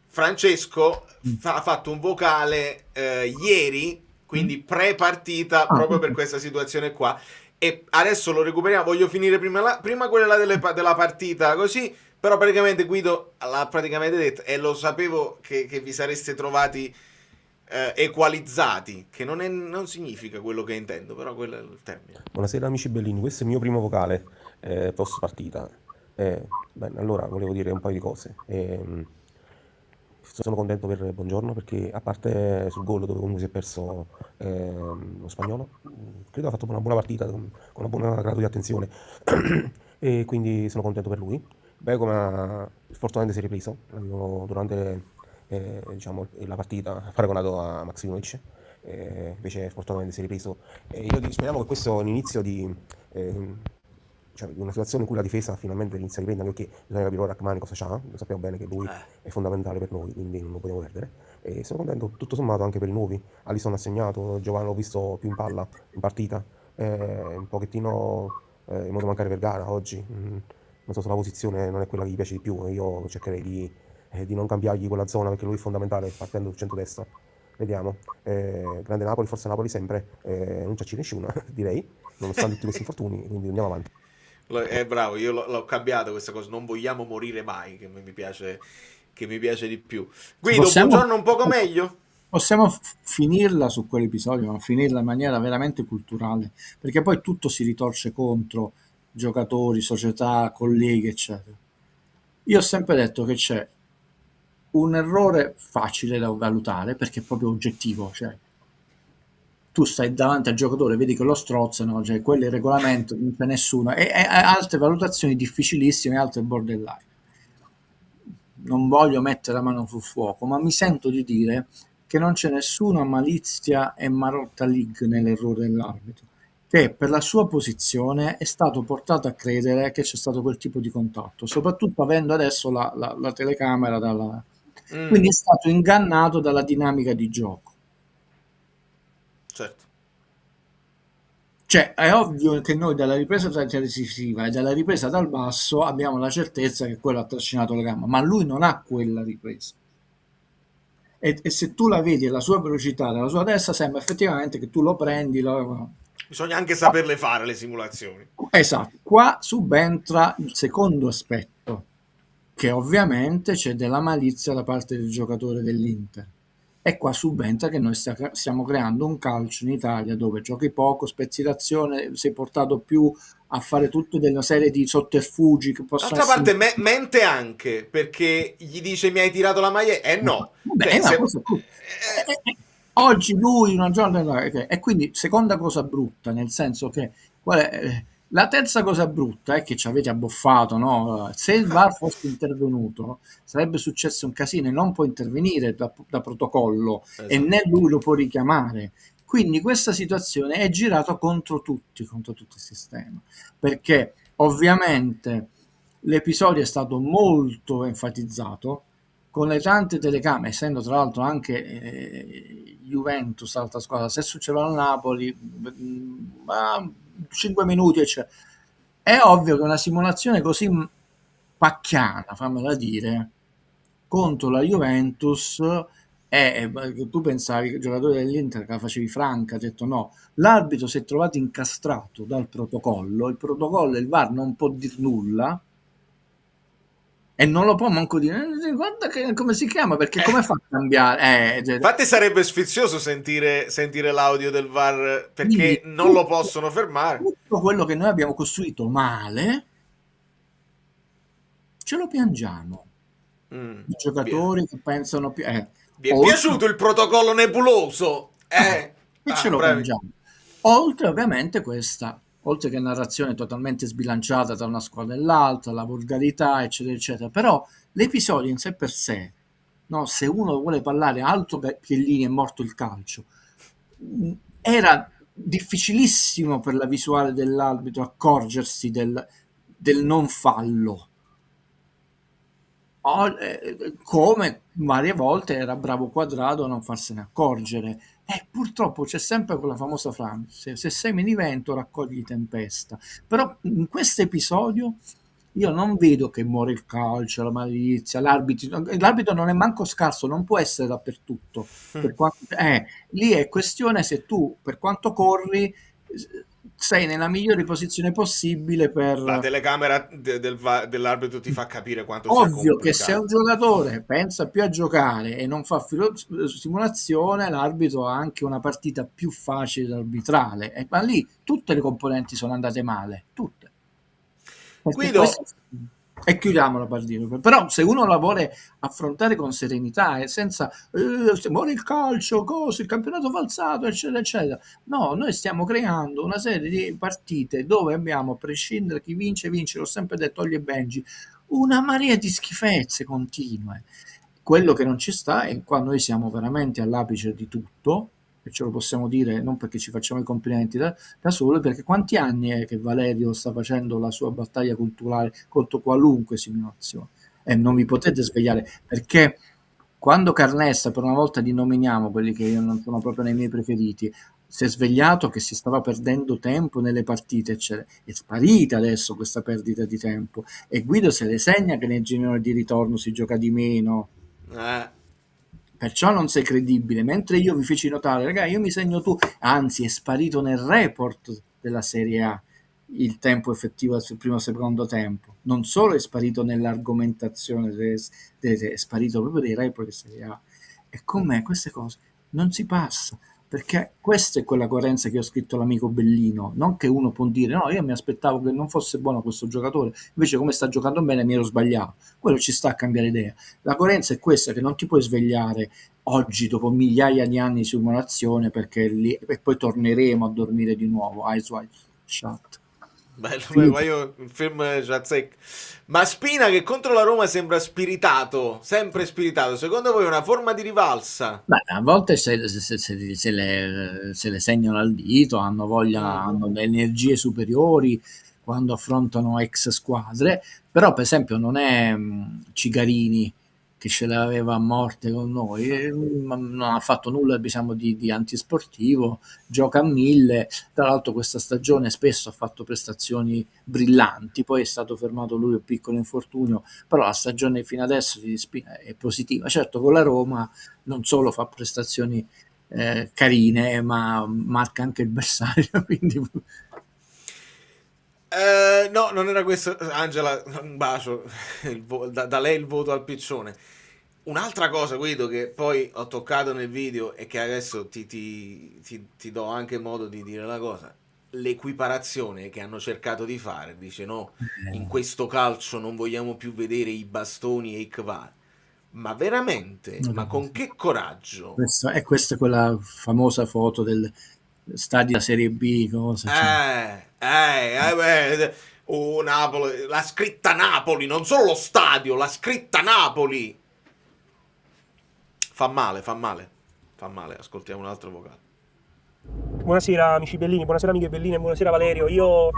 Francesco ha fatto un vocale ieri, quindi pre-partita, proprio per questa situazione qua. E adesso lo recuperiamo. Voglio finire prima quella della partita, così. Però praticamente Guido l'ha praticamente detto, e lo sapevo che vi sareste trovati equalizzati, che non significa quello che intendo, però quello è il termine. Buonasera amici bellini, questo è il mio primo vocale post partita. Bene, allora volevo dire un paio di cose. Sono contento per Buongiorno perché, a parte sul gol dove comunque si è perso lo Spagnolo, credo ha fatto una buona partita con una buona grado di attenzione e quindi sono contento per lui. Beckham fortunatamente si è ripreso, l'avevo durante diciamo, la partita paragonato a Maximovic, invece fortunatamente si è ripreso. Io speriamo che questo sia l'inizio di una situazione in cui la difesa finalmente inizia a riprendere, perché bisogna capire ora Rachmani cosa c'ha, lo sappiamo bene che lui è fondamentale per noi, quindi non lo possiamo perdere. E sono contento tutto sommato anche per i nuovi. Alisson ha segnato, Giovanni l'ho visto più in palla in partita, un pochettino in modo mancare Vergara oggi, non so se la posizione non è quella che gli piace di più, io cercherei di non cambiargli quella zona perché lui è fondamentale partendo sul centro-destra. Vediamo, grande Napoli, forza Napoli sempre, non c'è nessuno direi, nonostante tutti questi infortuni, quindi andiamo avanti. Bravo, io l'ho cambiato questa cosa, non vogliamo morire mai, che mi piace di più. Guido, Buongiorno un poco meglio? Possiamo finirla su quell'episodio, ma finirla in maniera veramente culturale, perché poi tutto si ritorce contro giocatori, società, colleghi, eccetera. Io ho sempre detto che c'è un errore facile da valutare, perché è proprio oggettivo, cioè tu stai davanti al giocatore, vedi che lo strozzano, cioè quello è il regolamento, non c'è nessuno, e altre valutazioni difficilissime, altre borderline. Non voglio mettere la mano sul fuoco, ma mi sento di dire che non c'è nessuna malizia e Marotta League nell'errore dell'arbitro, che per la sua posizione è stato portato a credere che c'è stato quel tipo di contatto, soprattutto avendo adesso la telecamera quindi è stato ingannato dalla dinamica di gioco. Certo. Cioè, è ovvio che noi dalla ripresa televisiva e dalla ripresa dal basso abbiamo la certezza che quello ha trascinato la gamba, ma lui non ha quella ripresa. E se tu la vedi alla sua velocità, dalla sua testa, sembra effettivamente che tu lo prendi. Bisogna anche saperle fare le simulazioni. Esatto. Qua subentra il secondo aspetto, che ovviamente c'è della malizia da parte del giocatore dell'Inter. E qua subentra che noi stiamo creando un calcio in Italia dove giochi poco, spezzi d'azione, sei portato più a fare tutta una serie di sotterfugi che possono D'altra essere... parte mente anche, perché gli dice mi hai tirato la maglia, no. Vabbè, oggi lui una giornata e quindi seconda cosa brutta, nel senso che la terza cosa brutta è che ci avete abboffato, no? Se il VAR fosse intervenuto sarebbe successo un casino e non può intervenire da protocollo, esatto. E né lui lo può richiamare. Quindi questa situazione è girata contro tutti il sistema, perché ovviamente l'episodio è stato molto enfatizzato con le tante telecamere, essendo tra l'altro anche Juventus, altra squadra, se succedeva al Napoli, 5 minuti, eccetera. È ovvio che una simulazione così pacchiana, fammela dire, contro la Juventus, tu pensavi che il giocatore dell'Inter che la facevi franca, ha detto no, l'arbitro si è trovato incastrato dal protocollo, il protocollo e il VAR non può dir nulla e non lo può manco dire, guarda che, come si chiama, perché come fa a cambiare? Infatti sarebbe sfizioso sentire l'audio del VAR, perché non lo possono fermare. Tutto quello che noi abbiamo costruito male ce lo piangiamo. I giocatori che pensano più... Vi è piaciuto il protocollo nebuloso? E ce lo piangiamo. Oltre ovviamente questa oltre che narrazione totalmente sbilanciata tra una squadra e l'altra, la volgarità, eccetera, eccetera. Però l'episodio in sé per sé, no, se uno vuole parlare altro che Chiellini è morto il calcio, era difficilissimo per la visuale dell'arbitro accorgersi del non fallo. Come varie volte era bravo Quadrado a non farsene accorgere. Purtroppo c'è sempre quella famosa frase: se semini vento raccogli tempesta. Però in questo episodio io non vedo che muore il calcio, la malizia, l'arbitro non è manco scarso, non può essere dappertutto. Lì è questione se tu, per quanto corri, sei nella migliore posizione possibile per... La telecamera dell'arbitro ti fa capire quanto sia Ovvio complicato. che se un giocatore pensa più a giocare e non fa simulazione, l'arbitro ha anche una partita più facile da arbitrare. Ma lì tutte le componenti sono andate male, tutte. Guido, e chiudiamo la partita. Però se uno la vuole affrontare con serenità e senza se muore il calcio, il campionato falsato, eccetera, eccetera. No, noi stiamo creando una serie di partite dove abbiamo, a prescindere chi vince, l'ho sempre detto, Olli e Benji, una marea di schifezze continue. Quello che non ci sta è qua noi siamo veramente all'apice di tutto, e ce lo possiamo dire non perché ci facciamo i complimenti da solo, perché quanti anni è che Valerio sta facendo la sua battaglia culturale contro qualunque simulazione, e non vi potete svegliare, perché quando Carnessa, per una volta denominiamo quelli che io non sono proprio nei miei preferiti, si è svegliato che si stava perdendo tempo nelle partite, eccetera. È sparita adesso questa perdita di tempo, e Guido se le segna che nei gironi di ritorno si gioca di meno. Perciò non sei credibile, mentre io vi feci notare, ragazzi, io mi segno tu, anzi è sparito nel report della Serie A il tempo effettivo sul primo e secondo tempo, non solo è sparito nell'argomentazione, è sparito proprio dei report di Serie A. E con me queste cose non si passa, perché questa è quella coerenza che ho scritto all'amico Bellino, non che uno può dire no, io mi aspettavo che non fosse buono questo giocatore, invece come sta giocando bene mi ero sbagliato. Quello ci sta a cambiare idea. La coerenza è questa, che non ti puoi svegliare oggi dopo migliaia di anni di simulazione perché lì, e poi torneremo a dormire di nuovo. Eyes wide shut. Bello, ma io il film ma Spina che contro la Roma sembra spiritato, sempre spiritato, secondo voi è una forma di rivalsa? Beh, a volte se le segnano al dito, hanno voglia, hanno delle energie superiori quando affrontano ex squadre, però per esempio non è Cigarini che ce l'aveva a morte con noi, non ha fatto nulla, diciamo, di antisportivo, gioca a 1000, tra l'altro questa stagione spesso ha fatto prestazioni brillanti, poi è stato fermato lui un piccolo infortunio, però la stagione fino adesso di Spina è positiva. Certo, con la Roma non solo fa prestazioni carine, ma marca anche il bersaglio, quindi... No, non era questo. Angela, un bacio, da lei il voto al piccione. Un'altra cosa, Guido, che poi ho toccato nel video e che adesso ti do anche modo di dire la cosa: l'equiparazione che hanno cercato di fare, dice no, in questo calcio non vogliamo più vedere i bastoni e i kvar. Ma veramente? Ma con che coraggio? Questa è quella famosa foto del stadio della Serie B, cosa Napoli, la scritta Napoli, non solo lo stadio, la scritta Napoli. Fa male, ascoltiamo un altro vocale. Buonasera amici Bellini, buonasera amiche Belline, buonasera Valerio. Io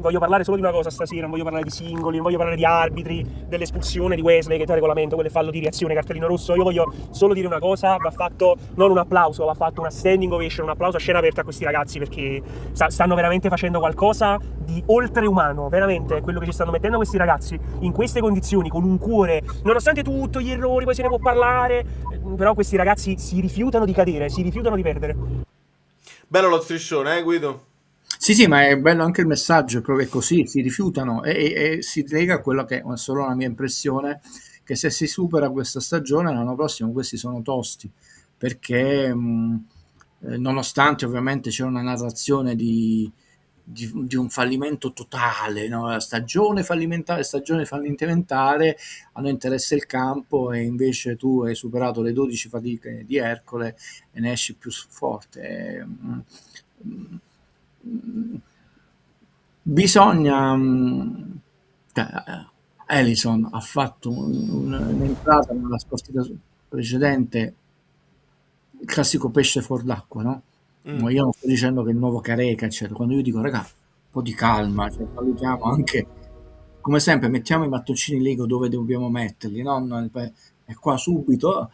voglio parlare solo di una cosa stasera, non voglio parlare di singoli, non voglio parlare di arbitri, dell'espulsione di Wesley che è il regolamento, quel fallo di reazione, cartellino rosso. Io voglio solo dire una cosa: va fatto non un applauso, va fatto una standing ovation, un applauso a scena aperta a questi ragazzi, perché stanno veramente facendo qualcosa di oltreumano, veramente quello che ci stanno mettendo questi ragazzi in queste condizioni, con un cuore, nonostante tutto gli errori, poi se ne può parlare, però questi ragazzi si rifiutano di cadere, si rifiutano di perdere. Bello lo striscione, Guido? Sì, ma è bello anche il messaggio, proprio è così, si rifiutano e si lega a quello che è solo la mia impressione, che se si supera questa stagione l'anno prossimo questi sono tosti, perché nonostante ovviamente c'è una narrazione di un fallimento totale, no? La stagione fallimentare, a noi interessa il campo, e invece tu hai superato le 12 fatiche di Ercole e ne esci più forte. Bisogna... Ellison ha fatto un'entrata nella partita precedente, il classico pesce fuor d'acqua, no? Ma io non sto dicendo che il nuovo Careca, eccetera. Quando io dico, raga, un po' di calma, cioè, valutiamo anche, come sempre, mettiamo i mattoncini Lego dove dobbiamo metterli, no? E qua subito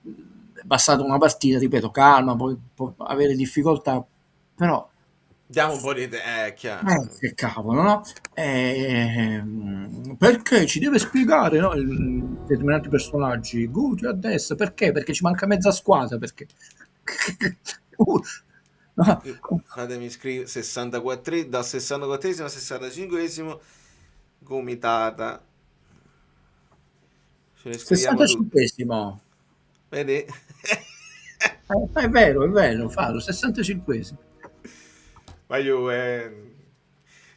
è bastata una partita, ripeto, calma, poi può avere difficoltà, però Diamo un po' di... chiaro. che cavolo, no? Perché ci deve spiegare, no? Determinati personaggi, Guti a destra, perché? Perché ci manca mezza squadra, perché... no. Fatemi scrivere 64, dal 64esimo al 65esimo gomitata. Ce ne scriviamo 65esimo. Vedi? È vero, fallo, 65esimo. Ma io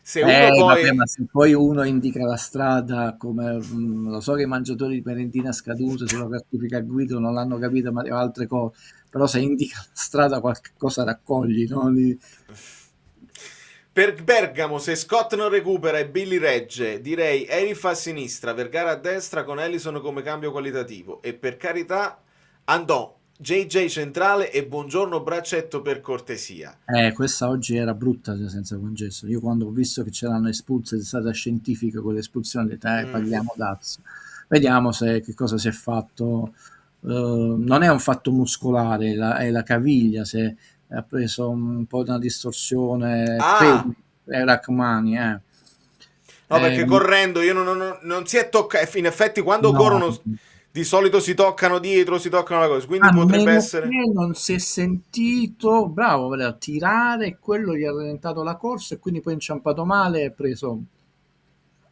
se uno poi vabbè, ma se poi uno indica la strada come lo so che i mangiatori di merendine scadute sulla cartifica guido non l'hanno capito, ma altre cose, però se indica la strada qualche cosa raccogli, no? Per Bergamo, se Scott non recupera e Billy regge, direi Elif a sinistra, Vergara a destra con Ellison come cambio qualitativo, e per carità andò JJ centrale e Buongiorno braccetto per cortesia. Questa oggi era brutta senza congesso. Io quando ho visto che c'erano espulse, è stata scientifica con l'espulsione, paghiamo dazio. Vediamo che cosa si è fatto. Non è un fatto muscolare, è la caviglia, se ha preso un po' di una distorsione, è Rachmani. No, perché correndo io non si è toccato, in effetti quando corrono di solito si toccano dietro, si toccano la cosa, quindi potrebbe essere... Non si è sentito, bravo, tirare, quello gli ha rallentato la corsa e quindi poi inciampato male e preso...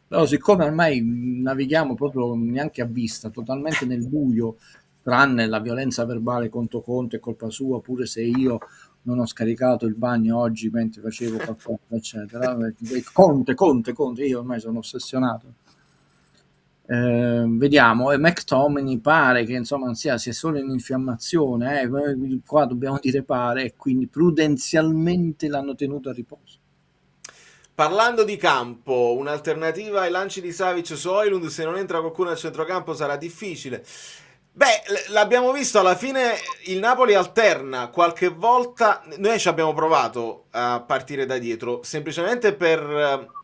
Però siccome ormai navighiamo proprio neanche a vista, totalmente nel buio, tranne la violenza verbale contro Conte è colpa sua, pure se io non ho scaricato il bagno oggi mentre facevo qualcosa, eccetera. Conte, io ormai sono ossessionato. Vediamo, e McTominay pare che insomma non sia solo in infiammazione, qua dobbiamo dire pare, e quindi prudenzialmente l'hanno tenuto a riposo. Parlando di campo, un'alternativa ai lanci di Savic su Højlund, se non entra qualcuno al centrocampo sarà difficile. Beh, l'abbiamo visto, alla fine il Napoli alterna qualche volta, noi ci abbiamo provato a partire da dietro, semplicemente per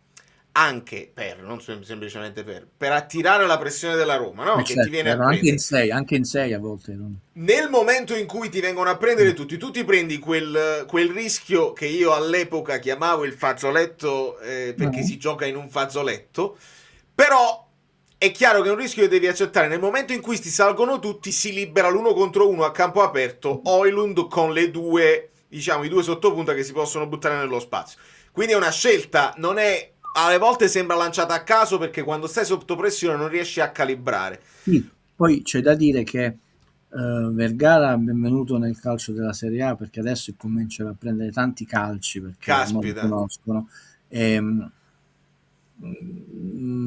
non semplicemente per attirare la pressione della Roma, no? Che ti viene a prendere. Anche in 6 a volte. Nel momento in cui ti vengono a prendere tutti, tu ti prendi quel rischio che io all'epoca chiamavo il fazzoletto, perché si gioca in un fazzoletto, però è chiaro che è un rischio che devi accettare. Nel momento in cui ti salgono tutti, si libera l'1 contro 1 a campo aperto, Højlund con le due, diciamo, i due sottopunta che si possono buttare nello spazio. Quindi è una scelta, non è... alle volte sembra lanciata a caso perché quando stai sotto pressione non riesci a calibrare. Sì, poi c'è da dire che Vergara è benvenuto nel calcio della Serie A, perché adesso comincia a prendere tanti calci perché non lo conoscono.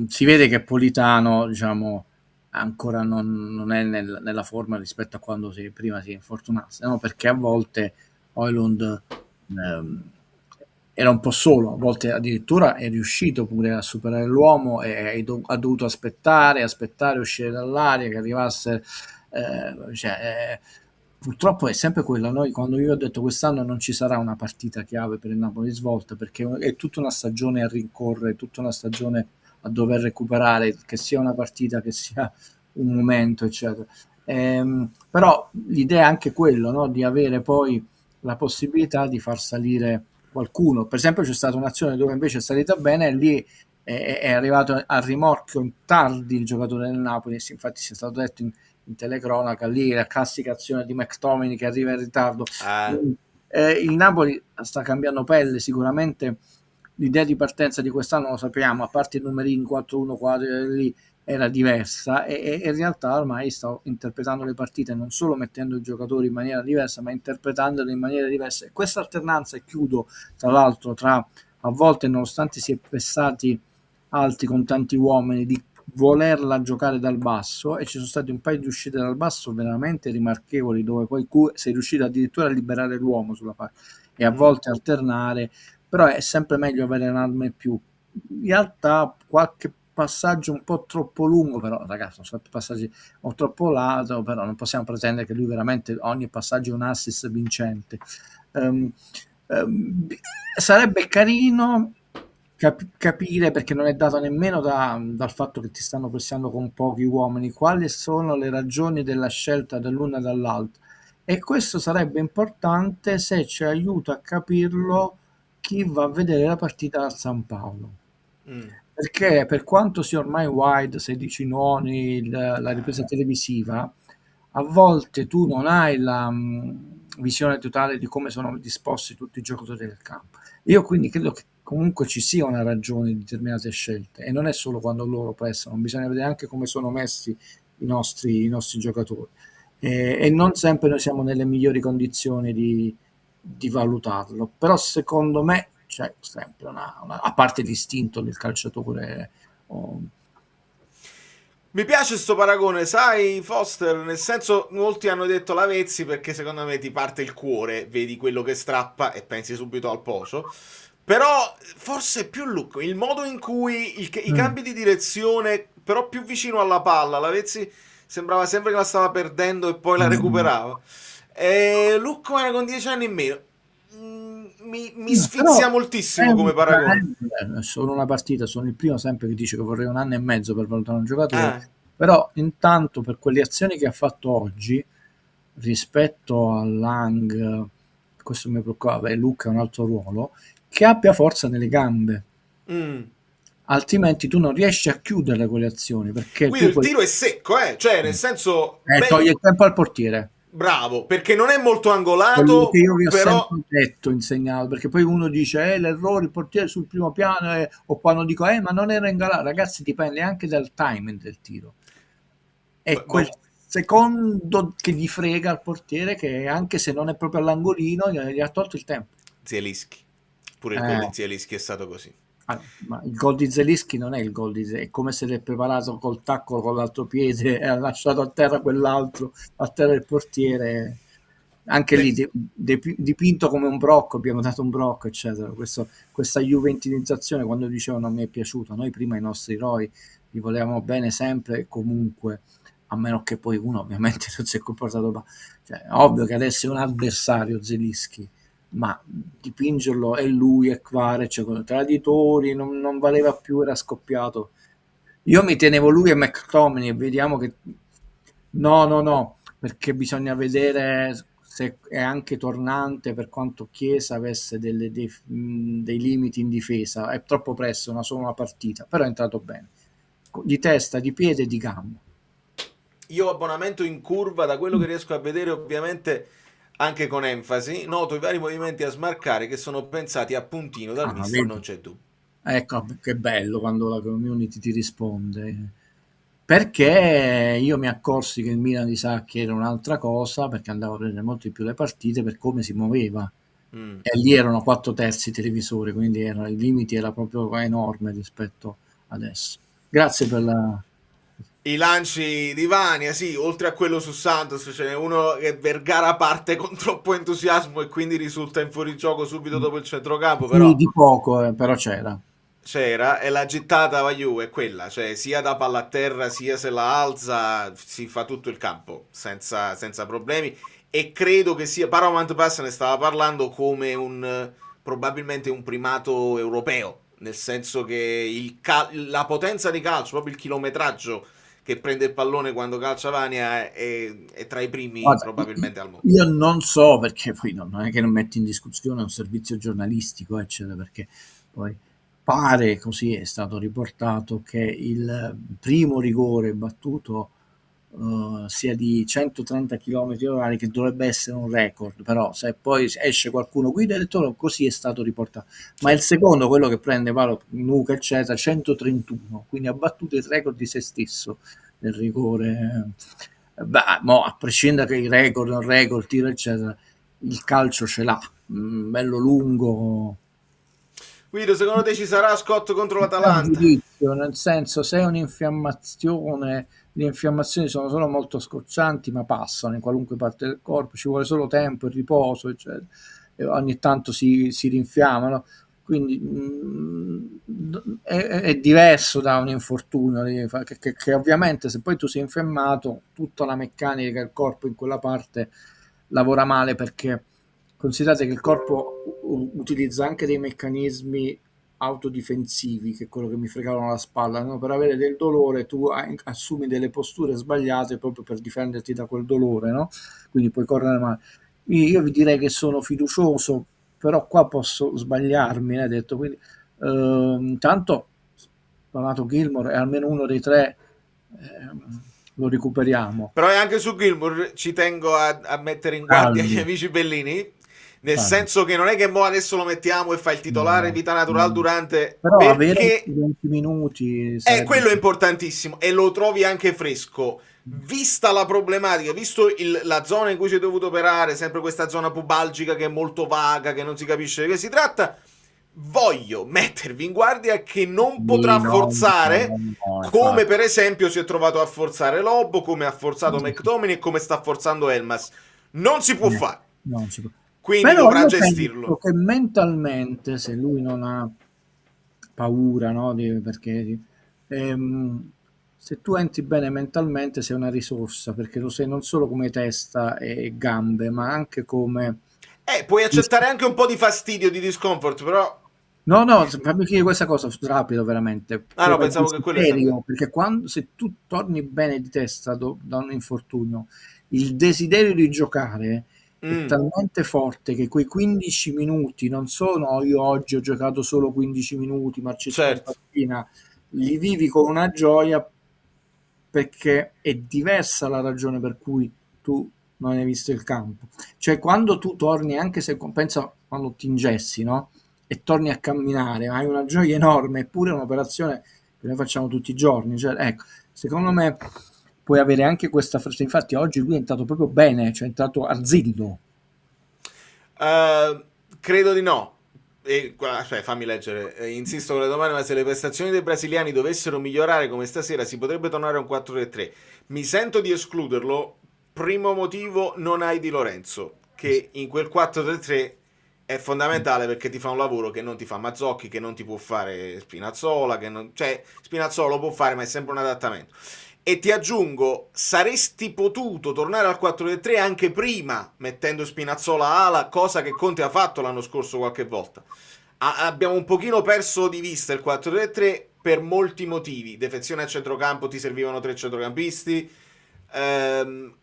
Si vede che Politano, diciamo, ancora non è nella forma rispetto a quando prima si infortunasse, no? Perché a volte Højlund era un po' solo, a volte addirittura è riuscito pure a superare l'uomo e ha dovuto aspettare, uscire dall'aria che arrivasse, purtroppo è sempre quella, noi quando io ho detto quest'anno non ci sarà una partita chiave per il Napoli svolta, perché è tutta una stagione a rincorrere, tutta una stagione a dover recuperare, che sia una partita, che sia un momento, eccetera. Però l'idea è anche quello, no? Di avere poi la possibilità di far salire qualcuno. Per esempio c'è stata un'azione dove invece è salita bene e lì è arrivato al rimorchio in tardi il giocatore del Napoli, infatti si è stato detto in telecronaca, lì la classica azione di McTominay che arriva in ritardo. Il Napoli sta cambiando pelle, sicuramente l'idea di partenza di quest'anno lo sappiamo, a parte i numerini 4-1-4 lì era diversa e in realtà ormai sta interpretando le partite non solo mettendo i giocatori in maniera diversa, ma interpretandole in maniera diversa. E questa alternanza, e chiudo tra l'altro, tra a volte, nonostante si è pressati alti con tanti uomini, di volerla giocare dal basso, e ci sono stati un paio di uscite dal basso veramente rimarchevoli, dove poi sei riuscito addirittura a liberare l'uomo sulla parte e a volte alternare, però è sempre meglio avere un'arma in più. In realtà qualche passaggio un po' troppo lungo, però ragazzi, sono stati passaggi o troppo lato, però non possiamo pretendere che lui veramente ogni passaggio è un assist vincente. Sarebbe carino capire, perché non è dato nemmeno dal fatto che ti stanno pressando con pochi uomini, quali sono le ragioni della scelta dell'uno e dall'altro, e questo sarebbe importante se ci aiuta a capirlo chi va a vedere la partita a San Paolo, perché per quanto sia ormai wide 16 noni la ripresa televisiva, a volte tu non hai la visione totale di come sono disposti tutti i giocatori del campo. Io quindi credo che comunque ci sia una ragione di determinate scelte, e non è solo quando loro pressano, bisogna vedere anche come sono messi i nostri giocatori, e non sempre noi siamo nelle migliori condizioni di valutarlo, però secondo me c'è sempre a parte l'istinto del calciatore. Mi piace sto paragone, sai Foster, nel senso, molti hanno detto Lavezzi perché secondo me ti parte il cuore, vedi quello che strappa e pensi subito al Pocio, però forse è più Lucco, il modo in cui i cambi di direzione, però più vicino alla palla, Lavezzi sembrava sempre che la stava perdendo e poi la recuperava, e Lucco era con 10 anni in meno. Mi sfizia moltissimo come paragone. Sono una partita, sono il primo sempre che dice che vorrei 1 anno e mezzo per valutare un giocatore, però intanto per quelle azioni che ha fatto oggi rispetto a Lang, questo mi preoccupava, e Luca è un altro ruolo, che abbia forza nelle gambe, altrimenti tu non riesci a chiudere quelle azioni, perché quindi il tiro è secco, cioè nel senso toglie il tempo al portiere. Bravo, perché non è molto angolato, quello che io vi ho però sempre detto, insegnato, perché poi uno dice l'errore, il portiere sul primo piano, o quando dico ma non era ingalato, ragazzi, dipende anche dal timing del tiro, è quel secondo che gli frega al portiere, che anche se non è proprio all'angolino gli ha tolto il tempo. Zielinski, pure il gol di Zielinski è stato così. Ma il gol di Zielinski non è il gol di Zielinski, è come se l'è preparato col tacco con l'altro piede e ha lasciato a terra quell'altro, a terra il portiere, anche lì dipinto come un brocco, abbiamo dato un brocco, eccetera. Questa juventinizzazione, quando dicevo non mi è piaciuto, noi prima i nostri eroi li volevamo bene sempre e comunque, a meno che poi uno ovviamente non si è comportato, cioè, è ovvio che adesso è un avversario Zielinski, ma dipingerlo è lui e Kvare, cioè con i traditori, non valeva più, era scoppiato. Io mi tenevo lui e McTominay, e vediamo che no, perché bisogna vedere se è anche tornante, per quanto Chiesa avesse dei limiti in difesa. È troppo presto, solo una partita, però è entrato bene, di testa, di piede e di gamba. Io abbonamento in curva, da quello che riesco a vedere, ovviamente anche con enfasi, noto i vari movimenti a smarcare che sono pensati a puntino dal mister, non c'è dubbio. Ecco che bello quando la community ti risponde, perché io mi accorsi che il Milan di Sacchi era un'altra cosa, perché andavo a prendere molto di più le partite per come si muoveva, e lì erano 4/3 televisori, quindi i limiti era proprio enorme rispetto adesso. Grazie per i lanci di Vania, sì, oltre a quello su Santos ce n'è uno che Vergara parte con troppo entusiasmo e quindi risulta in fuorigioco subito dopo il centrocampo, però sì, di poco, però c'era, e la gittata Vaiù è quella, cioè sia da palla a terra sia se la alza si fa tutto il campo senza problemi, e credo che sia, Paramount Pass ne stava parlando come probabilmente un primato europeo, nel senso che la potenza di calcio, proprio il chilometraggio che prende il pallone quando calcia Vania è tra i primi probabilmente al mondo. Io non so, perché poi non è che non metti in discussione un servizio giornalistico, eccetera, perché poi pare, così è stato riportato, che il primo rigore battuto sia di 130 km/h, che dovrebbe essere un record, però se poi esce qualcuno guida e detto così è stato riportato, ma il secondo, quello che prende palo, nuca eccetera, 131, quindi ha battuto il record di se stesso del rigore. A prescindere che i record, non record, tiro eccetera, il calcio ce l'ha, bello lungo. Guido, secondo te ci sarà Scott contro l'Atalanta? Nel senso, se è un'infiammazione, le infiammazioni sono solo molto scoccianti, ma passano in qualunque parte del corpo, ci vuole solo tempo e riposo, eccetera, e ogni tanto si rinfiammano. quindi è diverso da un infortunio che ovviamente se poi tu sei infiammato, tutta la meccanica del corpo in quella parte lavora male, perché considerate che il corpo utilizza anche dei meccanismi autodifensivi, che è quello che mi fregavano la spalla, no? Per avere del dolore tu assumi delle posture sbagliate proprio per difenderti da quel dolore, no? Quindi puoi correre male. Io vi direi che sono fiducioso, però qua posso sbagliarmi, detto, quindi intanto Donato Gilmour è almeno uno dei tre, lo recuperiamo. Però anche su Gilmour ci tengo a mettere in guardia gli amici bellini, nel senso che non è che mo adesso lo mettiamo e fa il titolare vita natural durante, però perché avere 20 minuti quello è importantissimo e lo trovi anche fresco. Vista la problematica, visto la zona in cui si è dovuto operare, sempre questa zona pubalgica che è molto vaga, che non si capisce di che si tratta, voglio mettervi in guardia che non potrà forzare, come per esempio si è trovato a forzare Lobo, come ha forzato McTominay e come sta forzando Elmas. Non si può fare. Non si può. Quindi Però dovrà io gestirlo. penso che mentalmente, se lui non ha paura, no, perché se tu entri bene mentalmente sei una risorsa, perché lo sei non solo come testa e gambe, ma anche come... Puoi accettare anche un po' di fastidio, di discomfort, però... No, fammi finire questa cosa rapido, veramente. No, pensavo che quello serio, perché se tu torni bene di testa da un infortunio, il desiderio di giocare è talmente forte che quei 15 minuti non sono io oggi ho giocato solo 15 minuti, mattina, li vivi con una gioia, perché è diversa la ragione per cui tu non hai visto il campo. Cioè quando tu torni, anche se pensa quando ti ingessi, no? E torni a camminare, hai una gioia enorme, eppure è un'operazione che noi facciamo tutti i giorni. Cioè, ecco, secondo me puoi avere anche questa fretta. Infatti oggi lui è entrato proprio bene, cioè è entrato arzillo. Credo di no. Fammi leggere. Insisto con le domande, ma se le prestazioni dei brasiliani dovessero migliorare come stasera si potrebbe tornare a un 4-3-3. Mi sento di escluderlo. Primo motivo, non hai Di Lorenzo, che in quel 4-3-3 è fondamentale, perché ti fa un lavoro che non ti fa Mazzocchi, che non ti può fare Spinazzola, cioè Spinazzola lo può fare, ma è sempre un adattamento. E ti aggiungo, saresti potuto tornare al 4-3 anche prima, mettendo Spinazzola a ala, cosa che Conte ha fatto l'anno scorso qualche volta. Abbiamo un pochino perso di vista il 4-3 per molti motivi. Defezione a centrocampo, ti servivano 3 centrocampisti.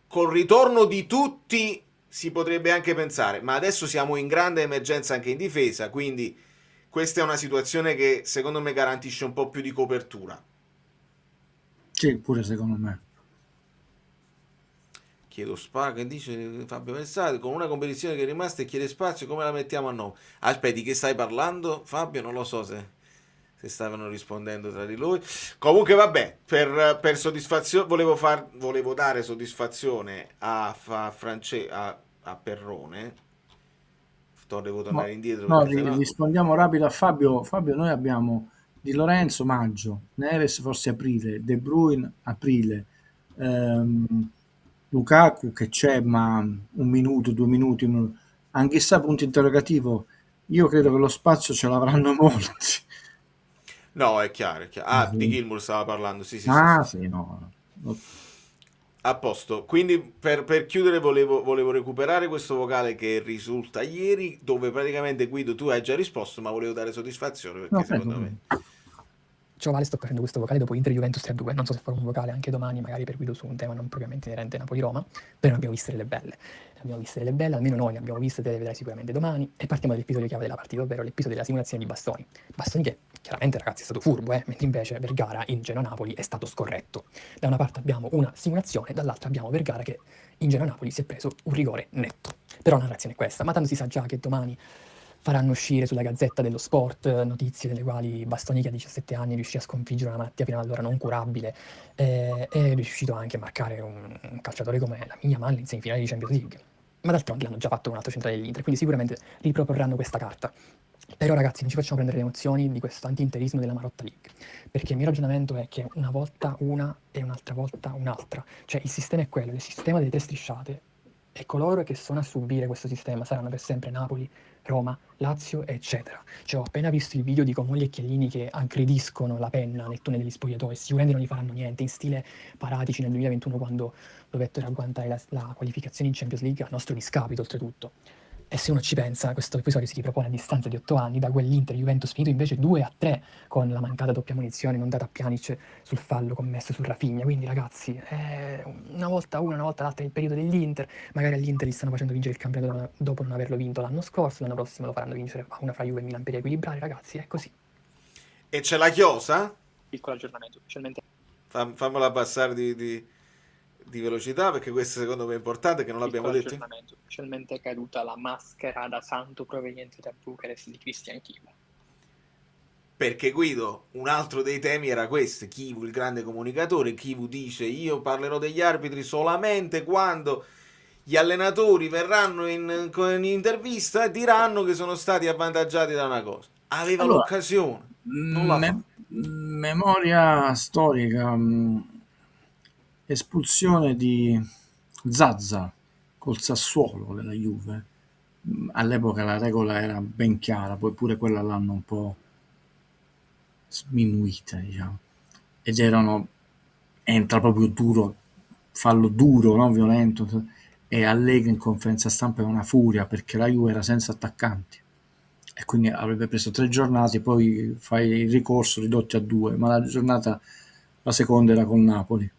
Col ritorno di tutti si potrebbe anche pensare, ma adesso siamo in grande emergenza anche in difesa, quindi questa è una situazione che secondo me garantisce un po' più di copertura. Sì, pure secondo me. Chiedo che dice Fabio Versati, con una competizione che è rimasta e chiede spazio, come la mettiamo a 9? Aspetti, che stai parlando, Fabio? Non lo so se stavano rispondendo tra di loro. Comunque vabbè, per soddisfazione volevo dare soddisfazione a Perrone. Devo tornare indietro. No, rispondiamo rapido a Fabio. Fabio, noi abbiamo Di Lorenzo maggio, Neres forse aprile, De Bruyne aprile, Lukaku che c'è ma 1 minuto, 2 minuti, anche se punto interrogativo, io credo che lo spazio ce l'avranno molti. No, è chiaro. Di Gilmour stava parlando, sì. No. A posto, quindi per chiudere volevo recuperare questo vocale che risulta ieri, dove praticamente Guido tu hai già risposto, ma volevo dare soddisfazione perché secondo me... Ciao Vale, sto correndo questo vocale dopo Inter Juventus 3-2, non so se farò un vocale anche domani magari per Guido su un tema non propriamente inerente a Napoli-Roma, però ne abbiamo viste delle belle, almeno noi ne abbiamo viste, te le vedrai sicuramente domani, e partiamo dall'episodio chiave della partita, ovvero l'episodio della simulazione di Bastoni che chiaramente ragazzi è stato furbo, mentre invece Vergara in Genoa-Napoli è stato scorretto. Da una parte abbiamo una simulazione, dall'altra abbiamo Vergara che in Genoa-Napoli si è preso un rigore netto, però la narrazione è questa, ma tanto si sa già che domani faranno uscire sulla Gazzetta dello Sport notizie nelle quali Bastoni, che a 17 anni riuscì a sconfiggere una malattia fino ad allora non curabile, è riuscito anche a marcare un calciatore come Lamine Yamal in semifinale di Champions League. Ma d'altronde l'hanno già fatto un altro centrale dell'Inter, quindi sicuramente riproporranno questa carta. Però ragazzi non ci facciamo prendere le emozioni di questo anti-interismo della Marotta League, perché il mio ragionamento è che una volta una e un'altra volta un'altra. Cioè il sistema è quello, il sistema delle 3 strisciate, e coloro che sono a subire questo sistema saranno per sempre Napoli, Roma, Lazio, eccetera. Cioè, ho appena visto il video di Comolli e Chiellini che aggrediscono la penna nel tunnel degli spogliatoi, sicuramente non gli faranno niente, in stile Paratici nel 2021 quando dovettero agguantare la qualificazione in Champions League a nostro discapito, oltretutto. E se uno ci pensa, questo episodio si ripropone a distanza di 8 anni da quell'Inter Juventus finito invece 2-3 con la mancata doppia munizione non data a Pjanic sul fallo commesso su Rafinha. Quindi ragazzi, una volta una volta l'altra nel periodo dell'Inter, magari all'Inter gli stanno facendo vincere il campionato dopo non averlo vinto l'anno scorso, l'anno prossimo lo faranno vincere a una fra Juve e Milan per equilibrare, ragazzi, è così. E c'è la chiosa? Piccolo aggiornamento, ufficialmente. Fammela passare di velocità, perché questo secondo me è importante, che non l'abbiamo Piccolo detto. aggiornamento, ufficialmente è caduta la maschera da santo proveniente da Bucarest di Christian Chivu. Perché Guido, un altro dei temi era questo: Chivu, il grande comunicatore. Chivu dice: io parlerò degli arbitri solamente quando gli allenatori verranno in intervista e diranno che sono stati avvantaggiati da una cosa. Aveva Allora, l'occasione, non la fa. memoria storica, espulsione di Zaza col Sassuolo della Juve. All'epoca la regola era ben chiara, poi pure quella l'hanno un po' sminuita, diciamo. Ed entra proprio duro, fallo duro, no? Violento. E Allegri in conferenza stampa è una furia perché la Juve era senza attaccanti e quindi avrebbe preso 3 giornate, poi fai il ricorso ridotti a 2, ma la seconda era col Napoli.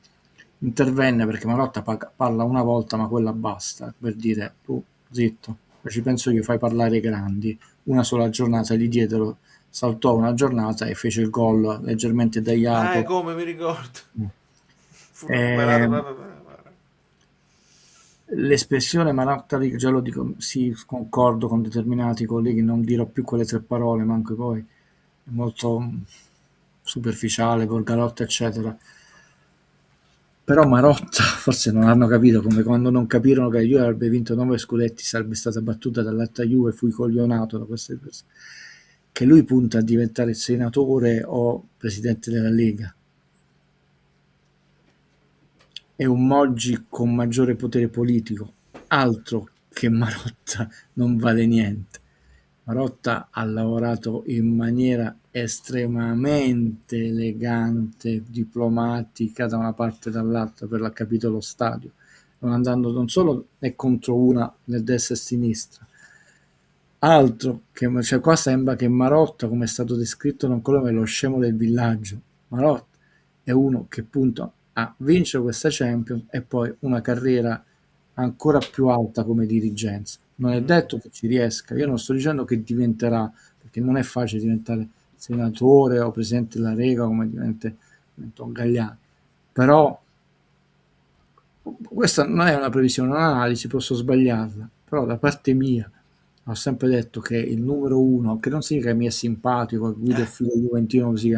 Intervenne perché Marotta parla una volta, ma quella basta, per dire: tu zitto, ci penso io, fai parlare i grandi. Una sola giornata gli diedero, saltò una giornata e fece il gol leggermente tagliato. Come mi ricordo. L'espressione Marotta, già lo dico, sì, concordo con determinati colleghi, non dirò più quelle 3 parole, manco poi, è molto superficiale, volgarotta, eccetera. Però Marotta forse non hanno capito, come quando non capirono che la Juve avrebbe vinto 9 scudetti, sarebbe stata battuta dall'altra Juve, fui coglionato da queste persone, che lui punta a diventare senatore o presidente della Lega. È un Moggi con maggiore potere politico, altro che Marotta non vale niente. Marotta ha lavorato in maniera estremamente elegante, diplomatica da una parte e dall'altra per il capitolo stadio, non andando non solo né contro una né destra e sinistra, altro che, cioè qua sembra che Marotta, come è stato descritto da un collega, è lo scemo del villaggio. Marotta è uno che punta a vincere questa Champions e poi una carriera ancora più alta come dirigenza. Non è detto che ci riesca, io non sto dicendo che diventerà, perché non è facile diventare senatore o presidente della Lega come diventò Gagliani, però questa non è una previsione, un'analisi, posso sbagliarla, però da parte mia ho sempre detto che il numero 1, che non significa che mi è simpatico, Guido è figlio juventino così,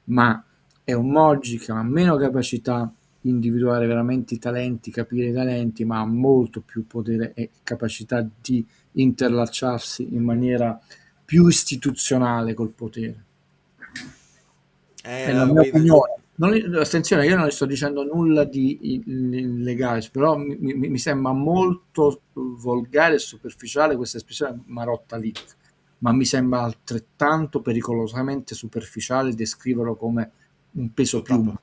ma è un Moggi che ha meno capacità di individuare veramente i talenti, capire i talenti, ma ha molto più potere e capacità di interlacciarsi in maniera più istituzionale col potere. È la mia opinione. Attenzione, io non sto dicendo nulla di illegale, però mi sembra molto volgare e superficiale questa espressione Marotta lì, ma mi sembra altrettanto pericolosamente superficiale descriverlo come un peso più.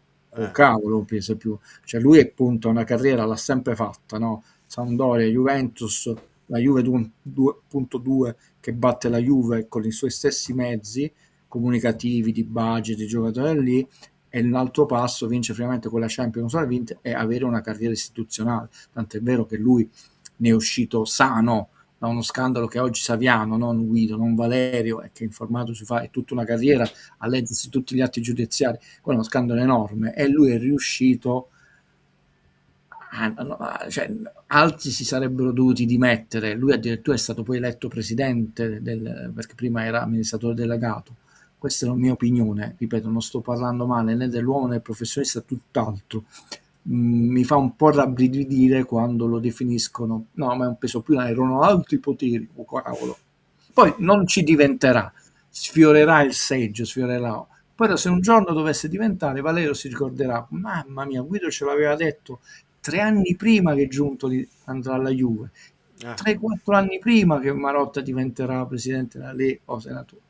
Cavolo, un peso più. Cioè lui appunto una carriera l'ha sempre fatta, no? Sampdoria, Juventus, la Juve 2.2 che batte la Juve con i suoi stessi mezzi comunicativi, di budget, di giocatori lì, e l'altro passo vince finalmente quella Champions non vinta e avere una carriera istituzionale, tant'è vero che lui ne è uscito sano da uno scandalo che oggi Saviano, non Guido, non Valerio, e che informato si fa, è tutta una carriera a leggersi tutti gli atti giudiziari, quello è uno scandalo enorme, e lui è riuscito cioè, altri si sarebbero dovuti dimettere, lui addirittura è stato poi eletto presidente perché prima era amministratore delegato. Questa è la mia opinione, ripeto, non sto parlando male né dell'uomo né del professionista, tutt'altro. Mi fa un po' rabbrividire quando lo definiscono, no, ma è un peso più, erano altri poteri, oh, cavolo. Poi non ci diventerà, sfiorerà il seggio, sfiorerà. Poi se un giorno dovesse diventare, Valerio si ricorderà, mamma mia, Guido ce l'aveva detto 3 anni prima che Giuntoli andrà alla Juve. 3-4 anni prima che Marotta diventerà presidente della Lega o senatore.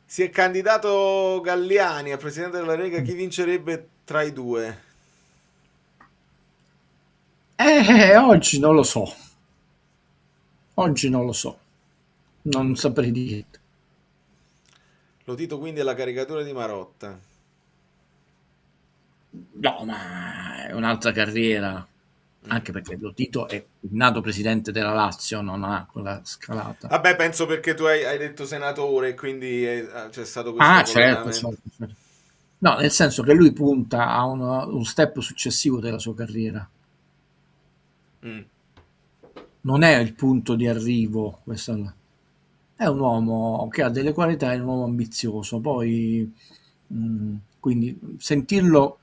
Si è candidato Galliani a presidente della Lega, chi vincerebbe tra i due? Oggi non lo so. Oggi non lo so. Non saprei dire. Lo Tito quindi è la caricatura di Marotta. No, ma è un'altra carriera. Anche perché Lo Tito è nato presidente della Lazio, non ha quella scalata. Vabbè, penso perché tu hai detto senatore, quindi c'è stato questo certo. collegamento. No, nel senso che lui punta a un step successivo della sua carriera. Non è il punto di arrivo, questo è un uomo che ha delle qualità, è un uomo ambizioso, poi quindi sentirlo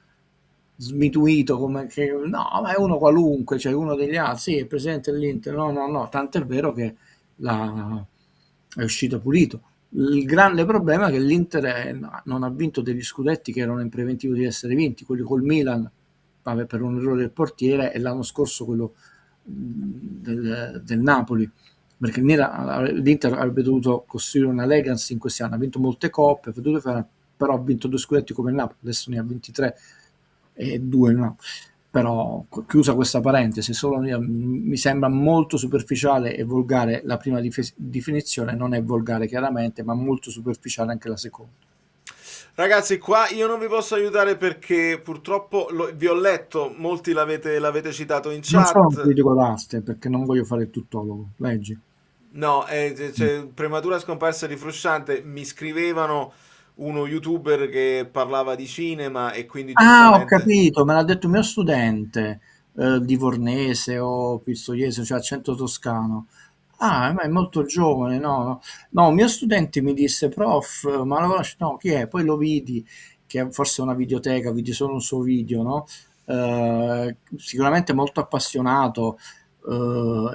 smituito come che no, ma è uno qualunque, cioè uno degli altri, sì, è il presidente dell'Inter, no, tanto è vero che è uscito pulito. Il grande problema è che l'Inter non ha vinto degli scudetti che erano in preventivo di essere vinti, quelli col Milan per un errore del portiere, e l'anno scorso quello del Napoli, perché l'Inter avrebbe dovuto costruire una legacy in questi anni, ha vinto molte coppe, però ha vinto 2 scudetti come il Napoli, adesso ne ha 23 e 2 no. Però chiusa questa parentesi, solo mi sembra molto superficiale e volgare la prima definizione, non è volgare chiaramente, ma molto superficiale anche la seconda. Ragazzi, qua io non vi posso aiutare perché purtroppo vi ho letto, molti l'avete citato in chat. Non sono un critico d'arte perché non voglio fare il tuttologo, leggi. No, c'è prematura scomparsa di Frusciante, mi scrivevano uno youtuber che parlava di cinema e quindi ho capito, me l'ha detto un mio studente livornese o pistoiese, cioè accento toscano. Ma è molto giovane, no, un mio studente mi disse, prof, ma lo conosci? No, chi è? Poi lo vidi, che forse è una videoteca, vidi solo un suo video, no? Sicuramente molto appassionato,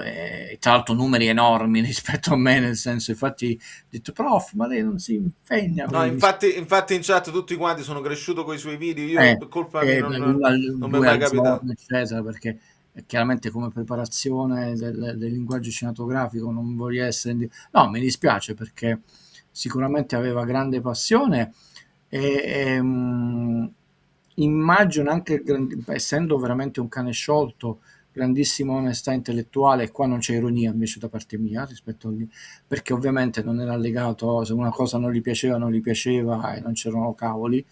e tra l'altro numeri enormi rispetto a me, nel senso, infatti ho detto, prof, ma lei non si impegna? No, infatti in chat tutti quanti sono cresciuto con i suoi video, io per colpa mia non mi è mai capitato. Eccetera, perché chiaramente come preparazione del linguaggio cinematografico non voglio essere... No, mi dispiace perché sicuramente aveva grande passione e immagino anche, essendo veramente un cane sciolto, grandissima onestà intellettuale, e qua non c'è ironia invece da parte mia rispetto a perché ovviamente non era legato, se una cosa non gli piaceva e non c'erano cavoli.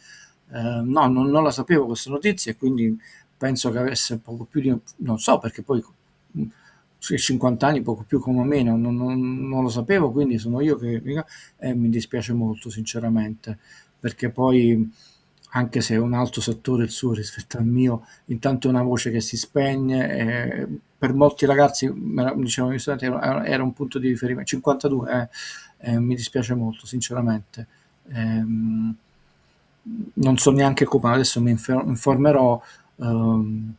No, non la sapevo questa notizia e quindi penso che avesse poco più di, non so, perché poi 50 anni, poco più come me, non lo sapevo, quindi sono io che mi dispiace molto sinceramente, perché poi anche se è un altro settore il suo rispetto al mio, intanto è una voce che si spegne, per molti ragazzi, dicevano gli studenti, era un punto di riferimento. 52, mi dispiace molto sinceramente, non so neanche come, adesso mi informerò. Non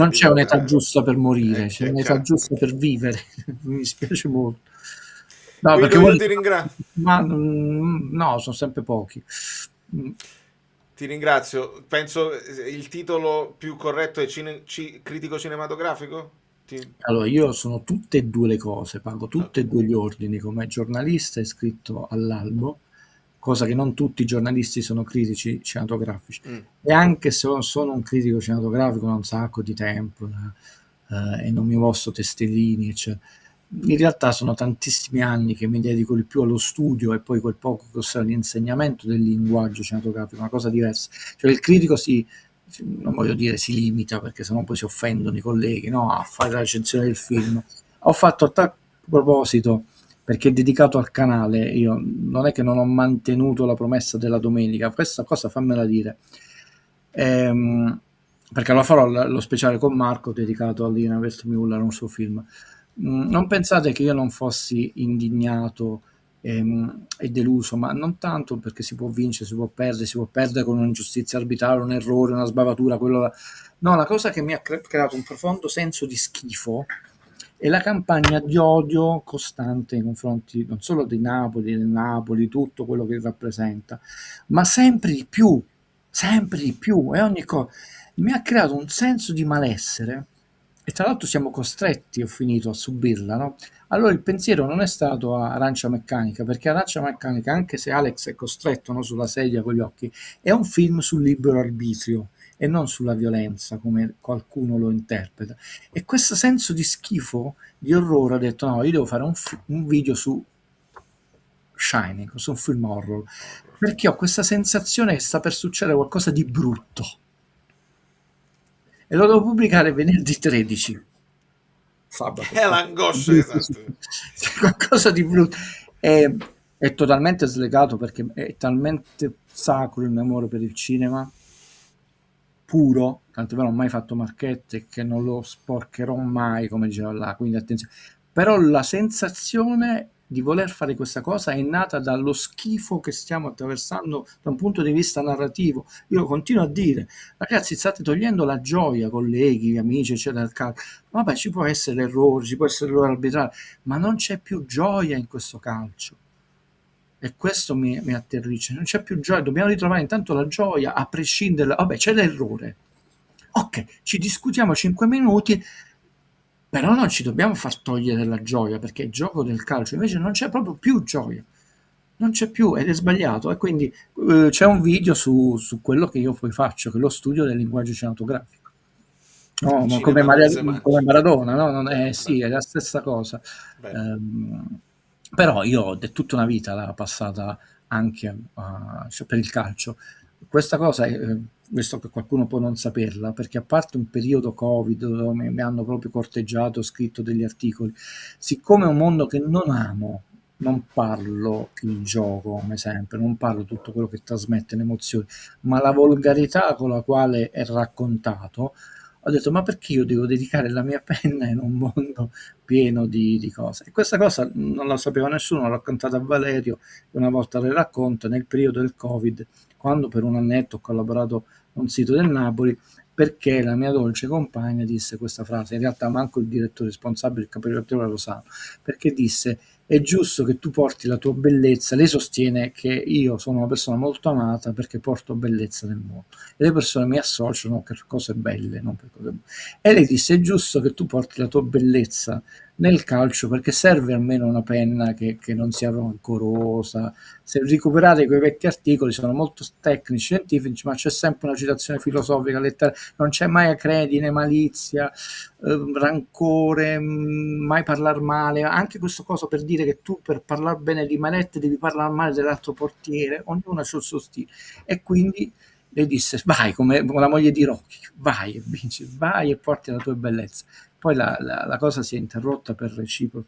c'è un'età giusta per morire, c'è un'età giusta per vivere. Mi dispiace molto. No, perché ti ringrazio. Ma no, sono sempre pochi. Ti ringrazio. Penso il titolo più corretto è critico cinematografico? Allora, io sono tutte e due le cose, pago tutti e due gli ordini come giornalista iscritto all'albo, cosa che non tutti i giornalisti sono critici cinematografici. E anche se sono un critico cinematografico da un sacco di tempo e non mi mostro testellini, eccetera, in realtà sono tantissimi anni che mi dedico di più allo studio e poi quel poco che ho all'insegnamento del linguaggio cinematografico, una cosa diversa. Cioè il critico non voglio dire si limita, perché sennò poi si offendono i colleghi, no, a fare la recensione del film. Ho fatto a tal proposito, perché è dedicato al canale, io non è che non ho mantenuto la promessa della domenica, questa cosa fammela dire, perché lo farò lo speciale con Marco dedicato a Lina Westmuller, un suo film. Non pensate che io non fossi indignato e deluso, ma non tanto perché si può vincere, si può perdere con un'ingiustizia arbitraria, un errore, una sbavatura, no, la cosa che mi ha creato un profondo senso di schifo è la campagna di odio costante nei confronti non solo del Napoli, tutto quello che rappresenta, ma sempre di più, e ogni cosa. mi ha creato un senso di malessere e tra l'altro siamo costretti, ho finito, a subirla, no? Allora il pensiero non è stato a Arancia Meccanica, perché Arancia Meccanica, anche se Alex è costretto, no, sulla sedia con gli occhi, è un film sul libero arbitrio e non sulla violenza, come qualcuno lo interpreta. E questo senso di schifo, di orrore, ho detto no, io devo fare un video su Shining, su un film horror, perché ho questa sensazione che sta per succedere qualcosa di brutto. E lo devo pubblicare venerdì 13. Sabato. È l'angoscia, esatto. Qualcosa di brutto. È totalmente slegato perché è talmente sacro il mio amore per il cinema, puro, tanto vero non ho mai fatto marchette, che non lo sporcherò mai, come diceva là, quindi attenzione. Però la sensazione di voler fare questa cosa è nata dallo schifo che stiamo attraversando da un punto di vista narrativo. Io lo continuo a dire, ragazzi, state togliendo la gioia, colleghi, amici, eccetera, vabbè, ci può essere errore, ci può essere errore arbitrale, ma non c'è più gioia in questo calcio. E questo mi atterrisce, non c'è più gioia, dobbiamo ritrovare intanto la gioia, a prescindere, vabbè, c'è l'errore. Ok, ci discutiamo 5 minuti, però non ci dobbiamo far togliere la gioia, perché il gioco del calcio invece non c'è proprio più gioia, non c'è più ed è sbagliato. E quindi c'è un video su quello che io poi faccio, che è lo studio del linguaggio cinematografico. No, ma come Maradona, no? Non è, sì, è la stessa cosa. Però io ho tutta una vita l'ha passata anche cioè per il calcio. Questa cosa, visto che qualcuno può non saperla, perché a parte un periodo Covid dove mi hanno proprio corteggiato, ho scritto degli articoli, siccome è un mondo che non amo, non parlo il gioco come sempre, non parlo tutto quello che trasmette le emozioni, ma la volgarità con la quale è raccontato, ho detto ma perché io devo dedicare la mia penna in un mondo pieno di cose? E questa cosa non la sapeva nessuno, l'ho raccontata a Valerio, una volta le racconto nel periodo del Covid, quando per un annetto ho collaborato a un sito del Napoli, perché la mia dolce compagna disse questa frase, in realtà manco il direttore responsabile, il caporedattore lo sa, perché disse è giusto che tu porti la tua bellezza, lei sostiene che io sono una persona molto amata perché porto bellezza nel mondo e le persone mi associano per cose belle, non per cose buone. E lei disse è giusto che tu porti la tua bellezza nel calcio perché serve almeno una penna che non sia rancorosa. Se recuperate quei vecchi articoli sono molto tecnici, scientifici, ma c'è sempre una citazione filosofica, letteraria, non c'è mai acredine, malizia, rancore, mai parlare male, anche questo coso per dire che tu per parlare bene di Manette devi parlare male dell'altro portiere, ognuno ha il suo stile. E quindi lei disse vai, come la moglie di Rocky, vai e vinci, vai e porti la tua bellezza. Poi la cosa si è interrotta per reciproco,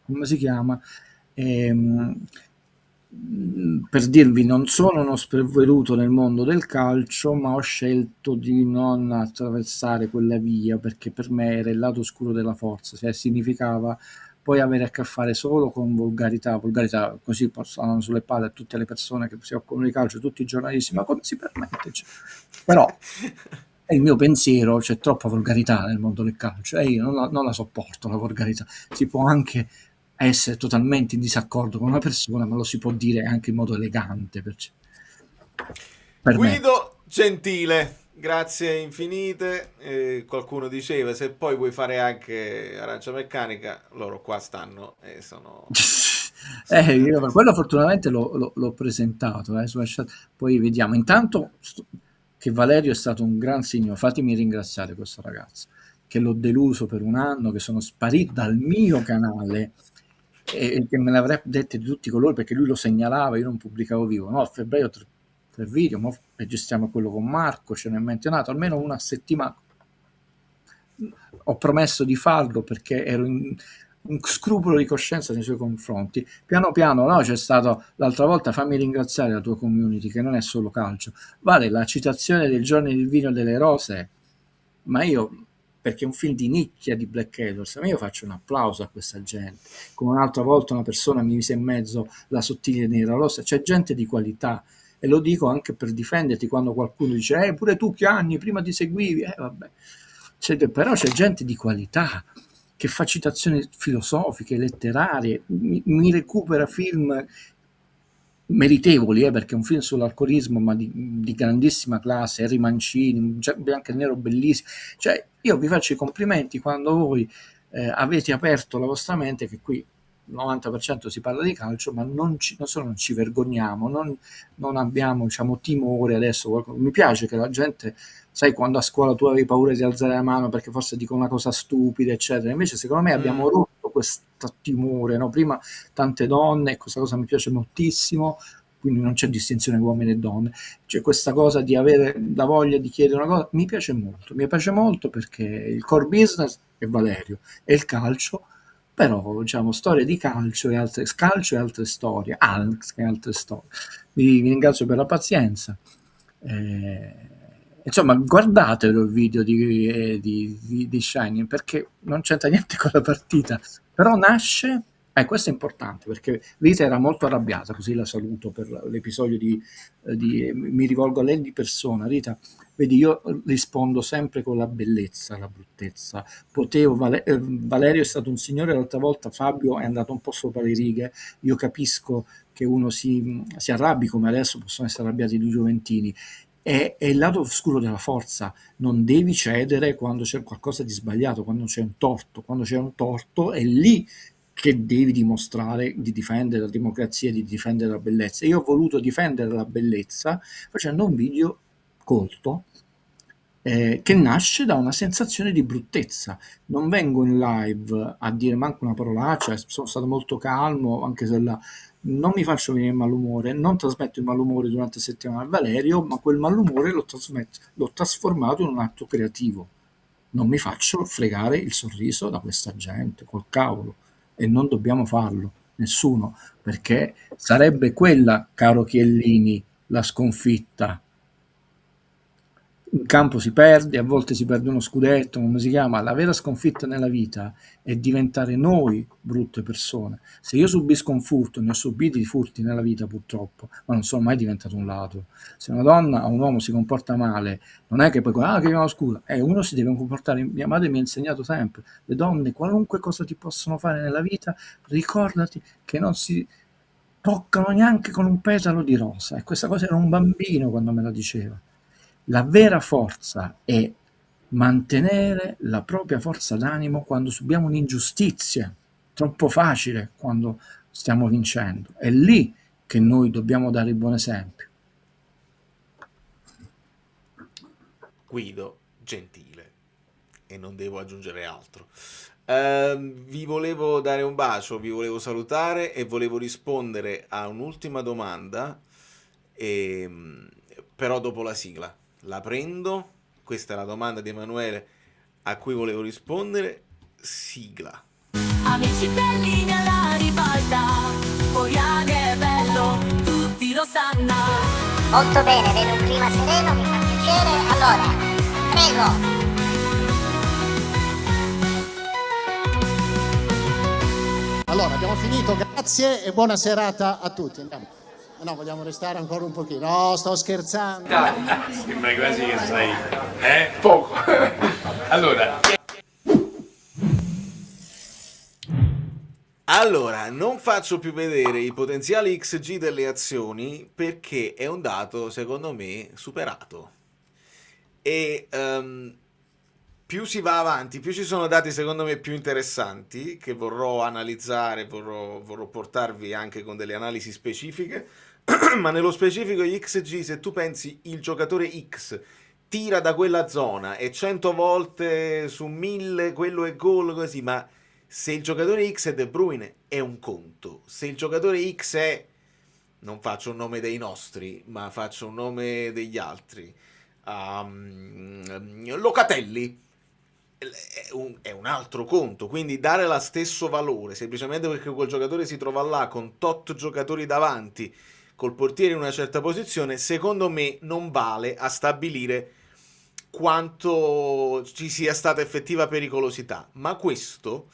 come si chiama? Per dirvi, non sono uno spervenuto nel mondo del calcio, ma ho scelto di non attraversare quella via perché per me era il lato oscuro della forza, cioè significava poi avere a che fare solo con volgarità, così passano sulle palle a tutte le persone che si occupano di calcio, tutti i giornalisti, ma come si permette? Cioè, però è il mio pensiero, c'è troppa volgarità nel mondo del calcio e io non la sopporto la volgarità. Si può anche essere totalmente in disaccordo con una persona, ma lo si può dire anche in modo elegante. Per Guido Gentile, grazie infinite. Qualcuno diceva se poi vuoi fare anche Arancia Meccanica, loro qua stanno e sono... io quello fortunatamente l'ho presentato, poi vediamo. Intanto che Valerio è stato un gran signore, fatemi ringraziare questo ragazzo, che l'ho deluso per un anno, che sono sparito dal mio canale e che me l'avrebbe detto di tutti i colori perché lui lo segnalava, io non pubblicavo vivo, no, a febbraio 3 video, ma registriamo quello con Marco, ce n'è menzionato almeno una settimana, ho promesso di farlo perché ero in un scrupolo di coscienza nei suoi confronti. Piano piano, no, c'è stato l'altra volta, fammi ringraziare la tua community che non è solo calcio, vale la citazione del Giorno del Vino delle Rose, ma io, perché è un film di nicchia di Black Edwards, ma io faccio un applauso a questa gente. Come un'altra volta una persona mi mise in mezzo La sottile nera rossa, c'è gente di qualità e lo dico anche per difenderti quando qualcuno dice pure tu Chianni prima ti seguivi, vabbè, però c'è gente di qualità che fa citazioni filosofiche, letterarie, mi recupera film meritevoli, perché è un film sull'alcolismo, ma di grandissima classe, Harry Mancini, Bianco e Nero bellissimo. Cioè, io vi faccio i complimenti quando voi avete aperto la vostra mente, che qui il 90% si parla di calcio, ma non solo non ci vergogniamo, non abbiamo, diciamo, timore adesso. Mi piace che la gente, sai, quando a scuola tu avevi paura di alzare la mano perché forse dico una cosa stupida, eccetera, invece secondo me abbiamo rotto questo timore, no? Prima tante donne, questa cosa mi piace moltissimo, quindi non c'è distinzione uomini e donne, c'è questa cosa di avere la voglia di chiedere una cosa, mi piace molto perché il core business è Valerio e il calcio, però diciamo storie di calcio e altre storie, anche altre storie. Vi ringrazio per la pazienza. Insomma, guardatelo il video di Shining, perché non c'entra niente con la partita, però nasce, questo è importante, perché Rita era molto arrabbiata, così la saluto per l'episodio mi rivolgo a lei di persona. Rita, vedi, io rispondo sempre con la bellezza, la bruttezza. Valerio è stato un signore, l'altra volta Fabio è andato un po' sopra le righe, io capisco che uno si arrabbi, come adesso possono essere arrabbiati i gioventini. È il lato oscuro della forza, non devi cedere quando c'è qualcosa di sbagliato, quando c'è un torto è lì che devi dimostrare di difendere la democrazia, di difendere la bellezza. Io ho voluto difendere la bellezza facendo un video colto che nasce da una sensazione di bruttezza. Non vengo in live a dire manco una parolaccia, sono stato molto calmo, anche se non mi faccio venire malumore, non trasmetto il malumore durante la settimana a Valerio, ma quel malumore l'ho trasformato in un atto creativo. Non mi faccio fregare il sorriso da questa gente, col cavolo, e non dobbiamo farlo, nessuno, perché sarebbe quella, caro Chiellini, la sconfitta. In campo si perde, a volte si perde uno scudetto, come si chiama. La vera sconfitta nella vita è diventare noi brutte persone. Se io subisco un furto, ne ho subiti di furti nella vita purtroppo, ma non sono mai diventato un ladro. Se una donna o un uomo si comporta male, non è che poi chiamiamo scusa, uno si deve comportare. Mia madre mi ha insegnato sempre, le donne, qualunque cosa ti possono fare nella vita, ricordati che non si toccano neanche con un petalo di rosa. E questa cosa era un bambino quando me la diceva. La vera forza è mantenere la propria forza d'animo quando subiamo un'ingiustizia. Troppo facile quando stiamo vincendo. È lì che noi dobbiamo dare il buon esempio. Guido, gentile, e non devo aggiungere altro. Vi volevo dare un bacio, vi volevo salutare e volevo rispondere a un'ultima domanda, però dopo la sigla. La prendo, questa è la domanda di Emanuele a cui volevo rispondere, sigla. Amici bellini alla ribalta, Poiane è bello, tutti lo sanno. Molto bene, vedo un clima sereno, mi fa piacere, allora, prego. Allora, abbiamo finito, grazie e buona serata a tutti, andiamo. No, vogliamo restare ancora un pochino. No, sto scherzando. Dai, sembra quasi che sai, poco. Allora, non faccio più vedere i potenziali XG delle azioni perché è un dato, secondo me, superato. E più si va avanti, più ci sono dati, secondo me, più interessanti che vorrò analizzare, vorrò portarvi anche con delle analisi specifiche. Ma nello specifico gli XG, se tu pensi il giocatore X tira da quella zona e 100 volte su 1000 quello è gol, così, ma se il giocatore X è De Bruyne è un conto, se il giocatore X è, non faccio un nome dei nostri, ma faccio un nome degli altri, Locatelli, è un altro conto. Quindi dare lo stesso valore semplicemente perché quel giocatore si trova là con tot giocatori davanti, col portiere in una certa posizione, secondo me non vale a stabilire quanto ci sia stata effettiva pericolosità. Ma questo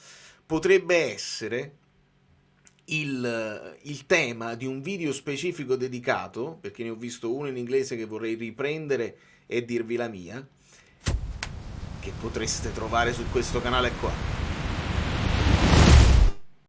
potrebbe essere il tema di un video specifico dedicato, perché ne ho visto uno in inglese che vorrei riprendere e dirvi la mia, che potreste trovare su questo canale qua.